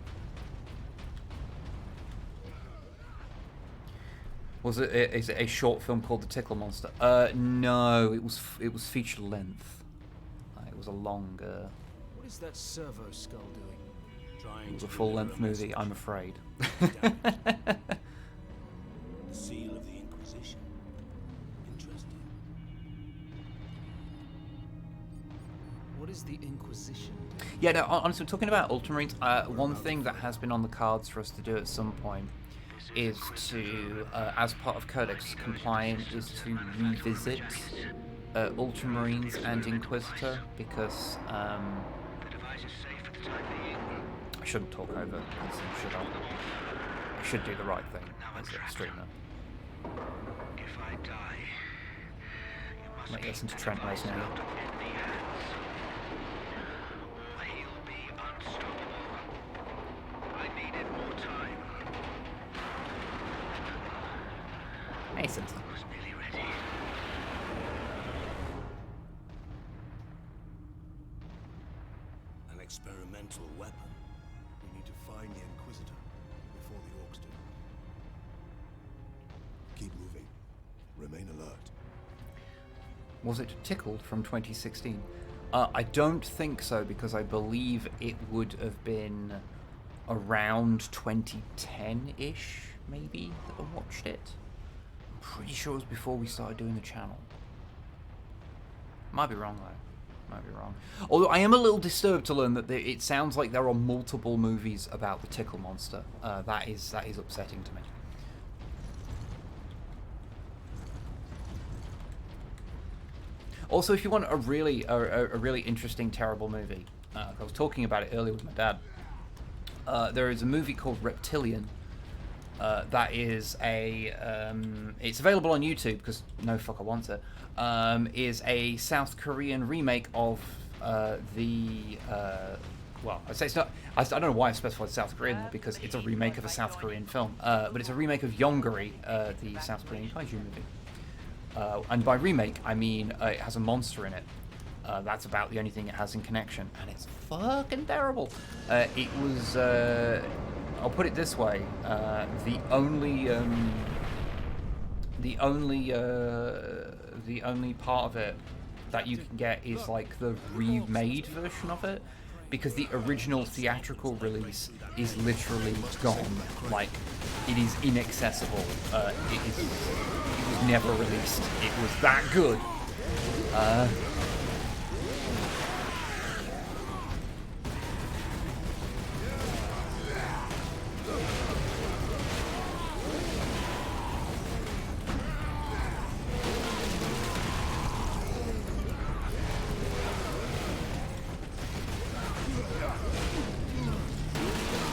K: Was it? Is it a short film called The Tickle Monster? No, it was feature length. It was a longer.
L: What is that servo skull doing?
K: It was a full length movie, I'm afraid.
C: The seal of the Inquisition. Interesting.
L: What is the Inquisition?
K: Yeah, no, honestly, talking about Ultramarines, one thing that has been on the cards for us to do at some point is to, as part of Codex compliant, is to revisit Ultramarines and Inquisitor, because I shouldn't talk over, should I? I should do the right thing as a streamer.
G: If I die, you
K: Might listen to Trent Reznor now. Mason.
C: An experimental weapon.
D: We need to find the Inquisitor before the Orcs do. Keep moving. Remain alert.
K: Was it Tickled from 2016? I don't think so, because I believe it would have been around 2010-ish, maybe, that I watched it. I'm pretty sure it was before we started doing the channel. Might be wrong, though. Might be wrong. Although I am a little disturbed to learn that it sounds like there are multiple movies about the Tickle Monster. That is upsetting to me. Also, if you want a really interesting, terrible movie, I was talking about it earlier with my dad. There is a movie called Reptilian. That is a it's available on YouTube because no fucker wants it. Is a South Korean remake of well, I'd say it's not. I don't know why I specified South Korean there, because it's a remake of a South Korean film, but it's a remake of Yongari, the South Korean kaiju movie. And by remake, I mean it has a monster in it. That's about the only thing it has in connection, and it's fucking terrible. It was, I'll put it this way, the only part of it that you can get is like the remade version of it, because the original theatrical release is literally gone. Like, it is inaccessible. It was never released. It was that good.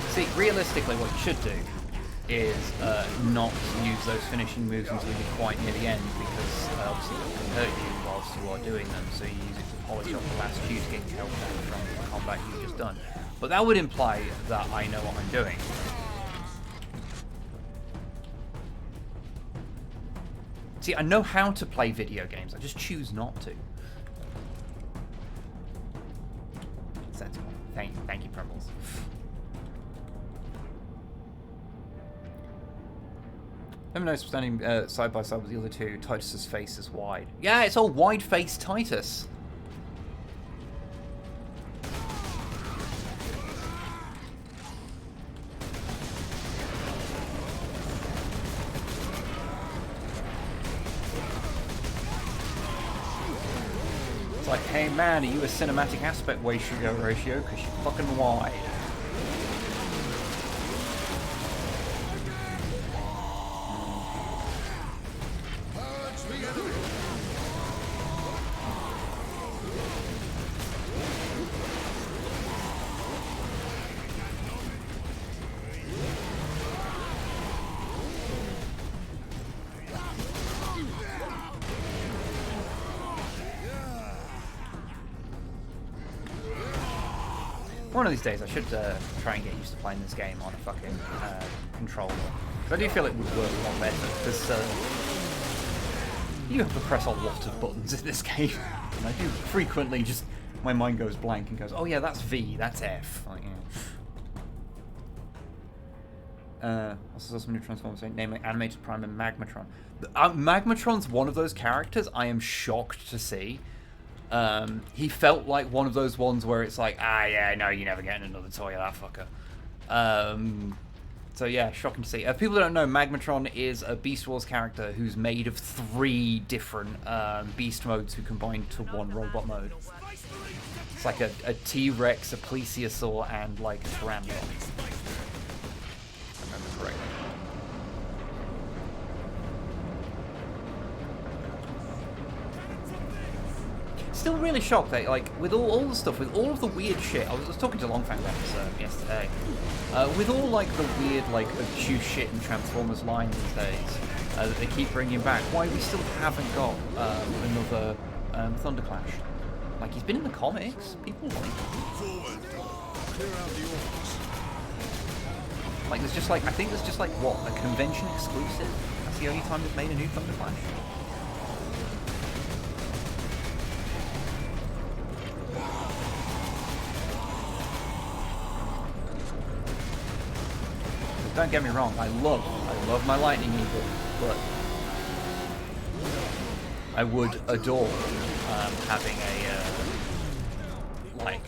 K: See, realistically, what you should do is not use those finishing moves until you get quite near the end, because obviously that can hurt you whilst you are doing them, so you use it to polish off the last few to get your health back from the combat you've just done. But that would imply that I know what I'm doing. See, I know how to play video games, I just choose not to. never noticed standing side by side with the other two, Titus's face is wide. Yeah, it's all wide-faced Titus. It's like, hey man, are you a cinematic aspect ratio? Because you're fucking wide. One of these days I should try and get used to playing this game on a fucking controller. Because I do feel it would work a lot better, because you have to press a lot of buttons in this game. And I do frequently just, my mind goes blank and goes, oh yeah, that's V, that's F. Like, yeah. Also some new Transformers, namely Animated Prime and Magmatron. Magmatron's one of those characters I am shocked to see. He felt like one of those ones where it's like, ah, yeah, no, you're never getting another toy of that fucker. So yeah, shocking to see. People that don't know, Magmatron is a Beast Wars character who's made of 3 different beast modes who combine to one robot mode. It's like a T-Rex, a Plesiosaur, and like a Pteranodon. If I remember correctly. Still really shocked that, like, with all the stuff, with all of the weird shit, I was talking to Longfang about this yesterday, with all, like, the weird, like, obtuse shit in Transformers line these days, that they keep bringing back, why we still haven't got another Thunderclash. Like, he's been in the comics, people like him. Like, there's just, like, I think there's just, like, what, a convention exclusive? That's the only time they've made a new Thunderclash? Don't get me wrong, I love my Lightning Eagle, but I would adore having a like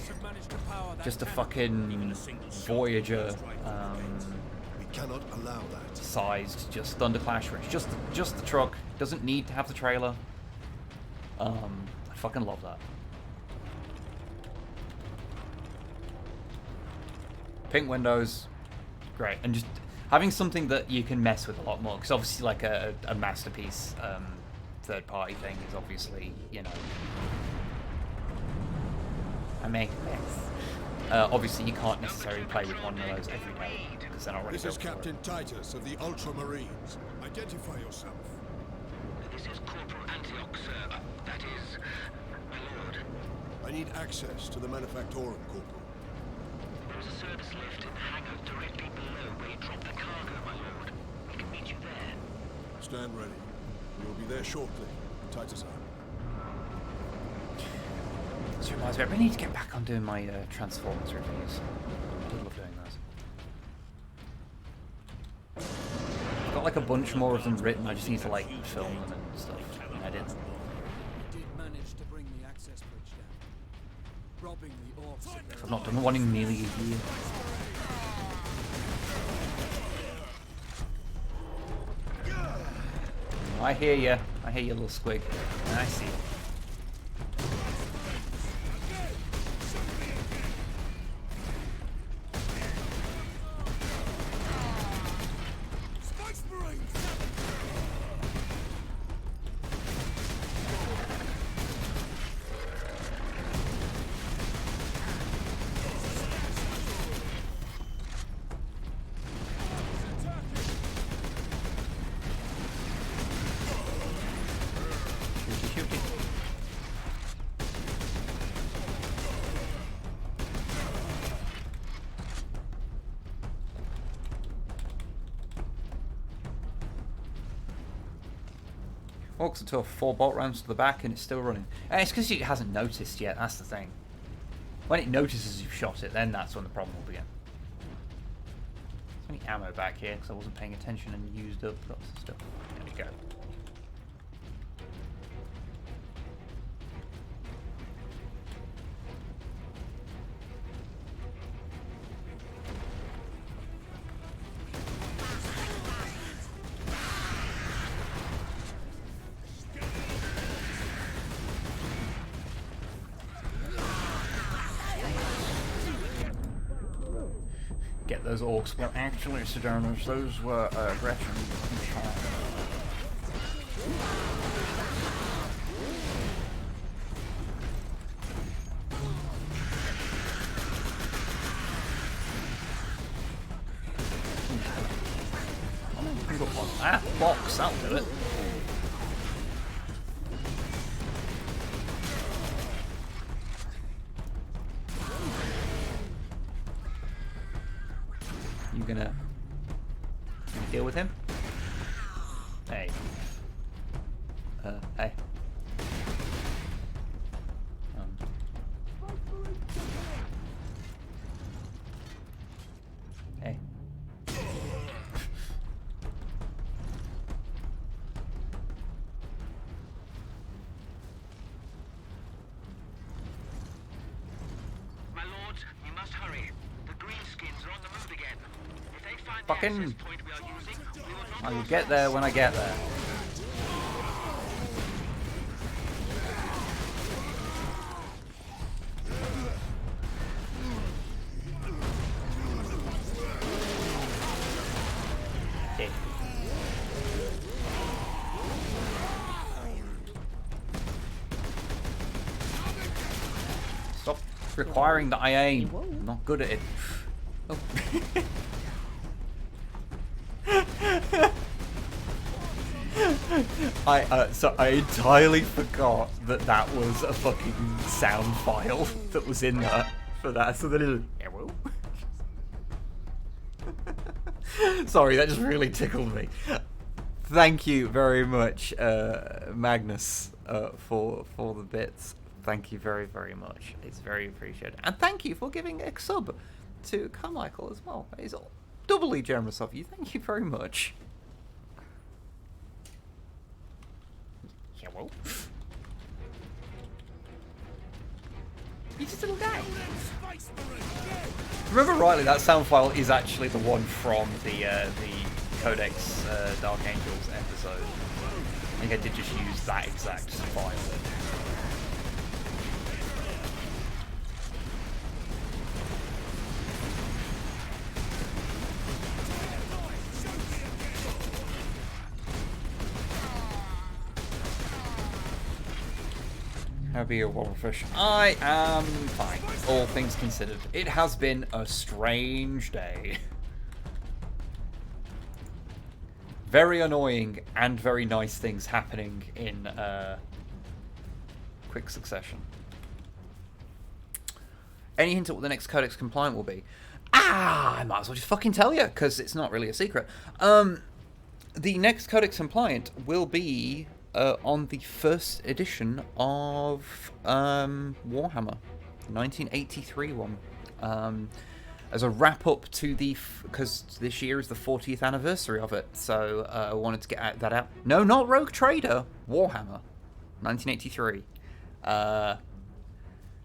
K: just a fucking Voyager
D: we cannot allow that.
K: Sized just Thunderclash, where it's just the truck, doesn't need to have the trailer. I fucking love that. Pink windows. Great, and just having something that you can mess with a lot more, because obviously like a masterpiece third-party thing is obviously, you know, I make a mess. Obviously you can't necessarily play with one of those every day, because they're not ready.
D: This is Captain Titus of the Ultramarines. Identify yourself.
M: This is Corporal Antioch, sir. That is, my lord.
D: I need access to the Manufactorum, Corporal.
M: There is a service lift in the hangar directly below where you drop the cargo, my lord. We can meet you there.
D: Stand ready. We will be there shortly. Titus out.
K: This reminds me, I really need to get back on doing my Transformers reviews. I do love doing those. I've got like a bunch more of them written, I just need to like film them and stuff and edit them.
L: We did manage to bring the access bridge down, robbing the orcs.
K: I've not done one in nearly a year. I hear you. I hear you, little squig. I see you. Walks until 4 bolt rounds to the back and it's still running. It's because it hasn't noticed yet, that's the thing. When it notices you've shot it, then that's when the problem will begin. any ammo back here because I wasn't paying attention and used up lots of stuff. There we go. Get those orcs. Well, actually, Sidonis, those were Gretchen. Ah, box, that'll do it. You gonna deal with him? Hey. Hey. Hey.
G: My lords, you must hurry. The greenskins are on the move again. If they find
K: Fucking.
G: the access point we are using, we will not
K: I will get there when I get there. Okay. Stop requiring that I aim. I'm not good at it. Oh. I entirely forgot that that was a fucking sound file that was in there for that. So that is. Sorry, that just really tickled me. Thank you very much, Magnus, for the bits. Thank you very, very much. It's very appreciated. And thank you for giving a sub to Carmichael as well. That is doubly generous of you. Thank you very much. Hello? You just little guy. Remember rightly, that sound file is actually the one from the Codex Dark Angels episode. I think I did just use that exact file. How be your Wolfish? I am fine, all things considered. It has been a strange day. Very annoying and very nice things happening in quick succession. Any hint at what the next Codex compliant will be? I might as well just fucking tell you, because it's not really a secret. The next Codex compliant will be on the first edition of Warhammer, 1983 one. As a wrap up to the, because this year is the 40th anniversary of it, so I wanted to get that out. No, not Rogue Trader, Warhammer, 1983. I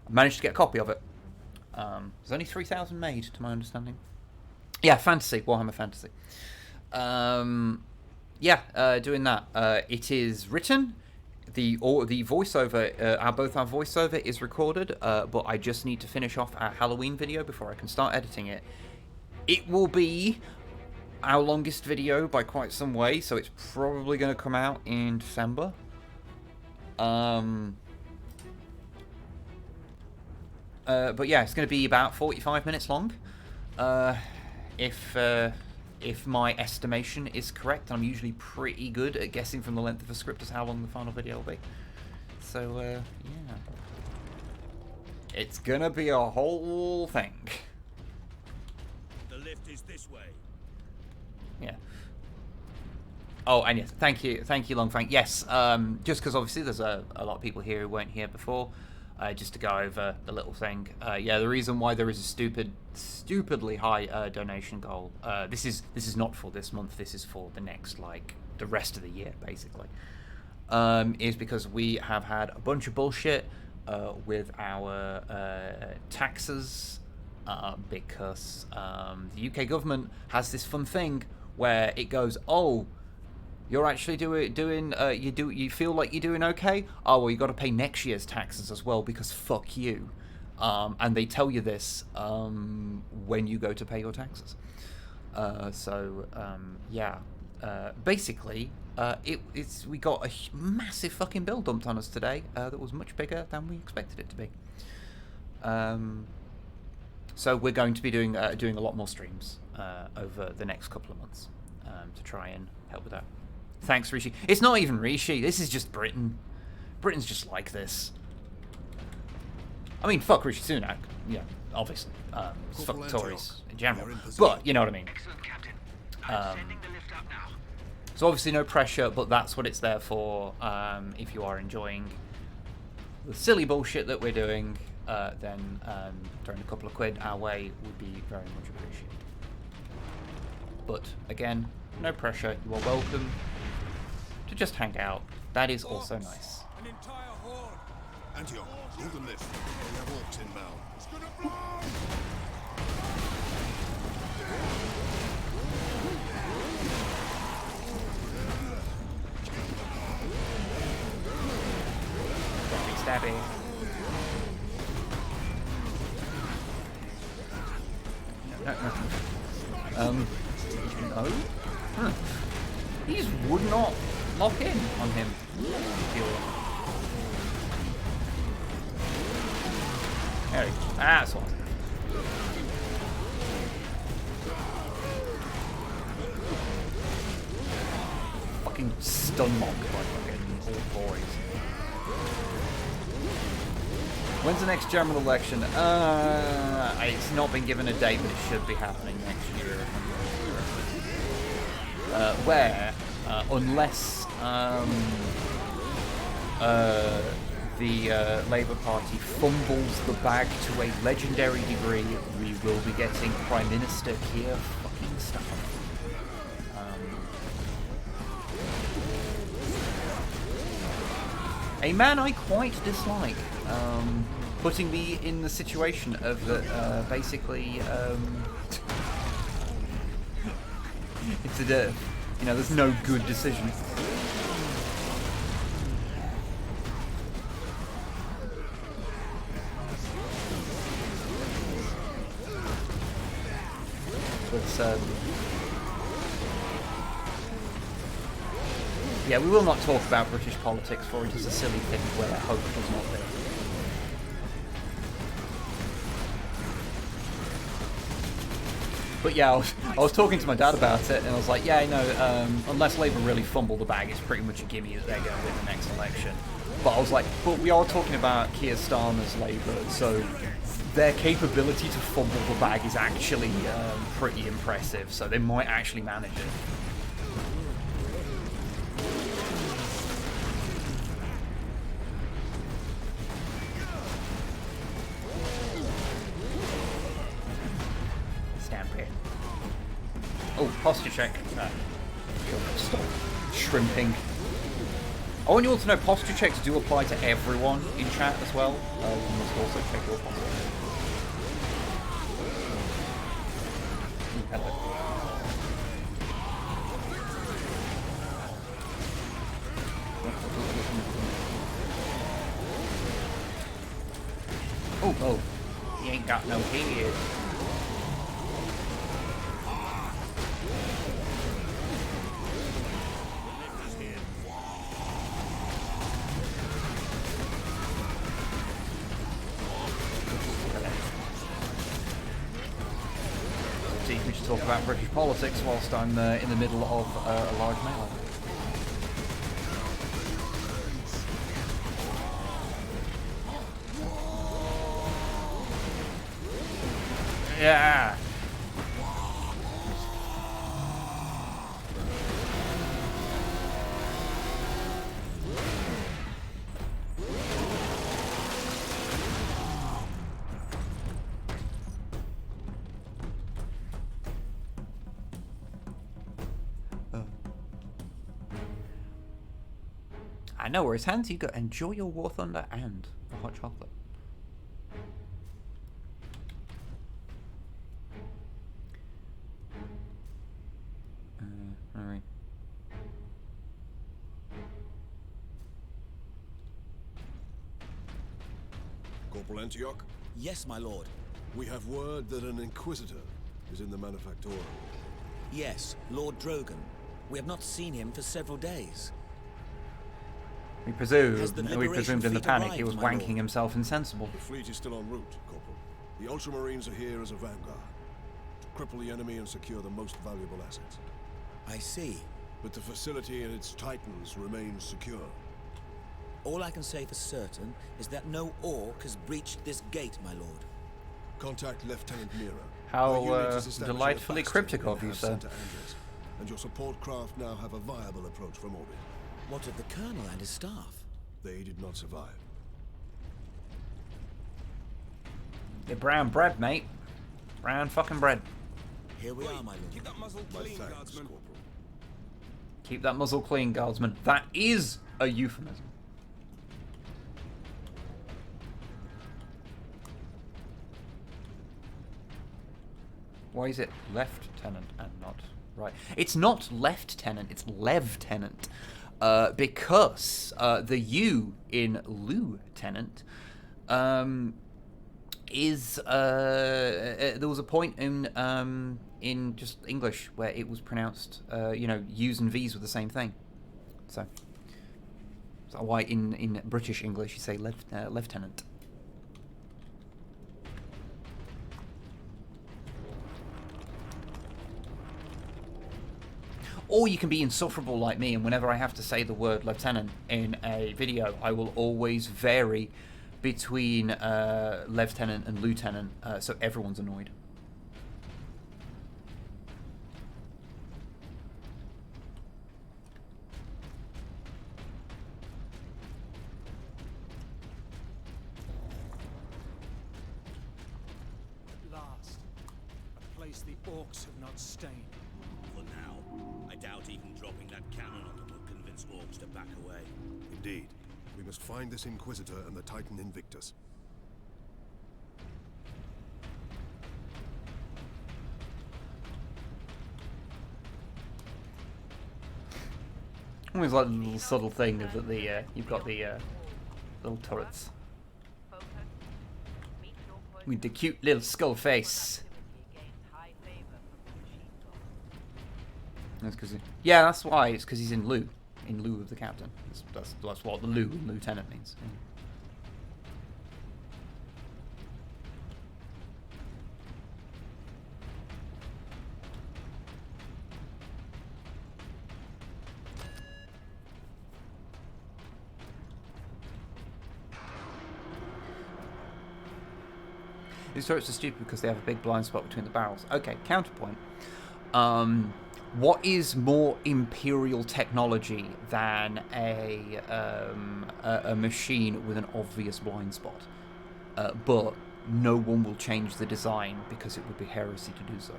K: managed to get a copy of it. There's only 3,000 made, to my understanding. Yeah, fantasy, Warhammer Fantasy. Doing that. It is written. The voiceover, both our voiceover is recorded, but I just need to finish off our Halloween video before I can start editing it. It will be our longest video by quite some way, so it's probably going to come out in December. But yeah, it's going to be about 45 minutes long. If my estimation is correct, I'm usually pretty good at guessing from the length of a script as how long the final video will be. So, yeah. It's gonna be a whole thing.
C: The lift is this way.
K: Yeah. Oh, and yes, thank you, Long Frank. Yes, just because obviously there's a lot of people here who weren't here before. just to go over the little thing. Yeah, the reason why there is a stupidly high donation goal. This is not for this month. This is for the next, like, the rest of the year, basically. Is because we have had a bunch of bullshit with our taxes. Because the UK government has this fun thing where it goes, oh, you're actually you feel like you're doing okay? Oh, well, you got to pay next year's taxes as well because fuck you. And they tell you this when you go to pay your taxes. Yeah. Basically, we got a massive fucking bill dumped on us today that was much bigger than we expected it to be. So we're going to be doing a lot more streams over the next couple of months to try and help with that. Thanks, Rishi. It's not even Rishi. This is just Britain. Britain's just like this. I mean, fuck Rishi Sunak. Yeah, obviously. Fuck Tories in general. But, you know what I mean. So obviously no pressure, but that's what it's there for. If you are enjoying the silly bullshit that we're doing, then throwing a couple of quid our way would be very much appreciated. But again, no pressure. You are welcome to just hang out. That is also nice.
F: An entire horde.
D: Antioch, hold them lift. We have orcs inbound. It's gonna blow!
K: Stabby. No. Huh. He just would not lock in on him. There he goes. That's awesome. Fucking stun lock by fucking old boys. When's the next general election? It's not been given a date, but it should be happening next year. Where, unless the Labour Party fumbles the bag to a legendary degree, we will be getting Prime Minister Keir fucking Starmer. A man I quite dislike. Putting me in the situation of basically it's there's no good decision. But yeah, we will not talk about British politics, for it is a silly thing where hope does not live. But yeah, I was talking to my dad about it, and I was like, yeah, I know, unless Labour really fumble the bag, it's pretty much a gimme that they're going to win the next election. But I was like, but we are talking about Keir Starmer's Labour, so their capability to fumble the bag is actually pretty impressive, so they might actually manage it. Oh, posture check. Stop shrimping. I want you all to know posture checks do apply to everyone in chat as well. You must also check your posture. Hello. Oh, he ain't got no head. Talk about British politics whilst I'm in the middle of a large melee. Yeah. No worries, Hans. You go enjoy your War Thunder and the hot chocolate. Alright.
D: Corporal Antioch?
N: Yes, my lord.
D: We have word that an Inquisitor is in the Manufactorum.
N: Yes, Lord Drogon. We have not seen him for several days.
K: We presumed in the panic he was wanking himself insensible.
D: The fleet is still en route, Corporal. The Ultramarines are here as a vanguard, to cripple the enemy and secure the most valuable assets.
N: I see.
D: But the facility and its Titans remain secure.
N: All I can say for certain is that no orc has breached this gate, my lord.
D: Contact Lieutenant Mira.
K: How delightfully cryptic of you, sir.
D: And your support craft now have a viable approach from orbit.
N: What of the Colonel and his staff?
D: They did not survive.
K: They're brown bread, mate. Brown fucking bread.
N: Here we are, my lord.
F: Keep that muzzle clean, guardsman.
K: Keep that muzzle clean, guardsman. That is a euphemism. Why is it lieutenant and not right? It's not lieutenant, it's lieutenant. Because the U in lieutenant is there was a point in just English where it was pronounced U's and V's were the same thing. So why in British English you say lieutenant. Or you can be insufferable like me, and whenever I have to say the word lieutenant in a video, I will always vary between lieutenant and lieutenant, so everyone's annoyed.
L: At last, a place the orcs have not stained.
C: For now, I doubt even dropping that cannon on them will convince orcs to back away.
D: Indeed. We must find this Inquisitor and the Titan Invictus.
K: Always like the little subtle thing of that you've got the little turrets with the cute little skull face. That's because that's why. It's because he's in lieu of the captain. That's what the lieu in lieutenant means. Yeah. These turrets are stupid because they have a big blind spot between the barrels. Okay, counterpoint. What is more imperial technology than a machine with an obvious blind spot? But no one will change the design because it would be heresy to do so.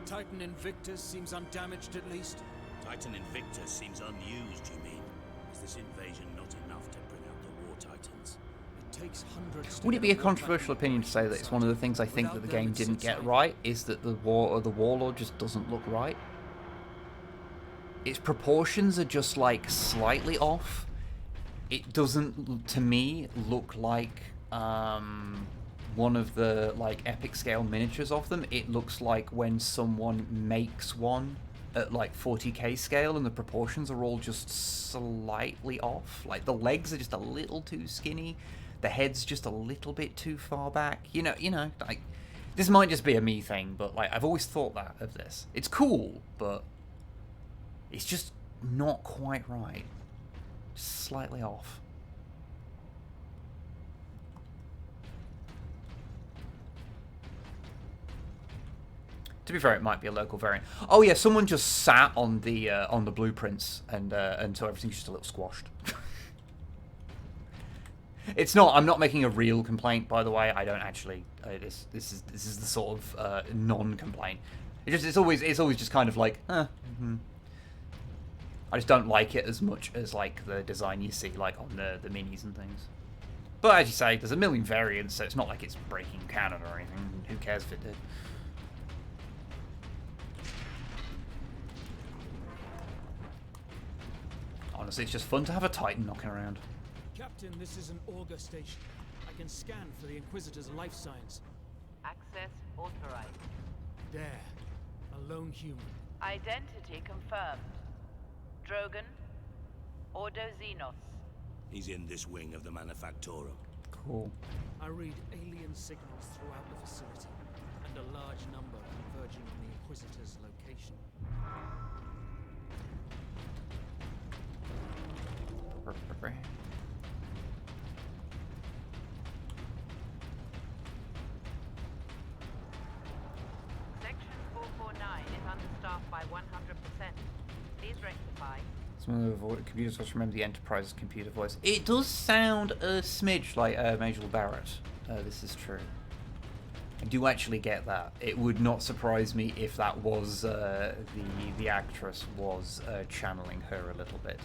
L: Titan Invictus seems undamaged at least.
C: Titan Invictus seems unused, you mean? Is this invasion not enough to bring out the War Titans?
L: It takes hundreds.
K: Would it be a controversial opinion to say that it's one of the things I think that the game didn't get right, is that the Warlord just doesn't look right? Its proportions are just like slightly off. It doesn't, to me, look like one of the like epic scale miniatures of them. It looks like when someone makes one at like 40k scale and the proportions are all just slightly off. Like the legs are just a little too skinny, the head's just a little bit too far back. You know, like this might just be a me thing, but like I've always thought that of this. It's cool, but it's just not quite right. Just slightly off. To be fair, it might be a local variant. Oh yeah, someone just sat on the blueprints and so everything's just a little squashed. It's not. I'm not making a real complaint, by the way. I don't actually. This is the sort of non-complaint. It's always just kind of like, I just don't like it as much as like the design you see like on the minis and things. But as you say, there's a million variants, so it's not like it's breaking canon or anything. Who cares if it did? Honestly, it's just fun to have a Titan knocking around.
L: Captain, this is an auger station. I can scan for the Inquisitor's life signs.
H: Access authorized.
L: There. A lone human.
H: Identity confirmed. Drogon. Ordo Xenos.
C: He's in this wing of the Manufactorum.
K: Cool.
L: I read alien signals throughout the facility, and a large number converging on the Inquisitor's location.
H: Section 449 is understaffed by 100%. Please rectify.
K: Some of the computers must remember the Enterprise's computer voice. It does sound a smidge like Major Barrett. This is true. I do actually get that. It would not surprise me if that was the actress was channeling her a little bit.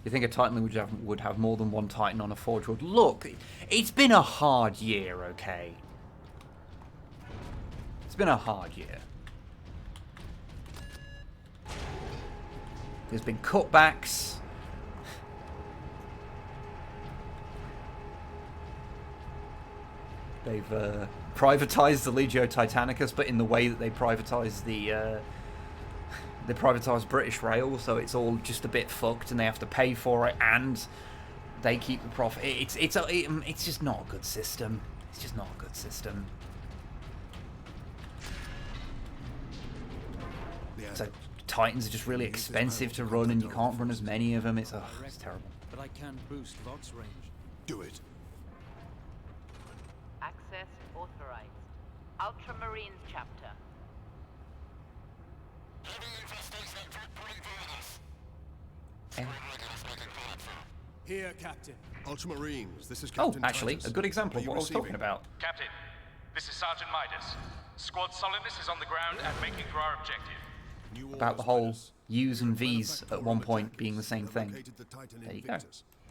K: You think a Titan would have more than one Titan on a Forge World? Look, it's been a hard year, okay? It's been a hard year. There's been cutbacks. They've privatized the Legio Titanicus, but in the way that they privatized they privatized British Rail, so it's all just a bit fucked, and they have to pay for it, and they keep the profit. It's just not a good system. It's just not a good system. So Titans are just really expensive to run, and you can't run as many of them. It's terrible.
L: But I can boost Vox range.
D: Do it.
H: Access authorized. Ultramarines chapter.
L: Here, Captain.
D: Ultramarines, this is Captain
K: actually,
D: Titus.
K: a good example of what I was talking about.
G: Captain, this is Sergeant Midas. Squad Solidus is on the ground and making for our objective.
K: About the whole U's and V's at one point being the same thing. There you go.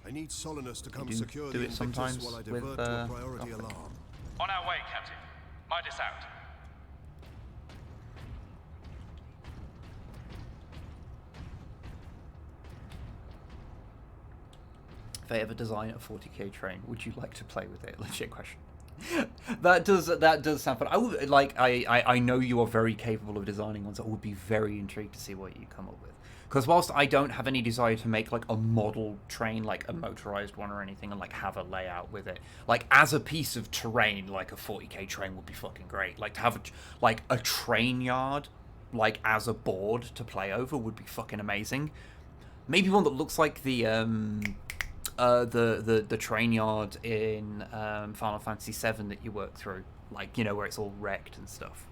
D: I need Solinus to come
K: do
D: secure
K: do
D: the
K: it sometimes
D: Invictus while I
K: with,
D: divert to a priority
K: Gothic.
D: alarm.
G: On our way, Captain. Midas out.
K: If I ever design a 40k train, would you like to play with it? Legit question. that does sound fun. I would like. I know you are very capable of designing ones. I would be very intrigued to see what you come up with. Because whilst I don't have any desire to make like a model train, like a motorized one or anything, and like have a layout with it, like as a piece of terrain, like a 40k train would be fucking great. Like to have a train yard, like as a board to play over would be fucking amazing. Maybe one that looks like the train yard in Final Fantasy VII that you work through, like, you know, where it's all wrecked and stuff.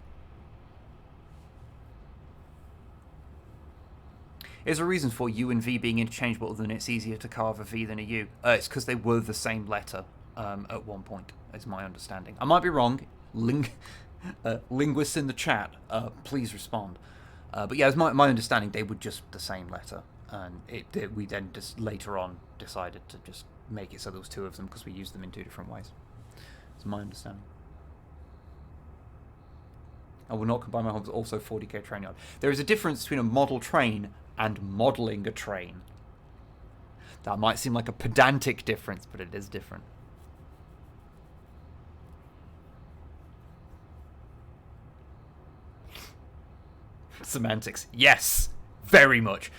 K: Is there a reason for U and V being interchangeable other than it's easier to carve a V than a U? It's because they were the same letter at one point, is my understanding. I might be wrong. Linguists in the chat, please respond. But yeah, it's my understanding they were just the same letter. And we then just later on decided to just make it so there was two of them because we used them in two different ways. It's my understanding. I will not combine my homes. Also 40k train yard. There is a difference between a model train and modelling a train. That might seem like a pedantic difference, but it is different. Semantics. Yes, very much.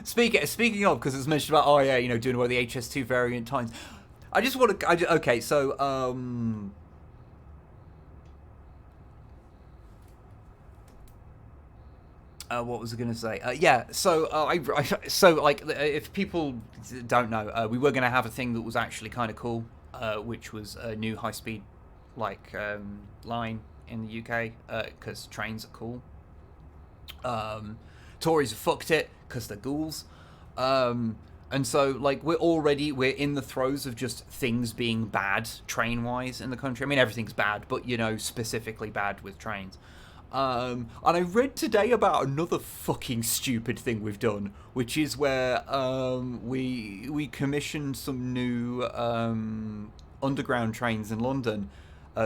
K: Speaking of, because it's mentioned about, oh yeah, you know, doing all the HS2 variant times. I just want to, okay, so, what was I going to say? Yeah, so, if people don't know, we were going to have a thing that was actually kind of cool, which was a new high-speed, like, line in the UK, because trains are cool. Tories have fucked it, because they're ghouls.
B: And so, like, we're in the throes of just things being bad train-wise in the country. I mean, everything's bad, but, you know, specifically bad with trains. And I read today about another fucking stupid thing we've done, which is where we commissioned some new underground trains in London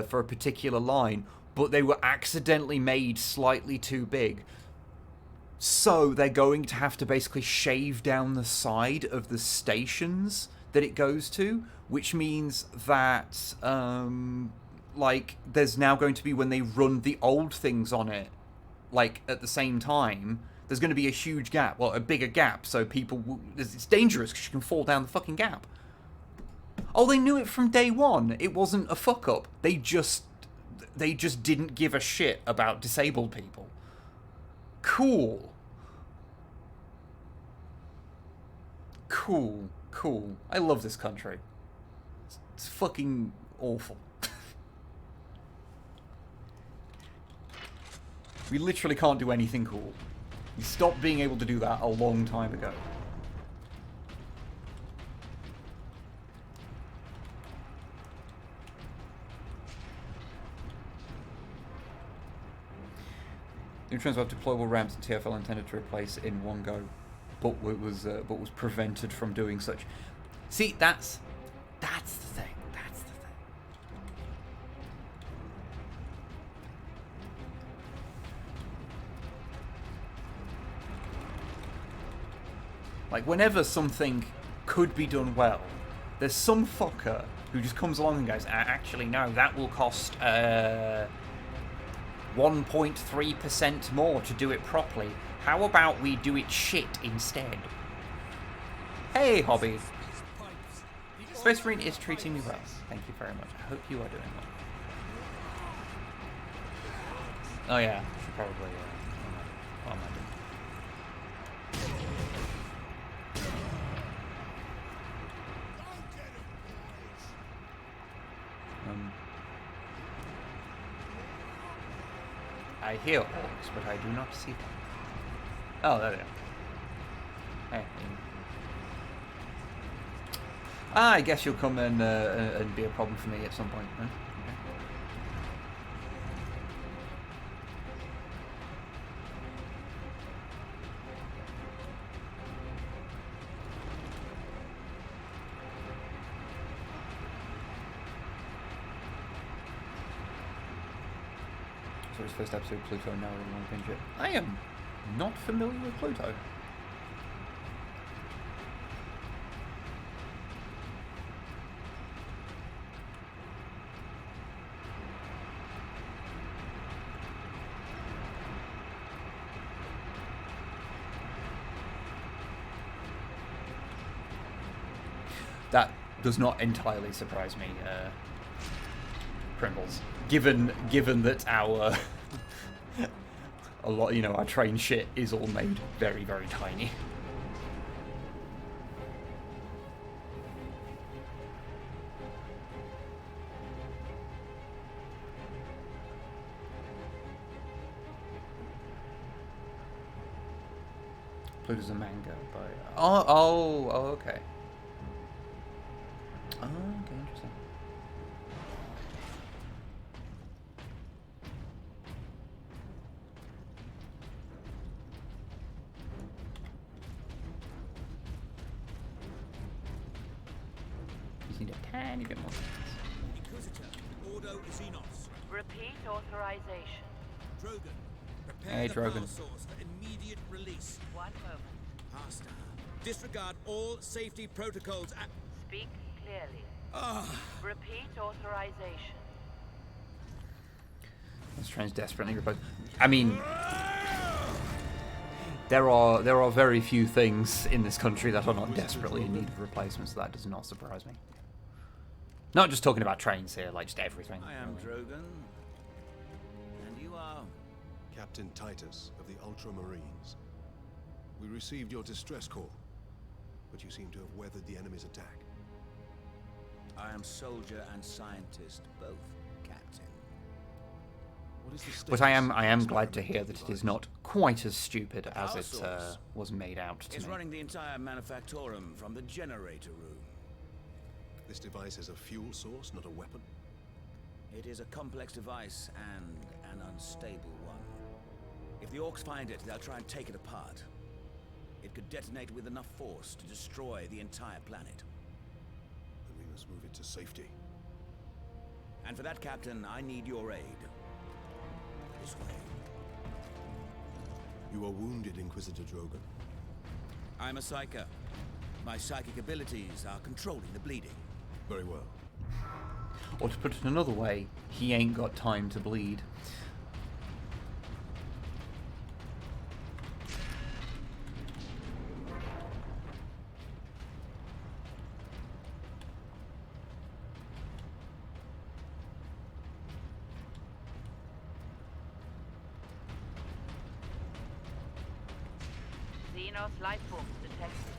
B: for a particular line, but they were accidentally made slightly too big. So they're going to have to basically shave down the side of the stations that it goes to, which means that, like, there's now going to be, when they run the old things on it, like, at the same time, there's going to be a huge gap, well, a bigger gap, so it's dangerous because you can fall down the fucking gap. Oh, they knew it from day one. It wasn't a fuck-up. They just didn't give a shit about disabled people. Cool. Cool. I love this country. It's fucking awful. We literally can't do anything cool. We stopped being able to do that a long time ago. New trains will have deployable ramps and TFL intended to replace in one go, but was prevented from doing such. See, that's the thing. That's the thing. Like, whenever something could be done well, there's some fucker who just comes along and goes, actually, no, that will cost 1.3% more to do it properly. How about we do it shit instead? Hey, Hobby. Space Marine is treating me well. Thank you very much. I hope you are doing well. Oh yeah, should probably. What am I doing? I hear orcs, but I do not see them. Oh, there they are. Hey. I guess you'll come and be a problem for me at some point, huh? Okay. So his first episode of Pluto now in one pinch. I am not familiar with Pluto. That does not entirely surprise me, Primbles. Given that our our train shit is all made very, very tiny. Pluto's a manga by. Oh, okay. Oh, okay, interesting. You need a tiny bit more.
N: Inquisitor, Ordo Xenos.
H: Repeat authorization.
N: Drogon, prepare
B: Hey,
N: the
B: Drogon.
N: power source for immediate release.
H: 1 moment.
N: Master, disregard all safety protocols and...
H: Speak clearly.
N: Ah.
H: Repeat authorization.
B: This train's desperately replaced. I mean, there are very few things in this country that are not desperately in need of replacement, so that does not surprise me. Not just talking about trains here, like just everything.
N: I am Drogon. And you are...
D: Captain Titus of the Ultramarines. We received your distress call, but you seem to have weathered the enemy's attack.
N: I am soldier and scientist, both, Captain.
B: But I am glad to hear that it is not quite as stupid as it was made out to
N: It's
B: me.
N: running the entire manufactorum from the generator room.
D: This device is a fuel source, not a weapon.
N: It is a complex device and an unstable one. If the orcs find it, they'll try and take it apart. It could detonate with enough force to destroy the entire planet.
D: Then we must move it to safety.
N: And for that, Captain, I need your aid. This way.
D: You are wounded, Inquisitor Drogon.
N: I'm a psyker. My psychic abilities are controlling the bleeding.
D: Very well.
B: Or to put it another way, he ain't got time to bleed.
H: Xenos life forms detected.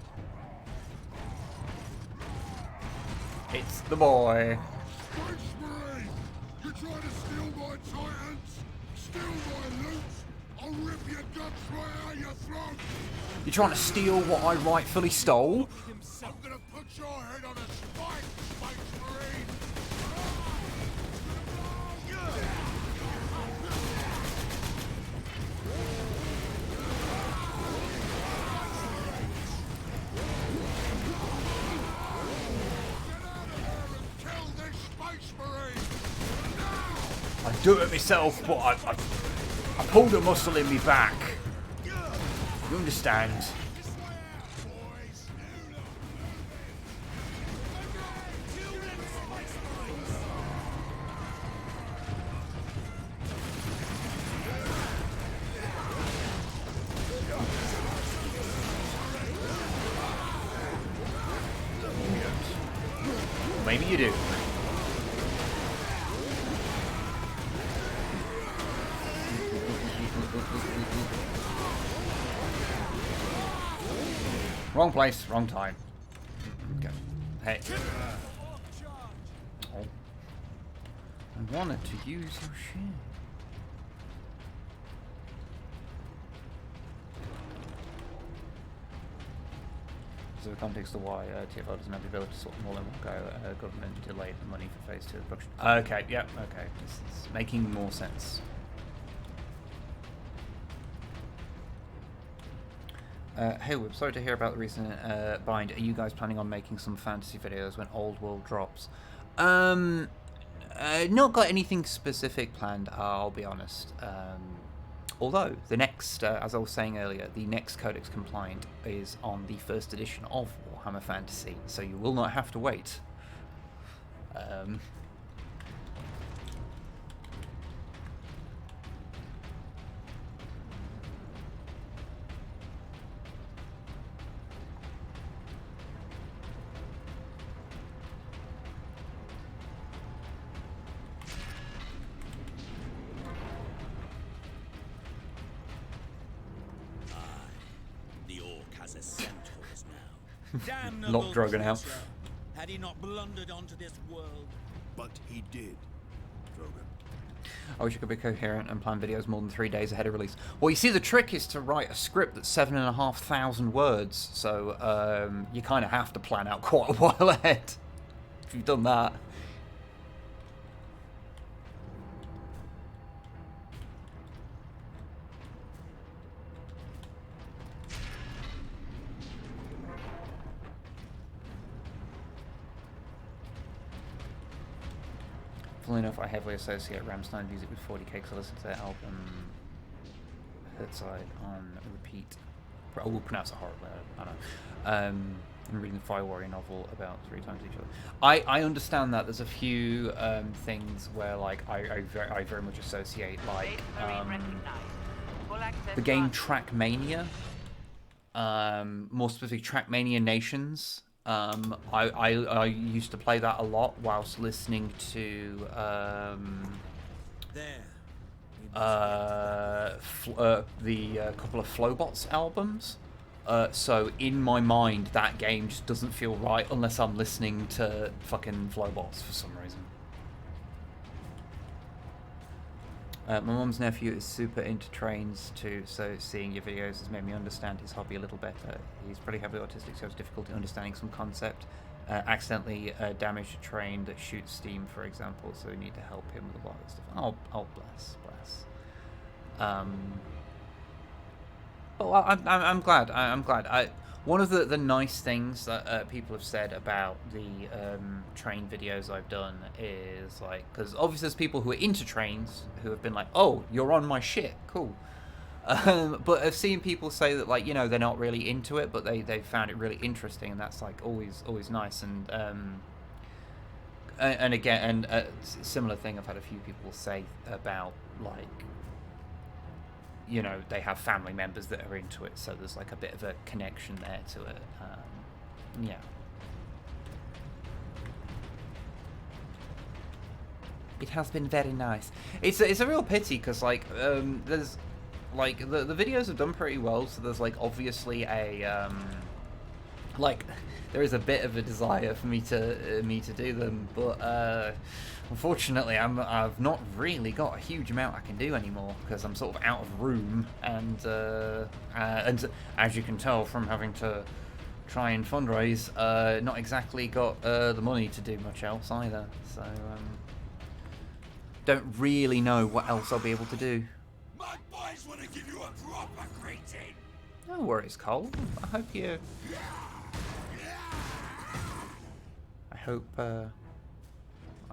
B: It's the boy.
A: You try to steal my titans? Steal my loot? I'll rip your guts right out your throat!
B: You're trying to steal what I rightfully stole?
A: I'm gonna put your head on a spike, Space Marine!
B: I do it myself, but I pulled a muscle in me back. You understand? Maybe you do. Wrong place, wrong time. Okay. Hey. Oh. I wanted to use your shit. So the context of why TFL doesn't have the ability to sort more than one go, government delayed the money for phase 2 of production. Okay, yep, okay. This is making more sense. Hey Wib, sorry to hear about the recent bind. Are you guys planning on making some fantasy videos when Old World drops? Not got anything specific planned, I'll be honest. Although, the next, as I was saying earlier, the next Codex Compliant is on the first edition of Warhammer Fantasy, so you will not have to wait.
N: Damn the
B: Lock Drogon out.
N: Had he not blundered onto this world?
D: But he did, Drogon.
B: I wish I could be coherent and plan videos more than 3 days ahead of release. Well, you see, the trick is to write a script that's 7,500 words, so you kind of have to plan out quite a while ahead. If you've done that. Funnily enough, I heavily associate Rammstein music with 40k because I listen to their album Herzeit on repeat. I will pronounce it horribly, I know. I'm reading the Fire Warrior novel about 3 times each other. I understand that there's a few things where like I very much associate like the game Trackmania, more specifically Trackmania Nations. I used to play that a lot whilst listening to the couple of Flowbots albums. So in my mind, that game just doesn't feel right unless I'm listening to fucking Flowbots for some reason.
K: My mum's nephew is super into trains too, so seeing your videos has made me understand his hobby a little better. He's pretty heavily autistic, so it's difficulty understanding some concept. Accidentally damaged a train that shoots steam, for example, so we need to help him with a lot of stuff. Oh, bless. I'm glad. One of the nice things that people have said about the train videos I've done is, like, because obviously there's people who are into trains who have been like, oh, you're on my shit, cool. But I've seen people say that, like, you know, they're not really into it, but they found it really interesting, and that's, like, always nice. And again, a similar thing I've had a few people say about, like, you know, they have family members that are into it, so there's, like, a bit of a connection there to it. Yeah. It has been very nice. It's a real pity, because, like, there's, like, the videos have done pretty well, so there's, like, obviously a, like, there is a bit of a desire for me to do them, but unfortunately I've not really got a huge amount I can do anymore, because I'm sort of out of room, and as you can tell from having to try and fundraise, not exactly got the money to do much else either, so don't really know what else I'll be able to do.
A: My boys want to give you a proper greeting.
K: No worries, Cole. I hope you... I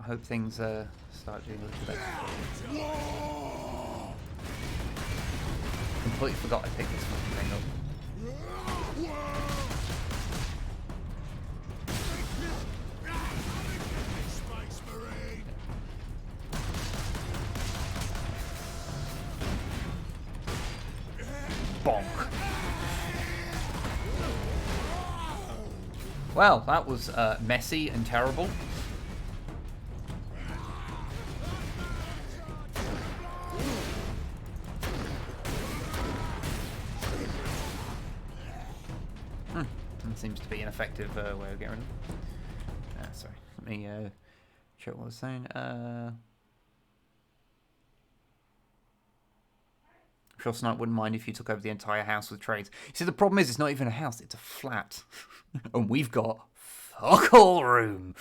K: hope things start doing a little better. Completely forgot I picked this fucking thing up.
A: Space Marine.
K: Bonk. Well, that was messy and terrible. That seems to be an effective way of getting rid of them. Sorry, let me check what I was saying. Unofficial Snipe wouldn't mind if you took over the entire house with trades. You see, the problem is it's not even a house, it's a flat. And we've got fuck all room.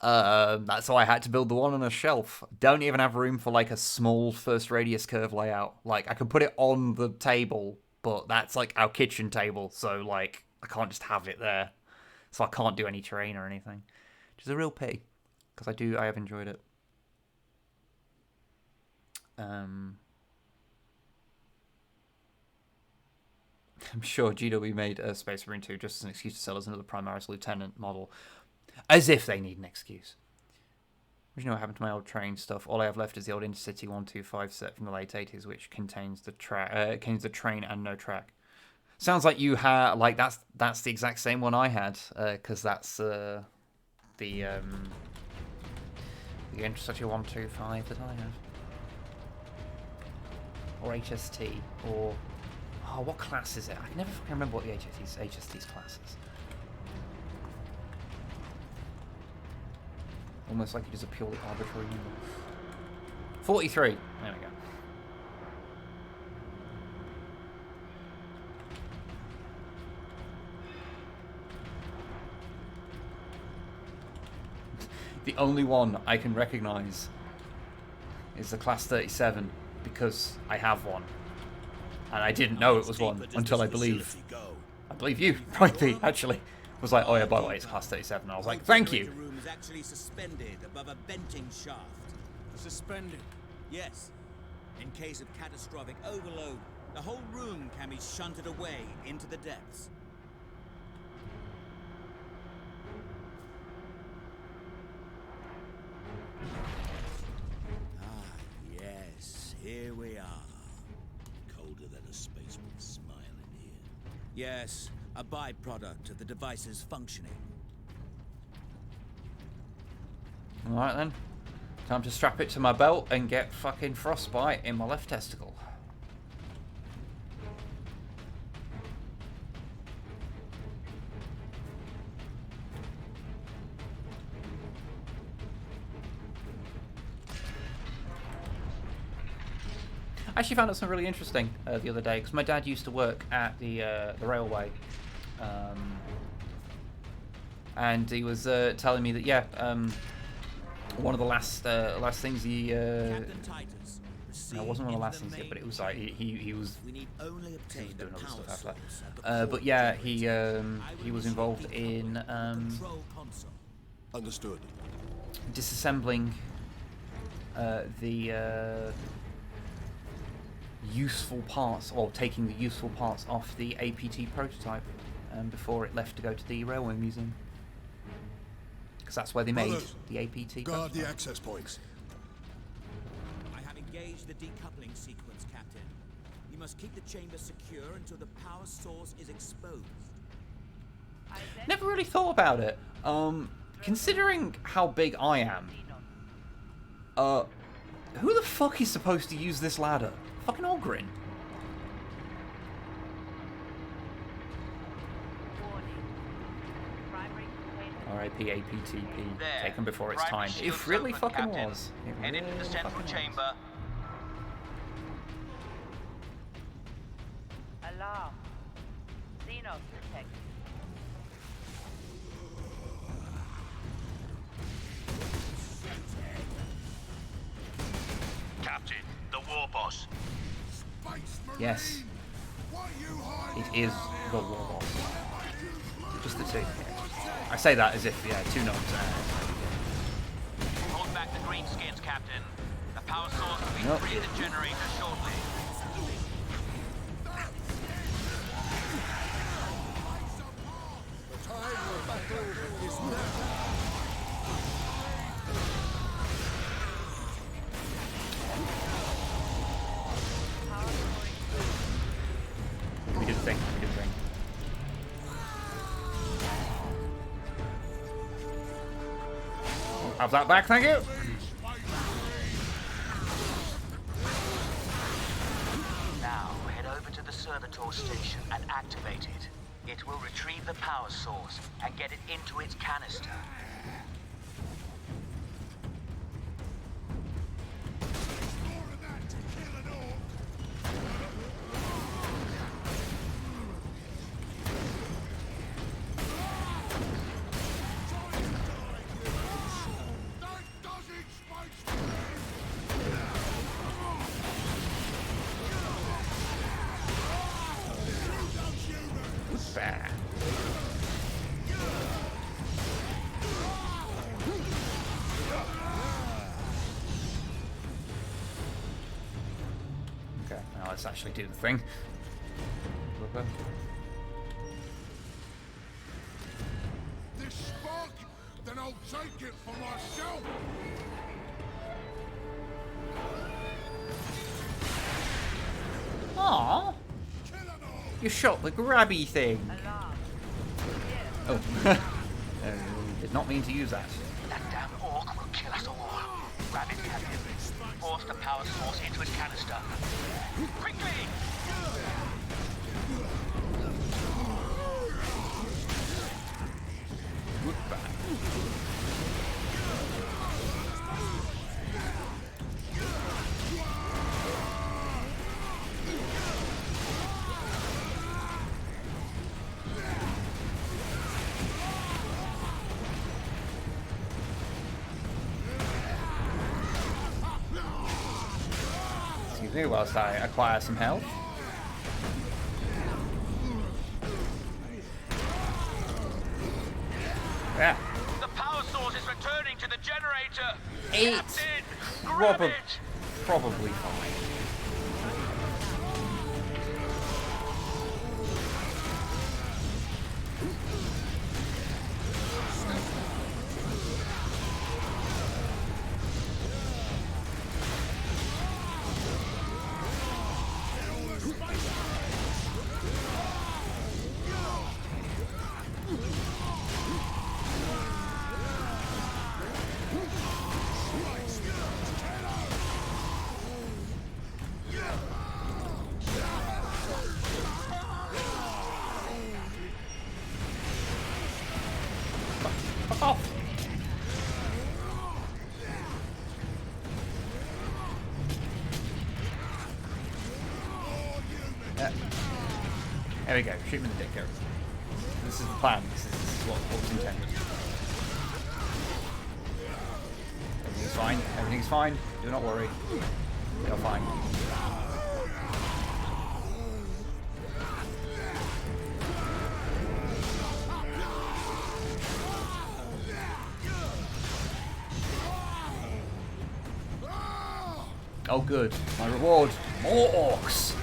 K: That's why I had to build the one on a shelf. Don't even have room for, like, a small first radius curve layout. Like, I could put it on the table, but that's, like, our kitchen table, so, like, I can't just have it there. So I can't do any terrain or anything. Which is a real pity, because I have enjoyed it. I'm sure GW made a Space Marine 2 just as an excuse to sell us another Primaris Lieutenant model. As if they need an excuse. You know what happened to my old train stuff? All I have left is the old Intercity 125 set from the late 80s, which contains the train and no track. Sounds like you had, like, that's the exact same one I had, because that's the Intercity 125 that I have. Or HST, or... Oh, what class is it? I can never fucking remember what the HST's class is. Almost like it is a purely arbitrary number. 43. There we go. The only one I can recognise is the Class 37, because I have one. And I didn't know it was one until I believe you, probably, actually, was like, oh yeah, by the way, it's Class 37. And I was like, thank you.
N: The room is actually suspended above a venting shaft.
F: Suspended?
N: Yes. In case of catastrophic overload, the whole room can be shunted away into the depths. Ah, yes, here we are.
C: Colder than a spaceman's smile in here.
N: Yes, a byproduct of the device's functioning.
K: Alright then. Time to strap it to my belt and get fucking frostbite in my left testicle. I actually found out something really interesting the other day, because my dad used to work at the railway, and he was telling me that one of the last things he no, it wasn't one of the last things he did, but it was like he was doing other stuff after that. But yeah, he was involved in
D: Understood.
K: disassembling the useful parts, or taking the useful parts off the APT prototype before it left to go to the Railway Museum. Because that's where they made the APT
D: Guard the
K: prototype.
D: access points.
N: I have engaged the decoupling sequence, Captain. You must keep the chamber secure until the power source is exposed.
K: Never really thought about it. Considering how big I am, who the fuck is supposed to use this ladder? Fucking Ogrin. R.I.P. APTP. Taken before its time. It really fucking was.
G: Head into the central chamber.
H: Alarm. Xenos detected.
G: Captain, the war boss.
K: Yes. It is the war boss. Just the two. I say that as if, yeah, two nods.
G: Hold back the greenskins, Captain. The power source will be free of the generator shortly.
J: The time of battle is now.
K: We did the thing. We did the thing. Have that back, thank you.
G: Now, head over to the servitor station and activate it. It will retrieve the power source and get it into its canister.
K: Okay, now let's actually do the thing.
J: This spark, then I'll take it for myself.
K: Aww. You shot the grabby thing. Oh. Did not mean to use that.
G: That damn orc will kill us all. Grab it, Captain. Force the power source into its canister. Quickly!
K: Excuse me, whilst I acquire some health. Yeah.
G: The power source is returning to the generator.
K: It's probably fine. you go. Shoot him in the dick, Gareth. This is the plan. This is what was intended. Everything's fine. Everything's fine. Do not worry. You're fine. Oh good, my reward. More orcs!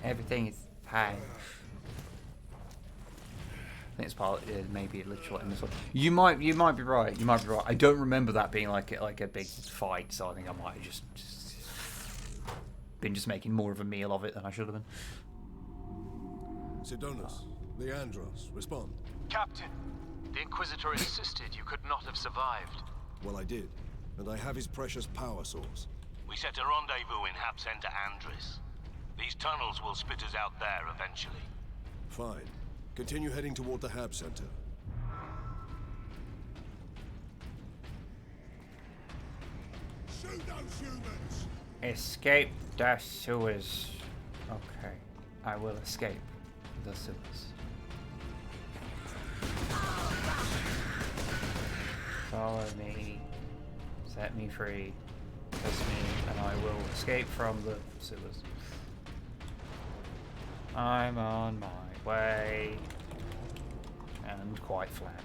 K: Everything is fine. I think it's part maybe a literal in this one. You might be right. You might be right. I don't remember that being like a big fight, so I think I might have just been making more of a meal of it than I should have been.
D: Sidonus, Leandros, respond.
E: Captain, the Inquisitor insisted you could not have survived.
D: Well, I did, and I have his precious power source.
C: We set a rendezvous in Hab Center Andris. These tunnels will spit us out there eventually.
D: Fine. Continue heading toward the Hab Center.
J: Shoot those humans!
K: Escape the sewers. Okay. I will escape the sewers. Follow me. Set me free. Kiss me, and I will escape from the sewers. I'm on my way. And quite flat.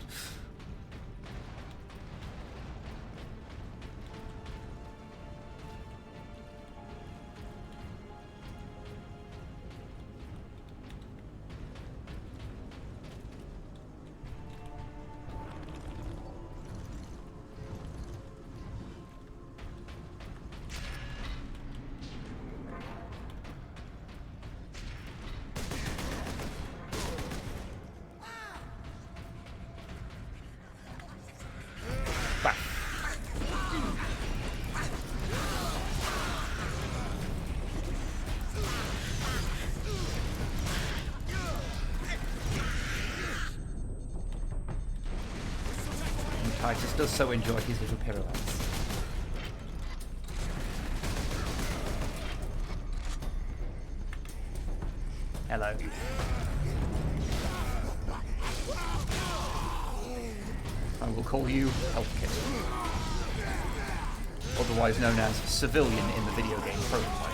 K: Titus does so enjoy his little pirouettes. Hello. I will call you Health Kit. Otherwise known as Civilian in the video game Prototype.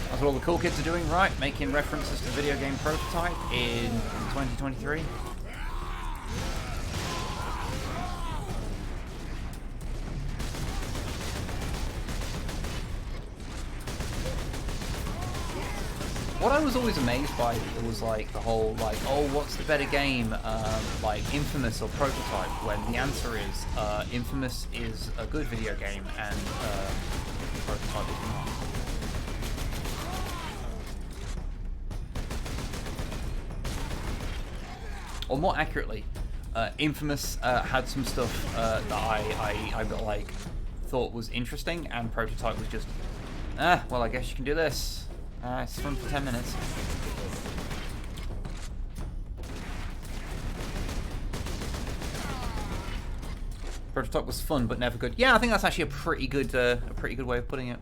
K: That's what all the cool kids are doing, right? Making references to the video game Prototype in 2023. What I was always amazed by was like the whole like, oh, what's the better game, like Infamous or Prototype? When the answer is Infamous is a good video game and Prototype is not. Or more accurately, Infamous had some stuff that I like thought was interesting, and Prototype was just, well, I guess you can do this. It's fun for 10 minutes. Prototype was fun, but never good. Yeah, I think that's actually a pretty good way of putting it.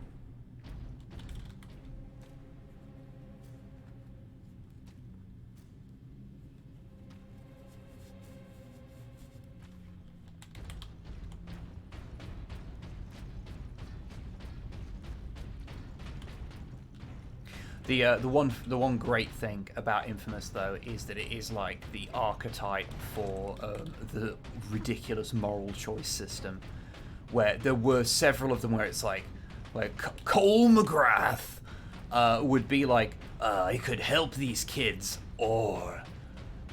K: The one great thing about Infamous though is that it is like the archetype for the ridiculous moral choice system, where there were several of them where it's like Cole McGrath would be like, I could help these kids, or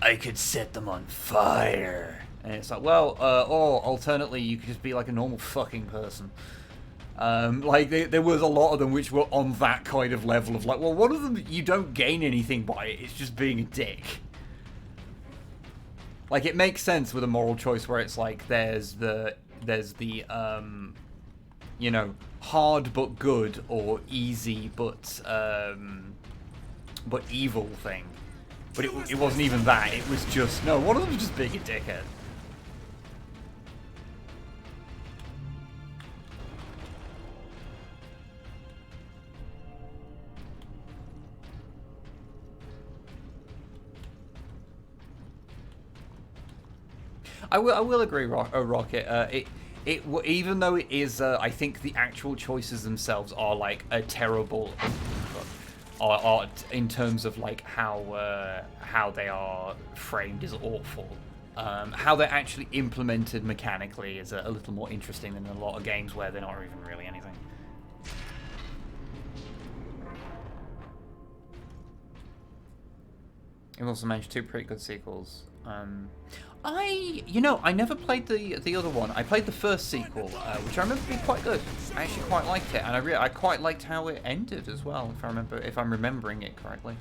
K: I could set them on fire. And it's like, well, or alternately, you could just be like a normal fucking person. Like, there was a lot of them which were on that kind of level of like, well, one of them, you don't gain anything by it, it's just being a dick. Like, it makes sense with a moral choice where it's like, there's the you know, hard but good, or easy but evil thing. But it wasn't even that, it was just, no, one of them was just being a dickhead. I will agree, Rocket. Even though it is, I think the actual choices themselves are like a terrible, are in terms of like how they are framed is awful. How they're actually implemented mechanically is a little more interesting than a lot of games where they're not even really anything. You've also mentioned 2 pretty good sequels. I never played the other one. I played the first sequel, which I remember being quite good. I actually quite liked it, and I quite liked how it ended as well, if I'm remembering it correctly.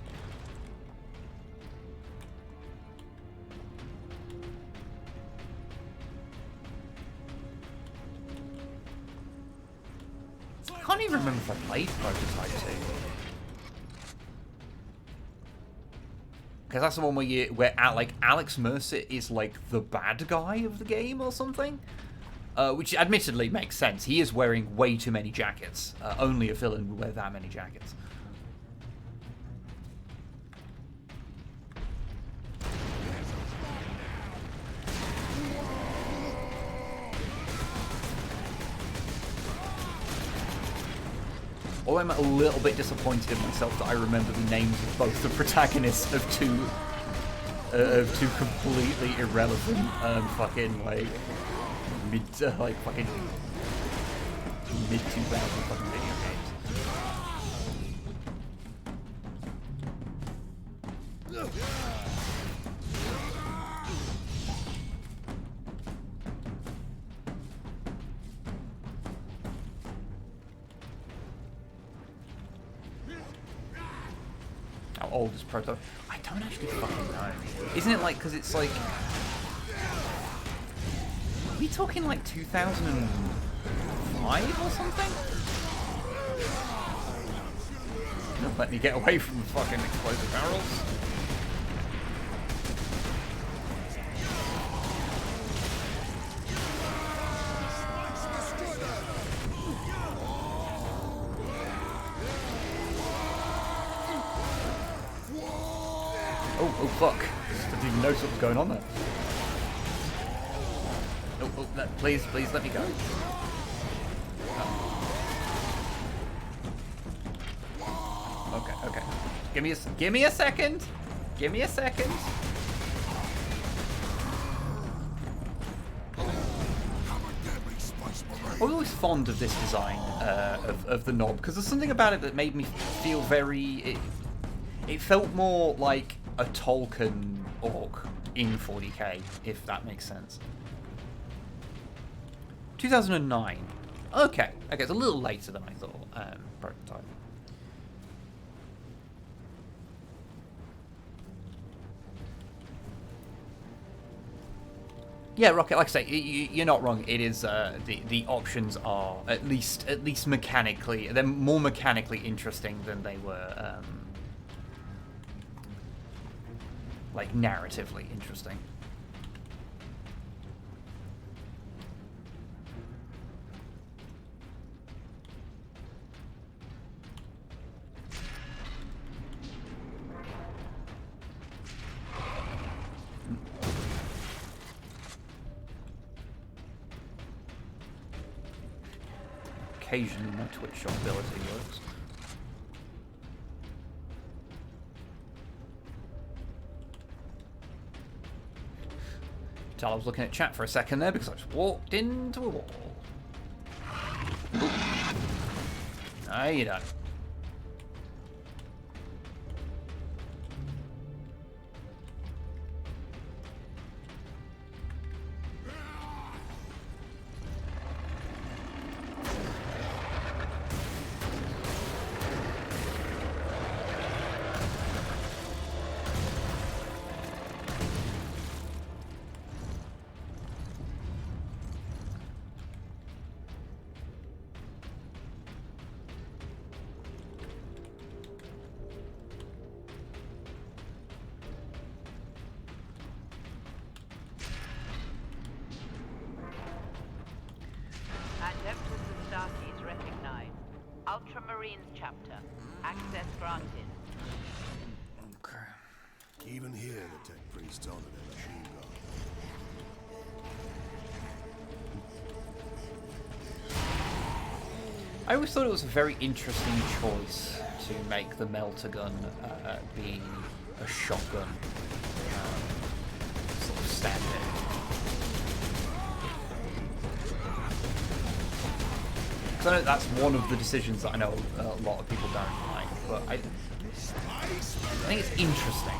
K: I can't even remember if I played Prototype 2. Because that's the one where like Alex Mercer is like the bad guy of the game or something, which admittedly makes sense. He is wearing way too many jackets. Only a villain would wear that many jackets. Although I'm a little bit disappointed in myself that I remember the names of both the protagonists of two completely irrelevant fucking like mid 2000 fucking video games. How old is Proto? I don't actually fucking know. Isn't it like, because it's like... Are we talking like 2005 or something? Don't let me get away from the fucking explosive barrels. Oh fuck. I didn't even notice what was going on there. Oh, please let me go. Oh. Okay. Give me a second. Give me a second. I was always fond of this design of the knob, because there's something about it that made me feel very... It felt more like a Tolkien orc in 40k, if that makes sense. 2009. Okay, it's a little later than I thought. Prototype. Yeah, Rocket. Like I say, you're not wrong. It is the options are at least mechanically, they're more mechanically interesting than they were. Like, narratively interesting. Occasionally my Twitch shot ability works. I was looking at chat for a second there because I just walked into a wall. No, you don't.
H: Ultramarines chapter. Access granted.
B: Okay.
D: Even here, the tech priests honor their machine guard.
K: I always thought it was a very interesting choice to make the melter gun be a shotgun sort of standard. Because I know that's one of the decisions that I know a lot of people don't like, but I think it's interesting.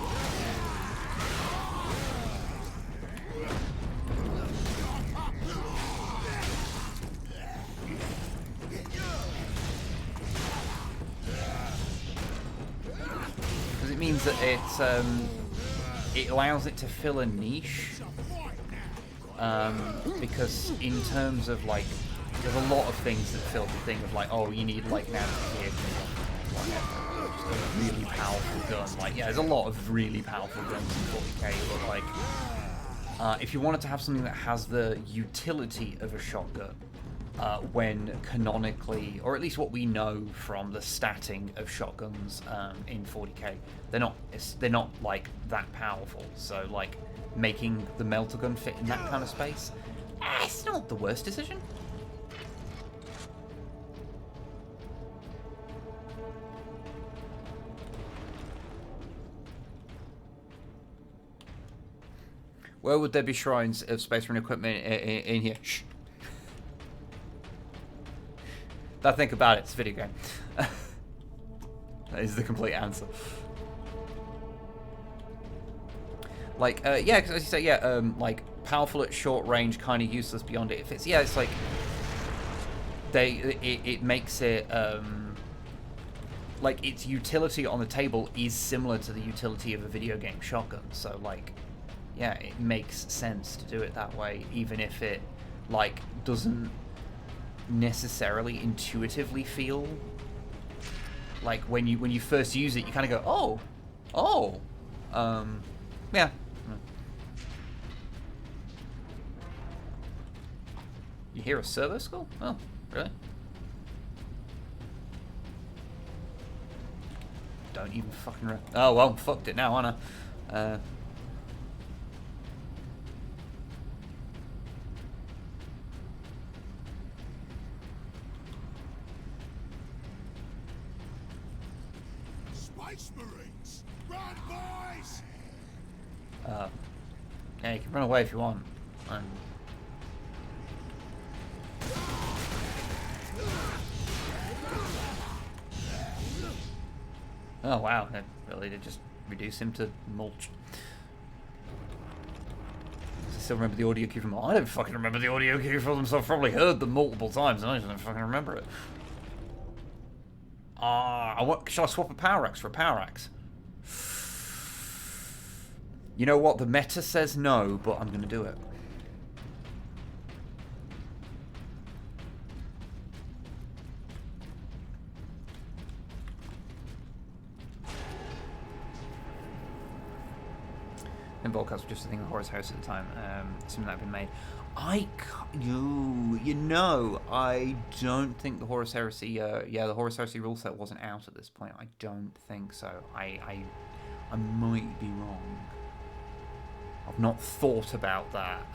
K: It means that it allows it to fill a niche, because in terms of like, there's a lot of things that fill the thing of like, oh, you need like an anti-vehicle, whatever, just a really powerful gun. Like, yeah, there's a lot of really powerful guns in 40k, but like, if you wanted to have something that has the utility of a shotgun, when canonically, or at least what we know from the statting of shotguns in 40k, they're not like that powerful. So like making the melter gun fit in that kind of space, it's not the worst decision. Where would there be shrines of Space Marine equipment in here? Shh. Don't think about it, it's a video game. That is the complete answer. Like, yeah, because as you say, yeah, like, powerful at short range, kind of useless beyond it. If it's, yeah, it's like, it makes it, like, its utility on the table is similar to the utility of a video game shotgun. So, like, yeah, it makes sense to do it that way, even if it, like, doesn't necessarily intuitively feel like when you first use it, you kind of go, yeah. You hear a servo skull? Oh, really? Don't even fucking oh well, fucked it now, aren't I?
J: Marines, run, boys!
K: Yeah, you can run away if you want. Oh wow, that really did just reduce him to mulch. I still remember the audio cue from... I don't fucking remember the audio cue from them, so I've probably heard them multiple times and I just don't fucking remember it. Shall I swap a power axe for a power axe? You know what? The meta says no, but I'm going to do it. And Volcast was just a thing of Horus Heresy at the time, assuming that had been made. I don't think the Horus Heresy, the Horus Heresy rule set wasn't out at this point. I don't think so. I might be wrong. I've not thought about that.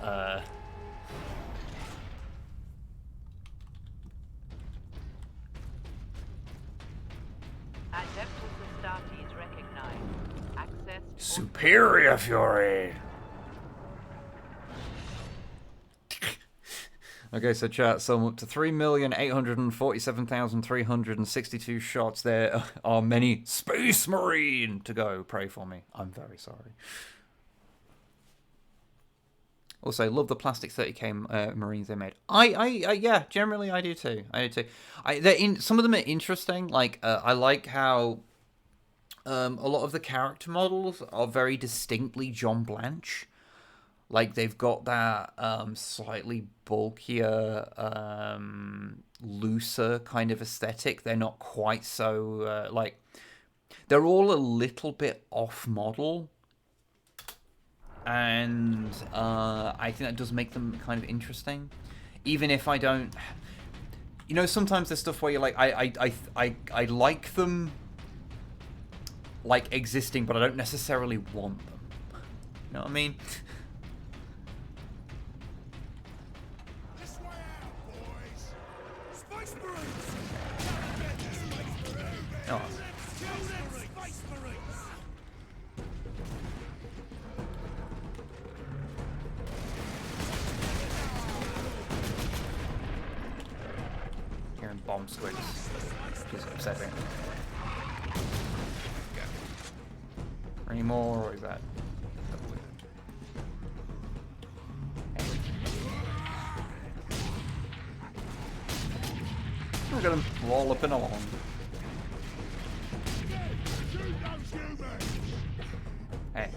H: Adeptus Astartes recognized. Access
K: Superior Fury! Okay, so chat, so up to 3,847,362 shots. There are many Space Marine to go. Pray for me. I'm very sorry. Also, love the plastic 30k Marines they made. Yeah, generally I do too. Some of them are interesting. Like, I like how a lot of the character models are very distinctly John Blanche. Like, they've got that slightly bulkier, looser kind of aesthetic. They're not quite so, like... They're all a little bit off-model. And I think that does make them kind of interesting. Even if I don't... you know, sometimes there's stuff where you're like, I like them, like, existing, but I don't necessarily want them. You know what I mean? Oh. Hearing bomb squids. Just upsetting. Go. Any more, or is that? Look at him walloping along. Hey.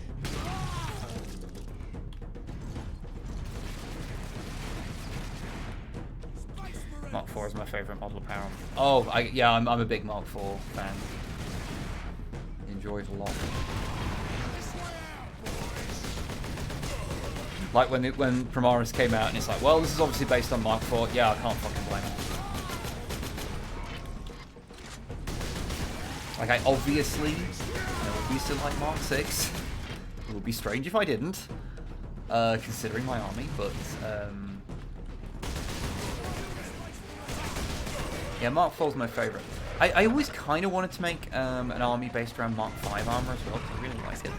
K: Mark 4 is my favourite model of power. Oh, yeah, I'm a big Mark 4 fan. Enjoy it a lot. Like when Primaris came out and it's like, well, this is obviously based on Mark 4. Yeah, I can't fucking blame it. Like, I obviously like Mark 6. It would be strange if I didn't, considering my army, but, yeah, Mark 4 is my favourite. I always kind of wanted to make an army based around Mark 5 armor as well, because I really like it.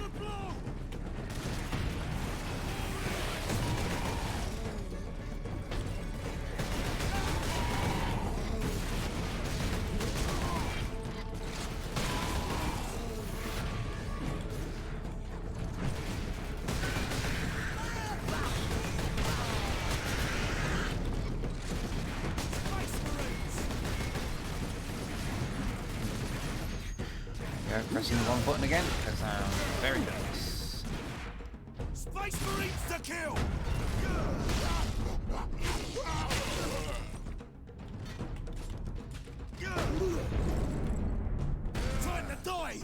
K: Pressing the wrong button again because I'm very nervous.
A: Space Marines to kill! Time to die!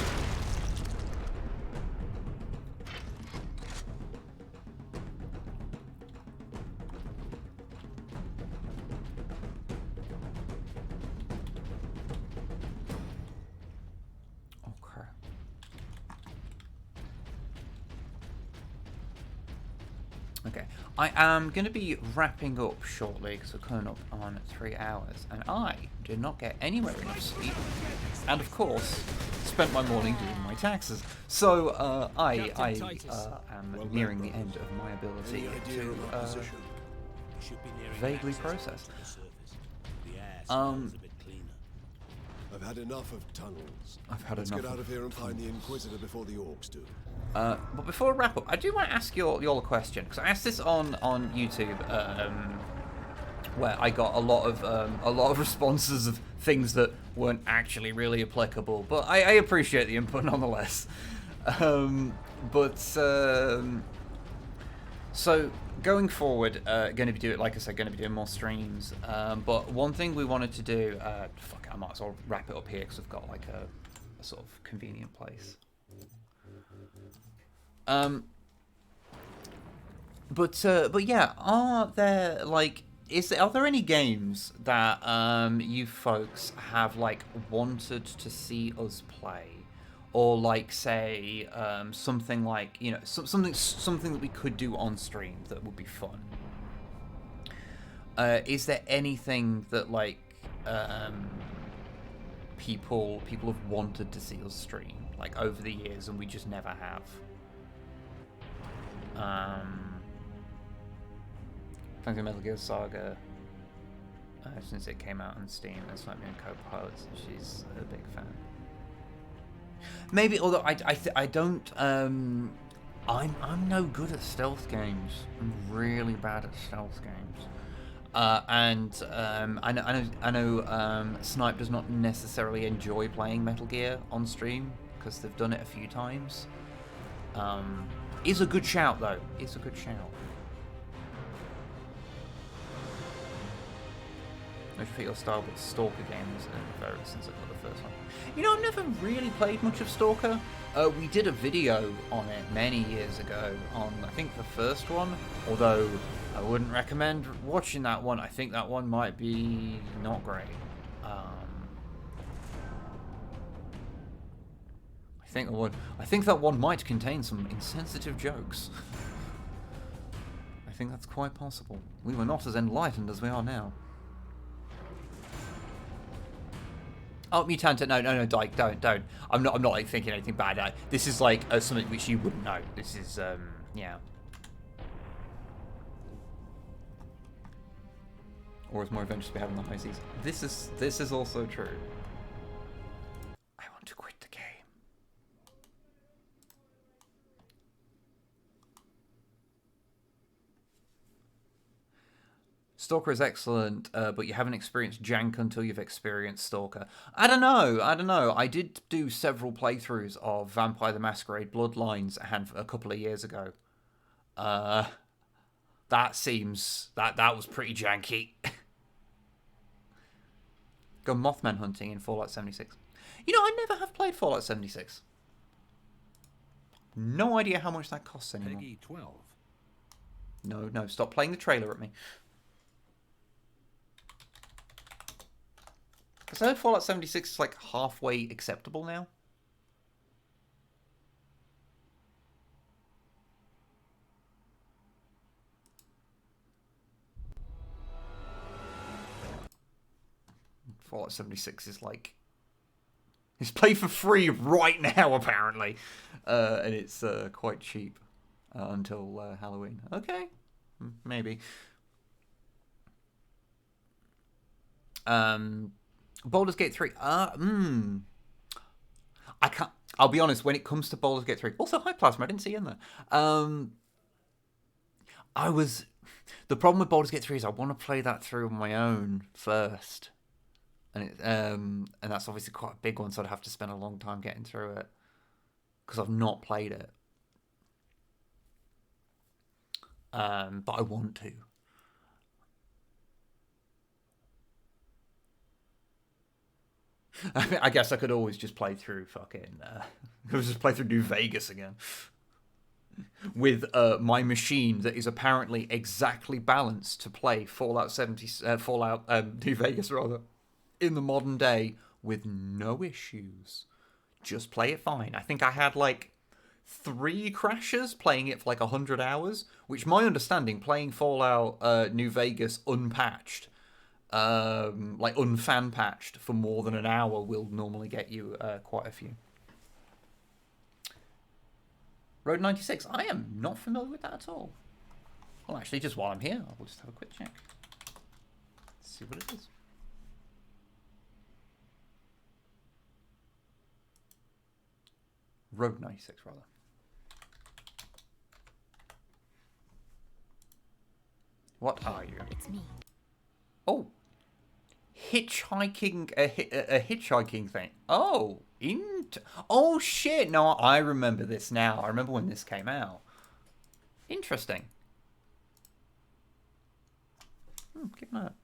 K: Okay, I am going to be wrapping up shortly because we're coming up on 3 hours, and I did not get anywhere enough sleep, and of course, spent my morning doing my taxes. So I am nearing the end of my ability to vaguely process.
D: I've had enough of tunnels.
K: Let's
D: get out of here and find the Inquisitor before the orcs do.
K: But before I wrap up, I do want to ask you all a question, because I asked this on YouTube, where I got a lot of responses of things that weren't actually really applicable, but I appreciate the input nonetheless. So going forward, going to be doing, like I said, going to be doing more streams. But one thing we wanted to do, fuck it, I might as well wrap it up here because I've got like a sort of convenient place. But yeah, are there any games that you folks have like wanted to see us play, or like say something like, you know, something that we could do on stream that would be fun? Is there anything that like people have wanted to see us stream like over the years and we just never have? Thanks to Metal Gear Saga, since it came out on Steam, and Snipe Wib co-pilots, she's a big fan. Maybe, although I don't, I'm no good at stealth games. I'm really bad at stealth games. I know Snipe does not necessarily enjoy playing Metal Gear on stream because they've done it a few times. Is a good shout though. It's a good shout. I should put your style with Stalker games since I got the first one. You know, I've never really played much of Stalker. We did a video on it many years ago on, I think, the first one, although I wouldn't recommend watching that one. I think that one might be not great. I think that one might contain some insensitive jokes. I think that's quite possible. We were not as enlightened as we are now. Oh, Mutanta, no, Dyke, don't. I'm not like thinking anything bad. This is like something which you wouldn't know. This is, yeah. Or is more adventures we have in the high seas. This is also true. I want to quit the game. Stalker is excellent, but you haven't experienced Jank until you've experienced Stalker. I don't know. I did do several playthroughs of Vampire the Masquerade Bloodlines a couple of years ago. That was pretty janky. Go Mothman hunting in Fallout 76. You know, I never have played Fallout 76. No idea how much that costs anymore.
O: Peggy 12.
K: No, stop playing the trailer at me. Because I heard Fallout 76 is like halfway acceptable now. Fallout 76 is like... It's played for free right now, apparently. And it's quite cheap until Halloween. Okay, maybe. Baldur's Gate 3. I can't... I'll be honest, when it comes to Baldur's Gate 3... Also, hi, Plasma, I didn't see you in there. The problem with Baldur's Gate 3 is I want to play that through on my own first. And that's obviously quite a big one, so I'd have to spend a long time getting through it. Because I've not played it. But I want to. I mean, I guess I could always just play through New Vegas again. With my machine that is apparently exactly balanced to play Fallout New Vegas rather, in the modern day with no issues. Just play it fine. I think I had like 3 crashes playing it for like 100 hours, which my understanding, playing Fallout New Vegas unpatched, like unfan patched for more than an hour will normally get you quite a few. Road 96. I am not familiar with that at all. Well, actually, just while I'm here, I'll just have a quick check. Let's see what it is. Road 96, rather. What are you?
P: It's me.
K: Oh. Hitchhiking, a hitchhiking thing. Oh, oh shit! No, I remember this now. I remember when this came out. Interesting. Keep an eye out.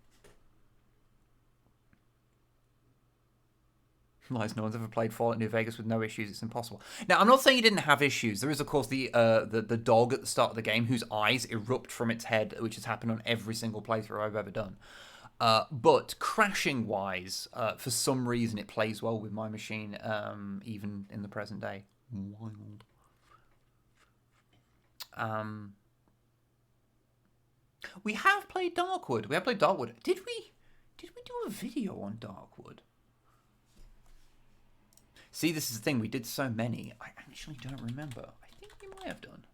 K: Lies, no one's ever played Fallout New Vegas with no issues. It's impossible. Now, I'm not saying you didn't have issues. There is, of course, the dog at the start of the game whose eyes erupt from its head, which has happened on every single playthrough I've ever done. But crashing-wise, for some reason, it plays well with my machine, even in the present day. Wild. We have played Darkwood. Did we do a video on Darkwood? See, this is the thing. We did so many. I actually don't remember. I think we might have done.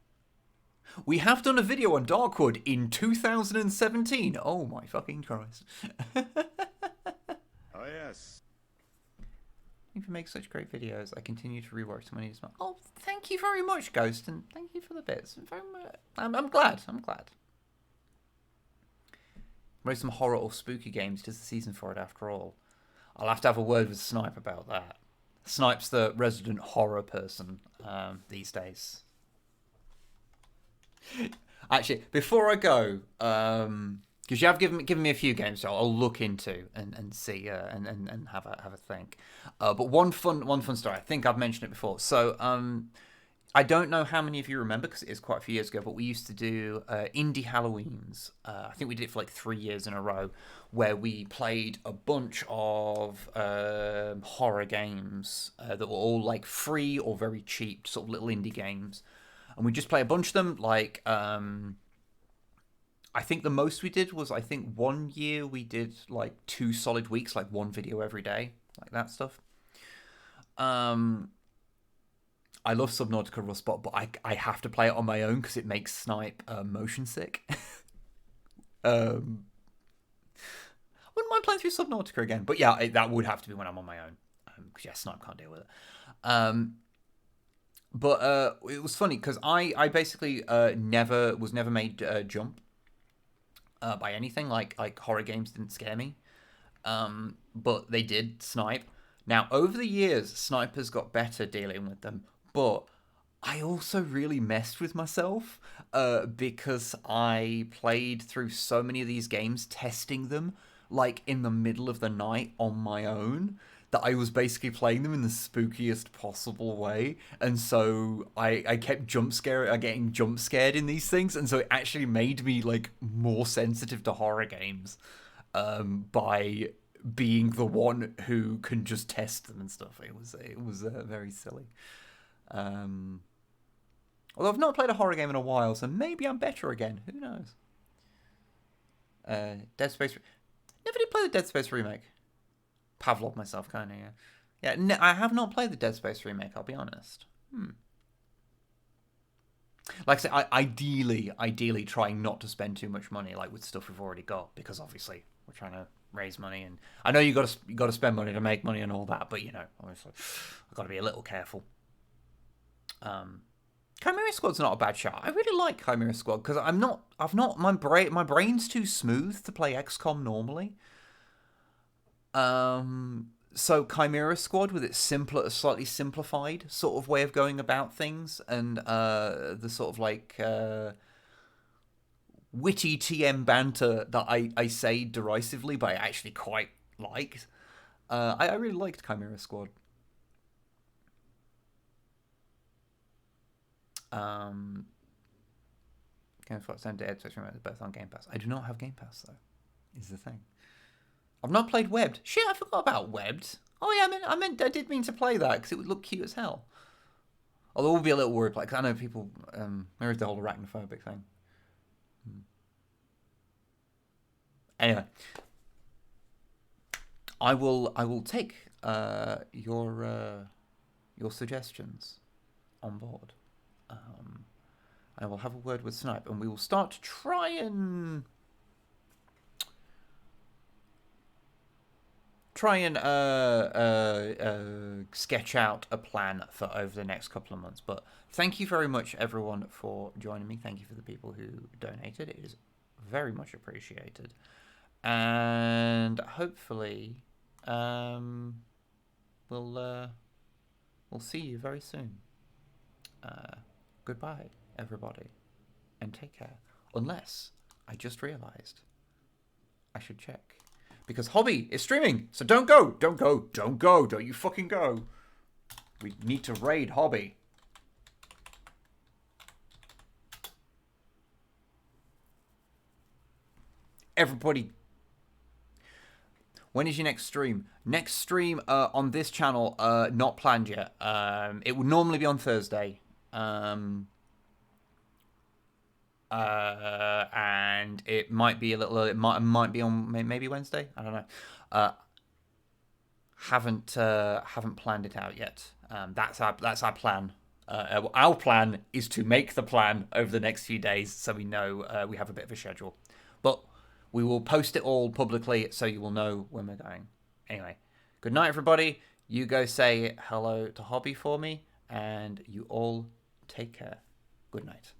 K: We have done a video on Darkwood in 2017. Oh my fucking Christ.
J: Oh, yes.
K: Thank you for making such great videos. I continue to rewatch so many as well. Oh, thank you very much, Ghost, and thank you for the bits. Very much. I'm glad. Maybe some horror or spooky games. Does the season for it after all? I'll have to have a word with Snipe about that. Snipe's the resident horror person these days. Actually, before I go, because you have given me a few games, so I'll look into and see and have a think. But one fun story. I think I've mentioned it before. So I don't know how many of you remember, because it is quite a few years ago, but we used to do indie Halloweens. I think we did it for like 3 years in a row, where we played a bunch of horror games that were all like free or very cheap, sort of little indie games. And we just play a bunch of them. Like, I think the most we did was, I think 1 year we did like 2 solid weeks, like 1 video every day, like that stuff. I love Subnautica Rustbot, but I have to play it on my own because it makes Snipe motion sick. I wouldn't mind playing through Subnautica again, but yeah, that would have to be when I'm on my own. Because yeah, Snipe can't deal with it. But it was funny because I basically was never made jump by anything. Like horror games didn't scare me, but they did Snipe. Now over the years, Snipe has got better dealing with them. But I also really messed with myself because I played through so many of these games, testing them like in the middle of the night on my own, that I was basically playing them in the spookiest possible way. And so I kept getting jump scared in these things. And so it actually made me like more sensitive to horror games by being the one who can just test them and stuff. It was very silly. Although I've not played a horror game in a while, so maybe I'm better again. Who knows? Dead Space. Never did play the Dead Space remake. Pavlov myself, kind of. Yeah. I have not played the Dead Space remake. I'll be honest. Like I say, ideally trying not to spend too much money, like with stuff we've already got, because obviously we're trying to raise money, and I know you got to spend money to make money and all that, but you know, obviously, I've got to be a little careful. Chimera Squad's not a bad shot. I really like Chimera Squad because my brain's too smooth to play XCOM normally. So Chimera Squad with its slightly simplified sort of way of going about things, and the sort of like witty TM banter that I say derisively, but I actually quite liked. I really liked Chimera Squad. Game of Thrones and Dead Space Remake both on Game Pass. I do not have Game Pass though. Is the thing. I've not played Webbed. Shit, I forgot about Webbed. Oh yeah, I did mean to play that because it would look cute as hell. Although it would be a little wordplay because I know people. There is the whole arachnophobic thing. Anyway, I will take your suggestions on board. I will have a word with Snipe, and we will start to try and sketch out a plan for over the next couple of months. But thank you very much, everyone, for joining me. Thank you for the people who donated. It is very much appreciated, and hopefully, we'll see you very soon. Goodbye, everybody, and take care. Unless I just realised I should check. Because Hobby is streaming, so don't go, don't you fucking go. We need to raid Hobby. Everybody, when is your next stream? Next stream on this channel, not planned yet. It would normally be on Thursday. And it might be a little. It might be on maybe Wednesday. I don't know. Haven't planned it out yet. That's our plan. Our plan is to make the plan over the next few days, so we know we have a bit of a schedule. But we will post it all publicly, so you will know when we're going. Anyway, good night, everybody. You go say hello to Hobby for me, and you all take care. Good night.